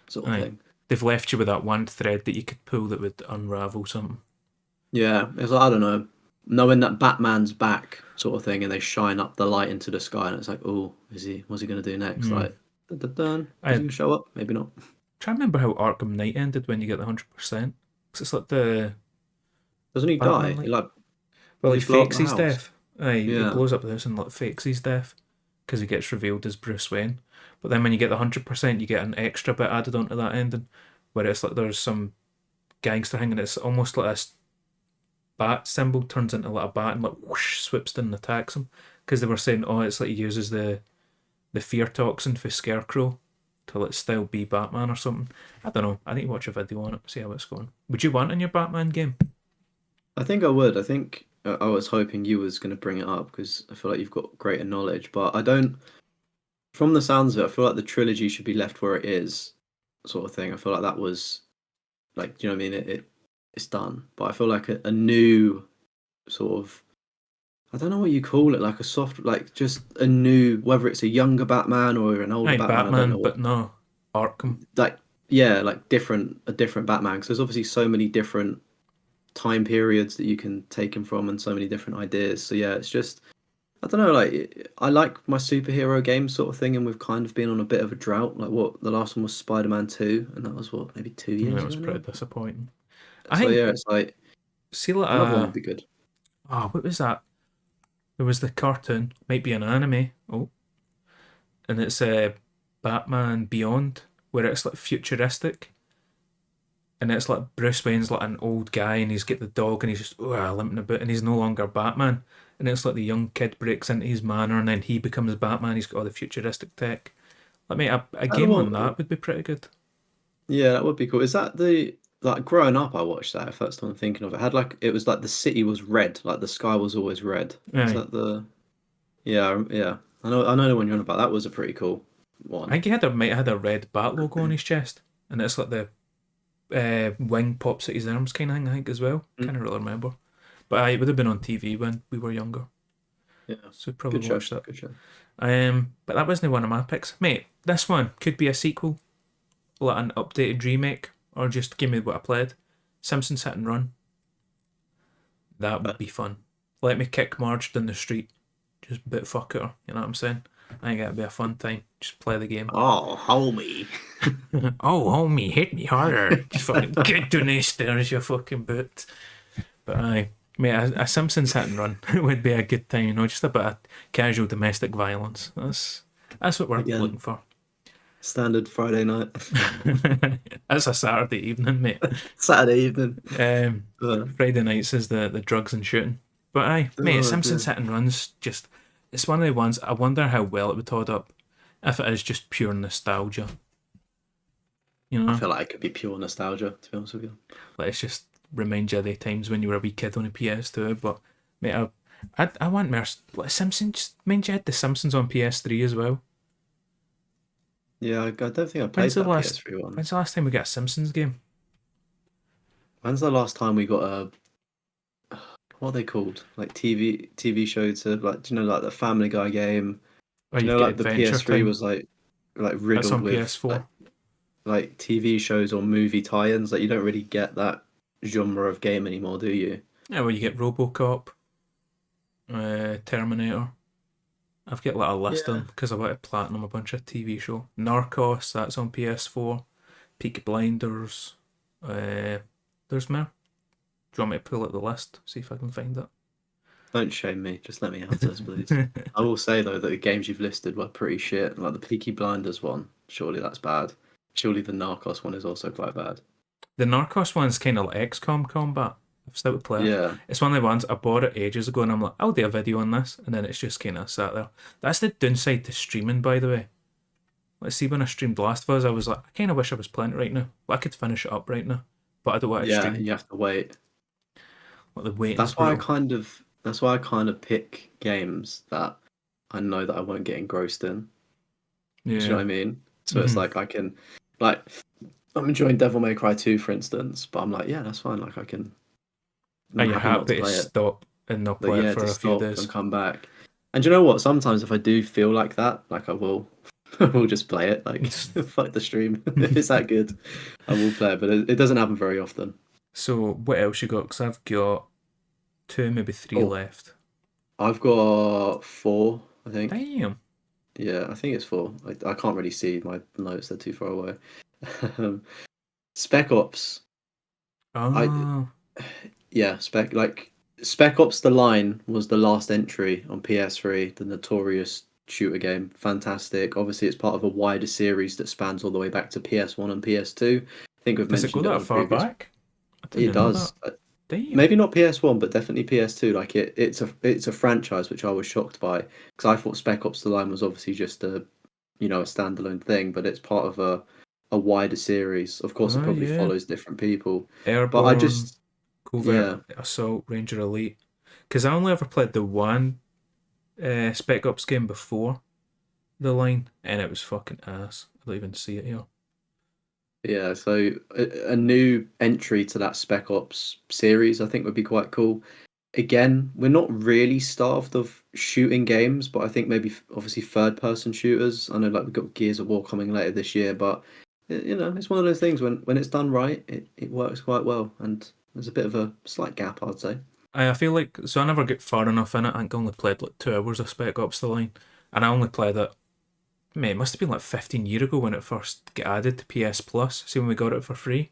sort of Aye. thing. They've left you with that one thread that you could pull that would unravel something. Yeah, it's like I don't know, knowing that Batman's back sort of thing, and they shine up the light into the sky, and it's like, oh, is he? What's he gonna do next? Mm. Like, dun, dun, dun. Is he I gonna show up? Maybe not. try to remember how Arkham Knight ended when you get the 100%. Because it's like Doesn't he Batman, die? like, Like, well, does he he blow up fakes the his house? death. Aye, he Yeah. blows up the house and like fakes his death because he gets revealed as Bruce Wayne. But then when you get the 100%, you get an extra bit added onto that ending, where it's like there's some gangster thing and it's almost like this bat symbol turns into like a bat and like whoosh swoops in and attacks him. Because they were saying, oh, it's like he uses the fear toxin for Scarecrow to like still be Batman or something. I don't know. I need to watch a video on it, see how it's going. Would you want in your Batman game? I think I would. I think I was hoping you was gonna bring it up because I feel like you've got greater knowledge, but I don't. From the sounds of it, I feel like the trilogy should be left where it is, sort of thing. I feel like that was like, do you know what I mean? It's done, but I feel like a new sort of I don't know what you call it, like a soft, like just a new, whether it's a younger Batman or an older Aye, Batman, I don't Batman, know what, but no, Arkham. like, yeah, like a different Batman, because there's obviously so many different time periods that you can take him from and so many different ideas. So yeah, it's just, I don't know, like, I like my superhero games sort of thing, and we've kind of been on a bit of a drought. Like, what, the last one was Spider-Man 2, and that was what, maybe two Yeah, years that was ago pretty now? disappointing. I So think, yeah, it's like, see, like, another one would be good. oh, what was that? There was the cartoon, might be an anime. Oh, and it's Batman Beyond, where it's like futuristic, and it's like Bruce Wayne's like an old guy, and he's got the dog, and he's just limping about, and he's no longer Batman, and it's like the young kid breaks into his manor, and then he becomes Batman. He's got all the futuristic tech. Like, mate, a Is that the game one? on that would be pretty good. Yeah, that would be cool. Is that the like growing up? I watched that. If that's what I'm thinking of, it had like the city was red, like the sky was always red. Is Aye, that the? Yeah, yeah. I know the one you're on about. That was a pretty cool I one. think he might have had a red bat logo on his chest, and it's like the wing pops at his arms kind of thing. I think as well. Mm, Can't really remember, but it would have been on TV when we were younger, yeah, so we probably good show. watched that. Good show. But that wasn't one of my picks, mate. This one could be a sequel, like an updated remake, or just give me what I played. Simpsons Hit and Run. That would But be fun. Let me kick Marge down the street, just bit fuck her. You know what I'm saying? I think that'd be a fun time. Just play the game. oh, homie. Oh, homie, hit me harder. Just fucking get down the stairs, you fucking boot. But aye, mate, a Simpsons Hit and Run would be a good time. Just a bit of casual domestic violence. That's what we're Again, looking for. standard Friday night, That's a Saturday evening, mate. Saturday evening. Friday nights is the drugs and shooting. But aye, mate, Oh Simpsons dear. Hit and Runs just it's one of the ones I wonder how well it would hold up if it is just pure nostalgia. I feel like it could be pure nostalgia, to be honest with you. Like it's just remind you of the times when you were a wee kid on a PS2. But mate, I want more like Simpsons. Mind you, I had the Simpsons on PS3 as well. Yeah, I don't think I played When's the that last? PS3 one. When's the last time we got a Simpsons game? When's the last time we got a what are they called? Like TV show to like do you know like the Family Guy game? Or Do you you know get like the Adventure PS3 Time? was like That's riddled on with PS4. like TV shows or movie tie-ins? Like you don't really get that genre of game anymore, do you? Yeah, well, you get RoboCop, Terminator. I've got like a list Yeah. on because I want to platinum a bunch of TV show. Narcos, that's on PS4. Peaky Blinders. There's more. Do you want me to pull out the list? See if I can find it. Don't shame me. Just let me have this, please. I will say though that the games you've listed were pretty shit. Like the Peaky Blinders one, surely that's bad. Surely the Narcos one is also quite bad. The Narcos one's kind of like XCOM combat. I've still to play it. Yeah. It's one of the ones I bought it ages ago, and I'm like, I'll do a video on this, and then it's just kind of sat there. That's the downside to streaming, by the way. Let's see, when I streamed Last of Us, I was like, I kind of wish I was playing it right now. Well, I could finish it up right now, but I don't want to Yeah, stream. you have to wait. Like the waiting's That's why I brutal. kind of that's why I kind of pick games that I know that I won't get engrossed in. Do you know what I Yeah. mean? So it's like I can like I'm enjoying Devil May Cry 2 for instance, but I'm like, yeah, that's fine. Like Are I'm you happy not to happy to play it. stop and not But play it yeah, for to a few stop days? and come back. And do you know what? Sometimes if I do feel like that, like I will I will just play it. Like fuck the stream. If it's that good, I will play it. But it doesn't happen very often. So, what else you got? Because I've got two, maybe three Oh, left. I've got 4, I think. Damn. Yeah, I think it's 4. I can't really see my notes; they're too far away. Spec Ops. I Oh, yeah, Spec Ops: The Line was the last entry on PS3, the notorious shooter game. Fantastic. Obviously, it's part of a wider series that spans all the way back to PS1 and PS2. I think we've does it go mentioned it that on far previous. back? I It didn't know that. does. Damn. Maybe not PS1, but definitely PS2. Like it's a franchise which I was shocked by because I thought Spec Ops: The Line was obviously just a standalone thing, but it's part of a wider series. Of course, it Oh, probably yeah. follows different people, but I Airborne, just Covert, yeah Assault, Ranger Elite. Because I only ever played the one Spec Ops game before the line, and it was fucking ass. I don't even see it here. yeah. So a new entry to that Spec Ops series, I think, would be quite cool. Again, we're not really starved of shooting games, but I think maybe obviously third person shooters. I know like we've got Gears of War coming later this year, but it's one of those things when it's done right, it works quite well, and there's a bit of a slight gap, I'd say. I feel like so I never get far enough in it. I think I only played like 2 hours of Spec Ops the line, and I only played it. Mate, it must have been like 15 years ago when it first got added to PS Plus. See when we got it for free,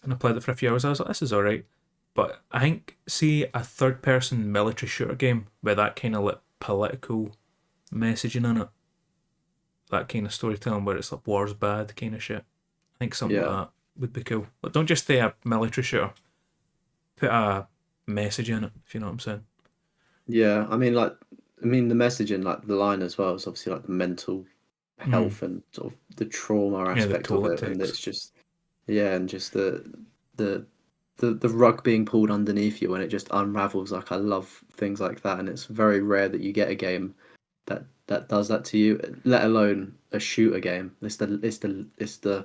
and I played it for a few hours. I was like, this is alright. But I think see a third person military shooter game with that kind of like political messaging in it, that kind of storytelling where it's like war's bad kind of shit. I think something like Yeah, that would be cool. Like, don't just say a military shooter. Put a message in it, if you know what I'm saying. yeah. I mean the messaging, like the line as well, is obviously like the mental Mm. health and sort of the trauma Yeah, the aspect of toll it it, and takes. it's just yeah, and just the the rug being pulled underneath you when it just unravels. Like I love things like that, and it's very rare that you get a game that does that to you, let alone a shooter game. It's the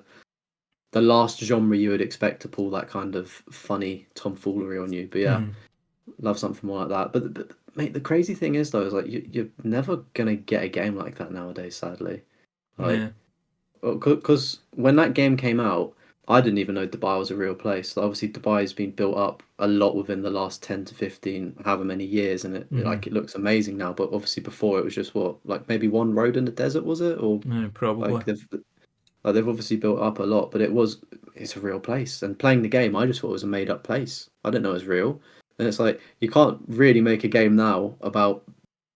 last genre you would expect to pull that kind of funny tomfoolery on you. But yeah, Mm. love something more like that. But mate, the crazy thing is though, is like you're never gonna get a game like that nowadays, sadly. Like, Yeah. because when that game came out, I didn't even know Dubai was a real place. Like, obviously, Dubai has been built up a lot within the last 10 to 15, however many years, and Mm-hmm. like it looks amazing now. But obviously, before it was just what, like maybe one road in the desert, was it? Or Yeah, probably. like they've obviously built up a lot, but it's a real place. And playing the game, I just thought it was a made up place. I didn't know it was real. And it's like you can't really make a game now about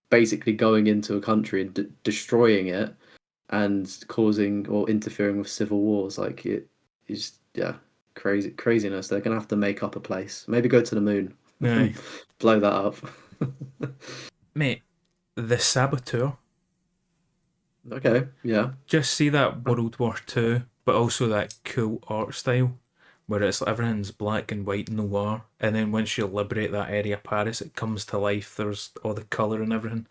basically going into a country and destroying it and causing or interfering with civil wars. Like it is, yeah, craziness. They're gonna have to make up a place. Maybe go to the moon, Aye. blow that up. Mate, the Saboteur. Okay, yeah, Just see that World War II, but also that cool art style where it's like everything's black and white noir, and then once you liberate that area of Paris, it comes to life. There's all the colour and everything.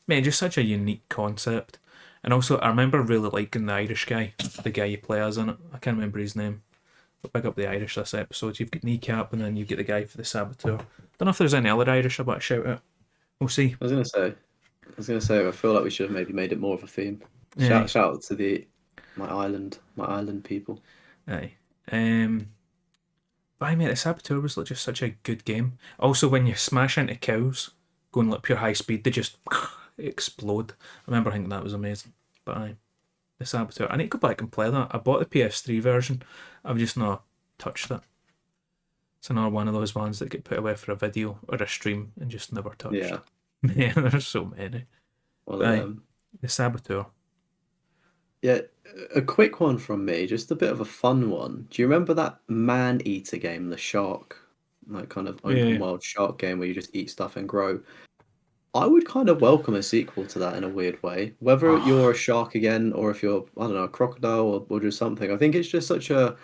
Man, just such a unique concept. And also, I remember really liking the Irish guy, the guy you play as in it. I can't remember his name. But big up the Irish this episode. You've got Kneecap, and then you get the guy for the Saboteur. Don't know if there's any other Irish I want to shout out. We'll see. I feel like we should have maybe made it more of a theme. Aye, Shout out to my island people. aye. But I mean, the Saboteur was like just such a good game. Also, when you smash into cows, going like pure high speed, they just explode. I remember thinking that was amazing. But aye, the Saboteur. I need to go back and play that. I bought the PS3 version. I've just not touched it. It's another one of those ones that get put away for a video or a stream and just never touched. Yeah, Yeah, there's so many. one of Aye, them. the Saboteur. Yeah, a quick one from me, just a bit of a fun one. Do you remember that Man Eater game, the shark, like kind of open Yeah. world shark game where you just eat stuff and grow? I would kind of welcome a sequel to that in a weird way. Whether you're a Oh, shark again or if you're, I don't know, a crocodile or just something. I think it's just such a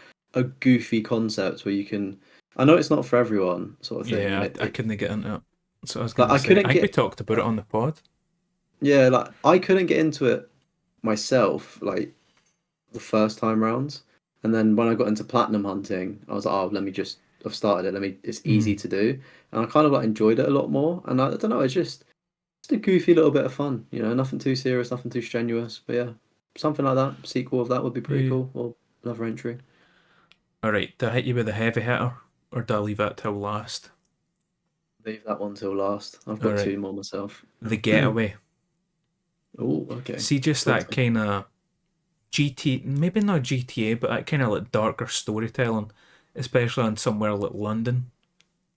goofy concept where you can. I know it's not for everyone, sort of thing, and yeah, I couldn't get into it. So I was like going to I say, couldn't I think we get. talked about it on the pod. Yeah, like I couldn't get into it myself, like the first time rounds. And then when I got into platinum hunting, I was like, oh, let me just, I've started it. It's easy Mm. to do. And I kind of like enjoyed it a lot more. And I don't know, it's just a goofy little bit of fun, nothing too serious, nothing too strenuous. But yeah, something like that, sequel of that would be pretty Yeah. cool. Or another entry. All right, do I hit you with a heavy hitter, or do I leave that till last? Leave that one till last. I've All got right, two more myself. The Getaway. Oh, okay. See, just Talk that to me. kind of GT, maybe not GTA, but that kind of like darker storytelling, especially in somewhere like London.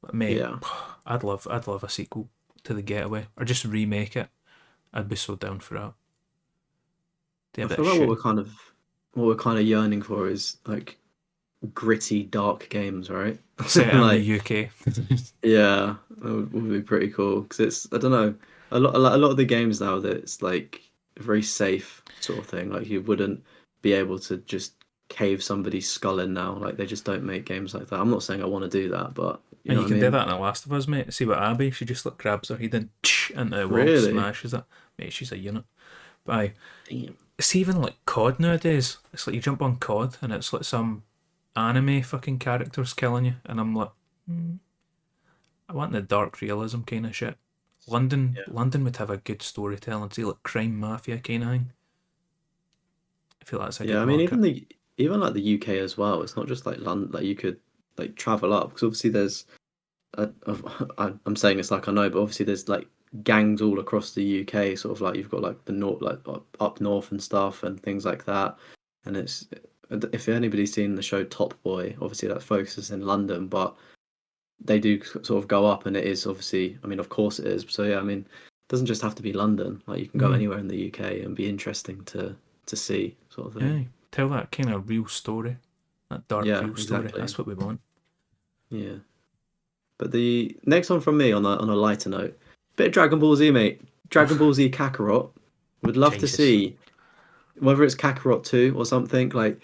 Like, mate, Yeah. I'd love a sequel to The Getaway, or just remake it. I'd be so down for that. They I have that feel like shooting what we're kind of yearning for is like gritty, dark games, right? set in the Like, UK. yeah, would be pretty cool because it's I don't know a lot of the games now that it's like a very safe sort of thing. Like you wouldn't be able to just cave somebody's skull in now. Like they just don't make games like that. I'm not saying I want to do that, but you And know you what I can do mean? that in The Last of Us, mate. See what Abby, she just like grabs her head and into the wall, Really? smashes it. Mate, she's a unit. But aye, Damn. it's even like COD nowadays. It's like you jump on COD and it's like some anime fucking characters killing you, and I'm like, I want the dark realism kind of shit. Yeah. London would have a good storytelling, see like crime mafia kind of thing. I feel that's a Yeah, good I mean market. even like the UK as well. It's not just like London. Like you could like travel up because obviously there's I'm saying this like I know, but obviously there's like gangs all across the UK. Sort of like you've got like the north, like up north and stuff, and things like that. And it's if anybody's seen the show Top Boy, obviously that focuses in London, but they do sort of go up, and it is obviously, I mean, of course it is. So yeah, I mean, it doesn't just have to be London. Like you can go Mm, anywhere in the UK and be interesting to see, sort of thing. yeah, tell that kind of real story, that dark Yeah, real story. exactly. That's what we want. Yeah. But the next one from me on a lighter note, bit of Dragon Ball Z, mate. Dragon Ball Z Kakarot. Would love to Jesus. see whether it's Kakarot 2 or something. Like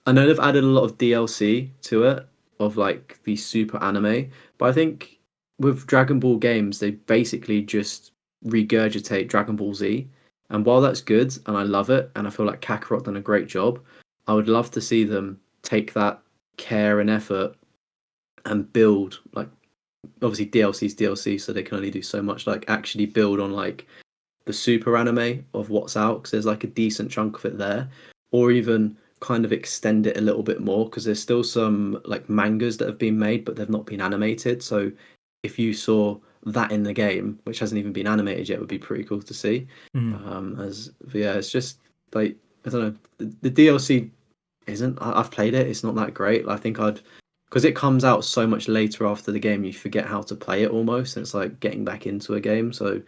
I know they've added a lot of DLC to it of like the super anime, but I think with Dragon Ball games they basically just regurgitate Dragon Ball Z. And while that's good and I love it, and I feel like Kakarot done a great job, I would love to see them take that care and effort and build like obviously DLC's DLC, so they can only do so much. Like actually build on like the super anime of what's out because there's like a decent chunk of it there, or even kind of extend it a little bit more because there's still some like mangas that have been made but they've not been animated. So if you saw that in the game, which hasn't even been animated yet, would be pretty cool to see. As yeah, it's just like I don't know, the DLC isn't. I've played it. It's not that great. I think I'd because it comes out so much later after the game, you forget how to play it almost. And it's like getting back into a game. So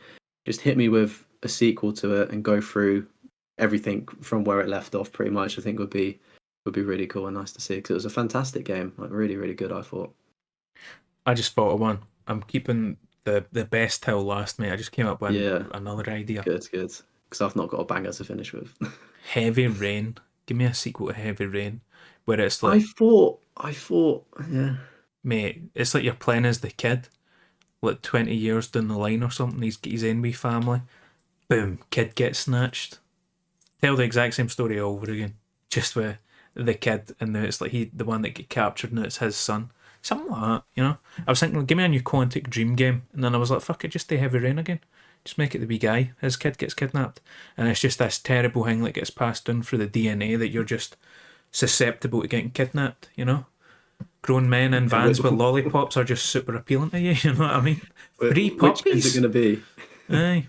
just hit me with a sequel to it and go through everything from where it left off. Pretty much, I think would be really cool and nice to see because it was a fantastic game. Like really, really good. I thought. I just thought of one. I'm keeping the best till last, mate. I just came up with another idea. Good. Because I've not got a banger to finish with. Heavy Rain. Give me a sequel to Heavy Rain, where it's like I thought, yeah, mate, it's like you're playing as the kid, like 20 years down the line or something. He's got his enemy family. Boom, kid gets snatched. Tell the exact same story over again, just with the kid, and now it's like the one that get captured, and it's his son. Something like that, you know. I was thinking, give me a new Quantic Dream game, and then I was like, fuck it, just do Heavy Rain again. Just make it the wee guy. His kid gets kidnapped, and it's just this terrible thing that gets passed down through the DNA that you're just susceptible to getting kidnapped. You know, grown men in vans with lollipops are just super appealing to you. You know what I mean? Free puppies. Which is it going to be? Aye.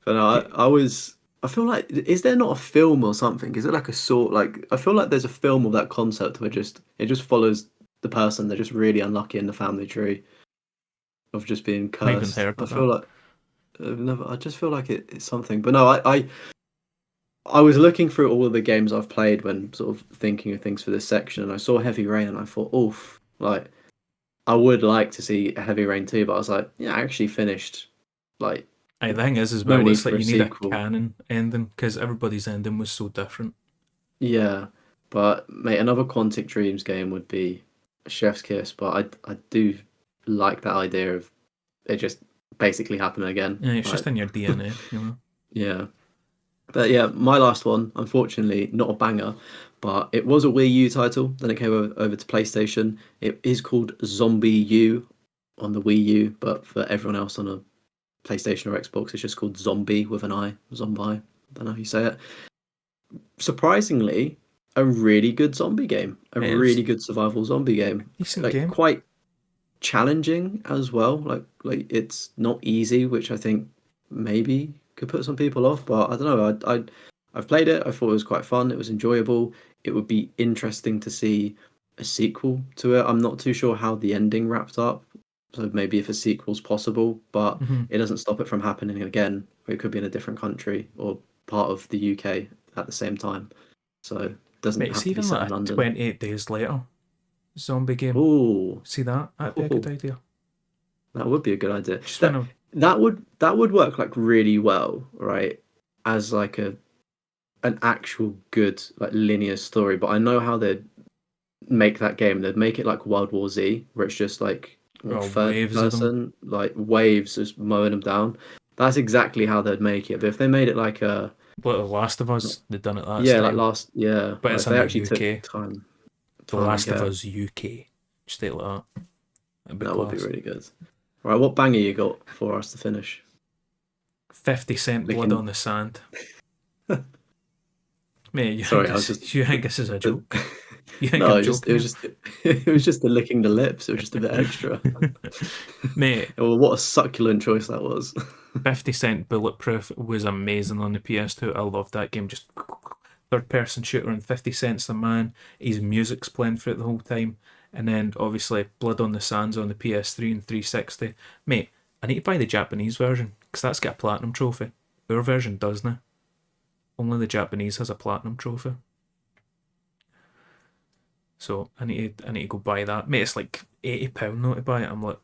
But no, I feel like is there not a film or something? Is it like a sort like I feel like there's a film of that concept where it just follows the person they're just really unlucky in the family tree of just being cursed. I feel like I just feel like it's something. But no, I was looking through all of the games I've played when sort of thinking of things for this section, and I saw Heavy Rain, and I thought, oof, like I would like to see Heavy Rain 2, but I was like, yeah, I actually finished like. The thing is, as well, it's like you need a canon ending because everybody's ending was so different. Yeah, but mate, another Quantic Dreams game would be Chef's Kiss, but I do like that idea of it just basically happening again. Yeah, it's just in your DNA, you know. Yeah. But yeah, my last one, unfortunately, not a banger, but it was a Wii U title. Then it came over to PlayStation. It is called Zombie U on the Wii U, but for everyone else on a PlayStation or Xbox, it's just called Zombie with an I. Zombie. I don't know how you say it. Surprisingly, a really good zombie game. Really good survival zombie game. Decent game. Quite challenging as well. Like it's not easy, which I think maybe could put some people off. But I don't know. I've played it. I thought it was quite fun. It was enjoyable. It would be interesting to see a sequel to it. I'm not too sure how the ending wrapped up. So maybe if a sequel's possible, but it doesn't stop it from happening again. Or it could be in a different country or part of the UK at the same time. So it doesn't have to be set in London. 28 days later zombie game. Oh, see that? That'd be a good idea. That would be a good idea. That would work like really well, right? As like an actual good like linear story. But I know how they'd make that game. They'd make it like World War Z, where it's just like third person, like waves just mowing them down. That's exactly how they'd make it. But if they made it like a The Last of Us, they've done it that style. But it's they actually UK. took time. The Last of Us UK. Just take like that. That would be really good. Right, what banger you got for us to finish? 50 Cent Blood on the Sand. Mate, you think this is a joke? You think no, it was just the licking the lips. It was just a bit extra. Mate. Well, what a succulent choice that was. 50 Cent Bulletproof was amazing on the PS2. I loved that game. Just third person shooter, and 50 Cent's the man. His music's playing through it the whole time. And then obviously Blood on the Sands on the PS3 and 360. Mate, I need to buy the Japanese version because that's got a platinum trophy. Our version doesn't. Only the Japanese has a platinum trophy. So I need to go buy that. Mate, it's like £80 not to buy it. I'm like,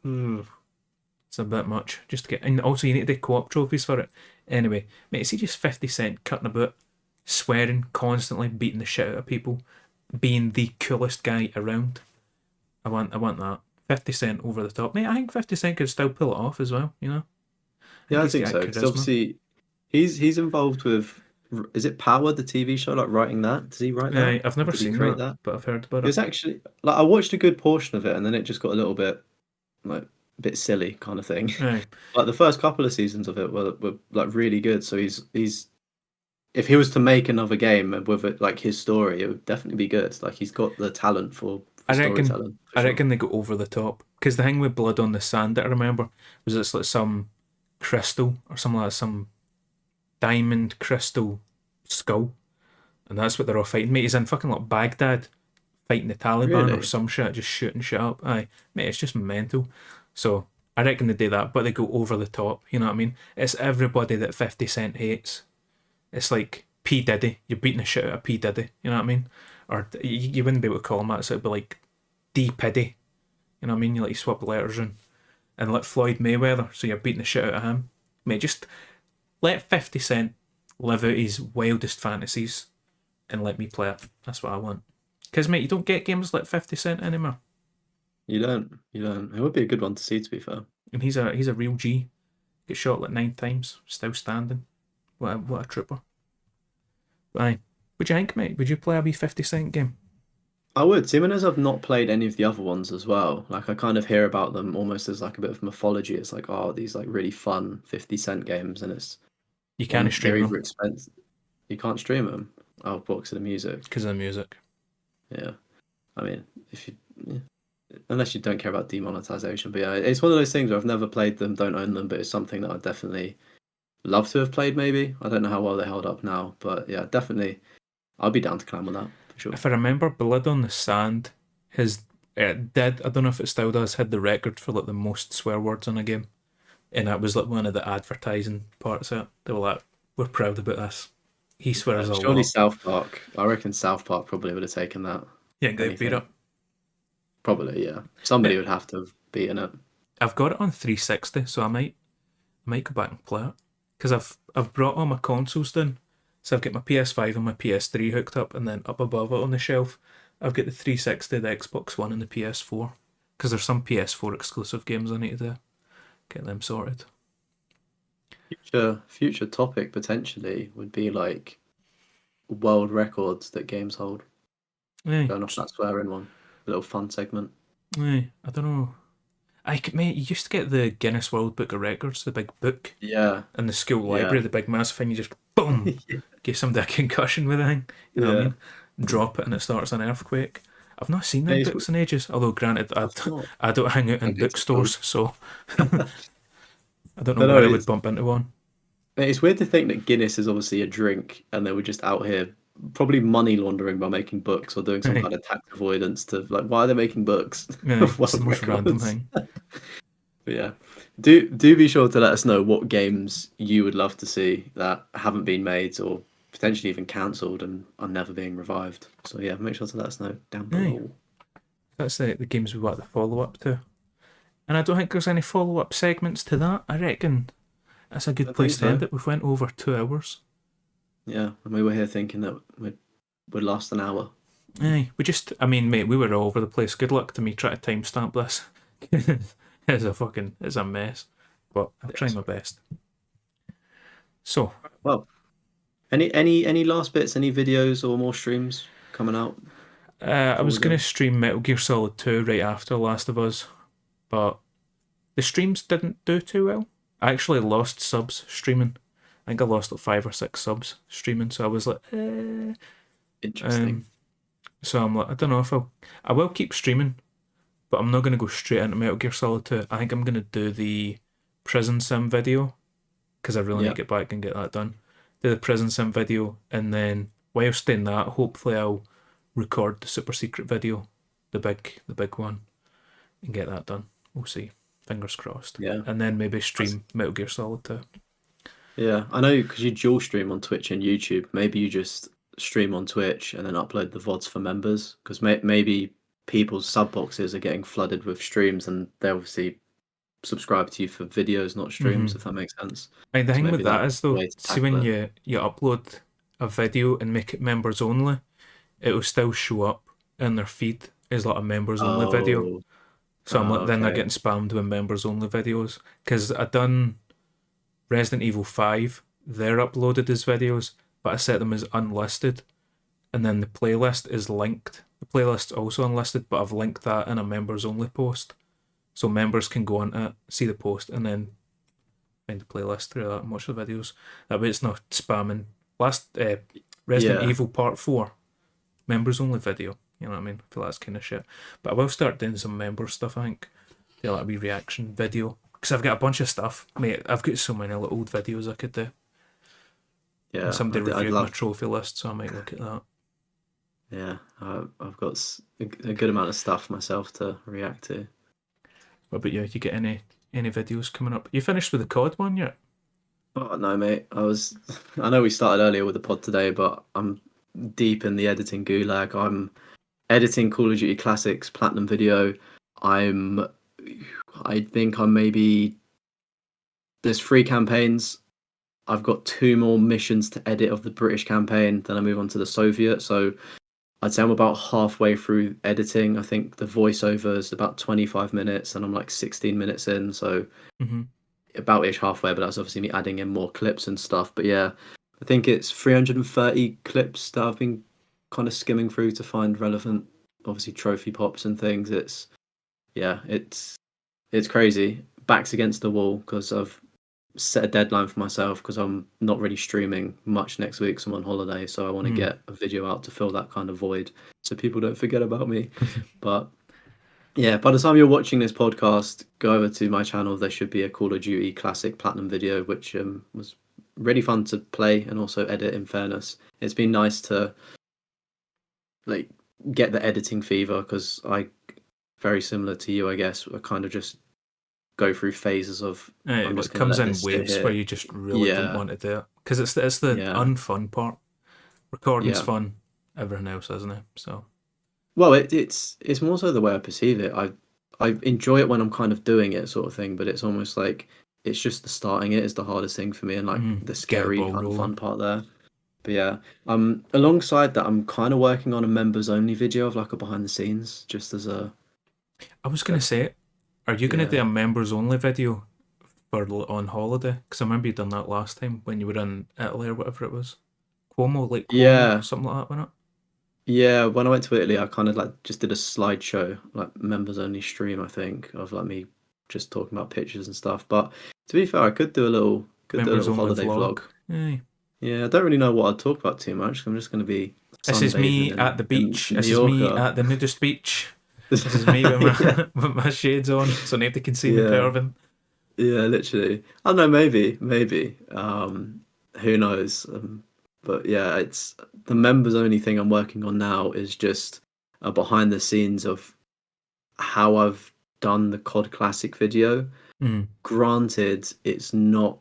it's a bit much just to get. And also you need to do co-op trophies for it. Anyway, mate, see just 50 Cent cutting about, swearing constantly, beating the shit out of people, being the coolest guy around. I want that. 50 Cent over the top. Mate, I think 50 Cent could still pull it off as well, you know? Yeah, I he's think got so. Because charisma. obviously he's involved with. Is it Power, the TV show? Like writing that? Does he write that, I've or never did he seen create that, that? but I've heard about It it. was actually like I watched a good portion of it, and then it just got a little bit like a bit silly kind of thing. Aye. Like the first couple of seasons of it were like really good. So he's if he was to make another game with it, like his story, it would definitely be good. Like he's got the talent for I reckon storytelling for I sure. reckon they go over the top. Because the thing with Blood on the Sand that I remember was it's like some crystal or something like some diamond crystal skull. And that's what they're all fighting. Mate, he's in fucking like Baghdad fighting the Taliban or Really, some shit, just shooting shit up. Aye. Mate, it's just mental. So I reckon they do that, but they go over the top, you know what I mean? It's everybody that 50 Cent hates. It's like P. Diddy. You're beating the shit out of P. Diddy, you know what I mean? Or you wouldn't be able to call him that, so it'd be like D. Piddy. You know what I mean? You like you swap the letters in. And like Floyd Mayweather, so you're beating the shit out of him. Mate, just let 50 Cent live out his wildest fantasies and let me play it. That's what I want. Because, mate, you don't get games like 50 Cent anymore. you don't, you don't. It would be a good one to see, to be fair. And he's a real G. Get shot like 9 times, still standing. What a trooper. But aye. Would you think, mate? Would you play a wee 50 Cent game? I would, seeing as I've not played any of the other ones as well. Like I kind of hear about them almost as like a bit of mythology. It's like, oh, these like really fun 50 Cent games, and it's You can't one they're stream either them expensive. You can't stream them. Oh, books of the music. because of the music. Yeah, I mean, if you yeah. Unless you don't care about demonetization, but yeah, it's one of those things where I've never played them, don't own them, but it's something that I definitely love to have played. Maybe I don't know how well they held up now, but yeah, definitely I'll be down to climb on that for sure. If I remember, Blood on the Sand has it did. I don't know if it still does. Had the record for like the most swear words in a game, and that was like one of the advertising parts of it. They were like, "We're proud about this." He swears a Surely lot. South Park. I reckon South Park probably would have taken that. Yeah, If they beat anything, it. probably yeah. Somebody Mate, would have to have beaten it. I've got it on 360, so I might go back and play it because I've brought all my consoles down. So I've got my PS5 and my PS3 hooked up, and then up above it on the shelf, I've got the 360, the Xbox One, and the PS4. Because there's some PS4 exclusive games I need to get them sorted. Future topic potentially would be like world records that games hold. Aye, Going off that swearing one, a little fun segment. aye, I don't know. Mate, you used to get the Guinness World Book of Records, the big book Yeah, in the school yeah, library, the big massive thing. You just boom, give somebody a concussion with a thing. You know what I yeah. mean? Drop it and it starts an earthquake. I've not seen them It's, books in ages. Although, granted, I've not. I don't hang out I in guess it's cool. bookstores, so I don't know But no, where I would bump into one. it's weird to think that Guinness is obviously a drink, and they were just out here probably money laundering by making books or doing some Aye, kind of tax avoidance to like why are they making books aye, of it's the world most random records? thing. But yeah, do be sure to let us know what games you would love to see that haven't been made or potentially even cancelled and are never being revived. So yeah, make sure to let us know down Aye, below. that's the games we want to follow up to. And I don't think there's any follow up segments to that. I reckon that's a I good think place to end so. it. We've went over 2 hours. Yeah, and we were here thinking that would last an hour. Aye, I mean, mate, we were all over the place. Good luck to me trying to timestamp this. It's a mess. But I'll try Yes. my best. So, Well, any last bits, any videos or more streams coming out I before we was going go? to stream Metal Gear Solid 2 right after Last of Us, but the streams didn't do too well. I actually lost subs streaming. I think I lost like 5 or 6 subs streaming, so I was like, Interesting. So I'm like, I don't know if I will keep streaming, but I'm not going to go straight into Metal Gear Solid 2. I think I'm going to do the prison sim video because I really need Yeah. to get back and get that done. Do the prison sim video, and then whilst doing that, hopefully I'll record the super secret video, the big one, and get that done. We'll see. Fingers crossed. Yeah. And then maybe stream Metal Gear Solid 2. Yeah, I know because you dual stream on Twitch and YouTube. Maybe you just stream on Twitch and then upload the VODs for members because maybe people's sub boxes are getting flooded with streams and they obviously subscribe to you for videos, not streams, if that makes sense. And the So thing maybe with that that's is the though, way to see when tackle it. you upload a video and make it members only, it will still show up in their feed as like a members only video. Oh, So I'm like, then they're okay. getting spammed with members only videos because I done Resident Evil 5, they're uploaded as videos, but I set them as unlisted. And then the playlist is linked. The playlist's also unlisted, but I've linked that in a members only post. So members can go on it, see the post, and then find the playlist through that and watch the videos. That way it's not spamming. Last Resident Evil Part 4, members only video. You know what I mean? I feel like that's kind of shit. But I will start doing some member stuff, I think. Do like a wee reaction video. Because I've got a bunch of stuff. Mate, I've got so many little old videos I could do. Yeah, And somebody I'd reviewed my love. trophy list, so I might look at that. Yeah, I've got a good amount of stuff myself to react to. What about you? You get any videos coming up? You finished with the COD one yet? Oh no, mate. I know we started earlier with the pod today, but I'm deep in the editing gulag. I'm editing Call of Duty Classics Platinum video. I think I'm maybe. There's 3 campaigns. I've got 2 more missions to edit of the British campaign. Then I move on to the Soviet. So I'd say I'm about halfway through editing. I think the voiceover is about 25 minutes, and I'm like 16 minutes in. So about ish halfway, but that's obviously me adding in more clips and stuff. But yeah, I think it's 330 clips that I've been kind of skimming through to find relevant, obviously trophy pops and things. It's crazy. Backs against the wall because I've set a deadline for myself because I'm not really streaming much next week, so I'm on holiday. So I want to get a video out to fill that kind of void, so people don't forget about me. But yeah, by the time you're watching this podcast, go over to my channel. There should be a Call of Duty Classic Platinum video, which was really fun to play and also edit. In fairness, it's been nice to like get the editing fever because very similar to you, I guess. I kind of just go through phases of. I'm just It gonna comes let in this sit waves here. where you just really don't Yeah, want to do it because it's the yeah, unfun part. Recording's yeah. fun, everything else isn't it? So Well, it's more so the way I perceive it. I enjoy it when I'm kind of doing it, sort of thing. But it's almost like it's just the starting it is the hardest thing for me, and like the get the scary, ball rolling. unfun part there. But yeah, alongside that, I'm kind of working on a members only video of like a behind the scenes, just as a I was gonna say, are you gonna yeah, do a members only video for on holiday? Because I remember you done that last time when you were in Italy or whatever it was. Cuomo, yeah, something like that, wasn't it? yeah. When I went to Italy, I kind of like just did a slideshow, like members only stream, I think, of like me just talking about pictures and stuff. But to be fair, I could do a Members little only holiday vlog. vlog. Aye. Yeah, I don't really know what I'd talk about too much. I'm just going to be This is sunbathing me at the in beach. This is me Mallorca. at the nudist beach. This is me with Yeah, my with my shades on, so nobody can see me yeah, perving. yeah, literally. I don't know, maybe. Who knows? But yeah, it's the members only thing I'm working on now is just a behind the scenes of how I've done the COD Classic video. Mm. Granted, it's not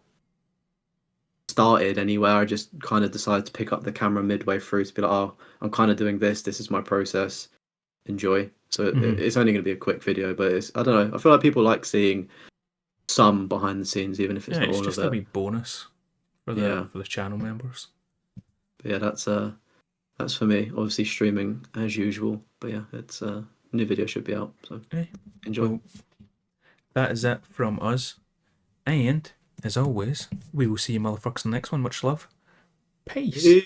started anywhere. I just kind of decided to pick up the camera midway through to be like, oh, I'm kind of doing this. This is my process. Enjoy. So it's only going to be a quick video, but I don't know. I feel like people like seeing some behind the scenes, even if it's Yeah, not it's all of just a it. wee bonus for Yeah, the channel members. but yeah, that's for me. Obviously streaming as usual, but yeah, it's new video should be out. So Eh, enjoy. well, that is it from us. And as always, we will see you motherfuckers in the next one. Much love. Peace.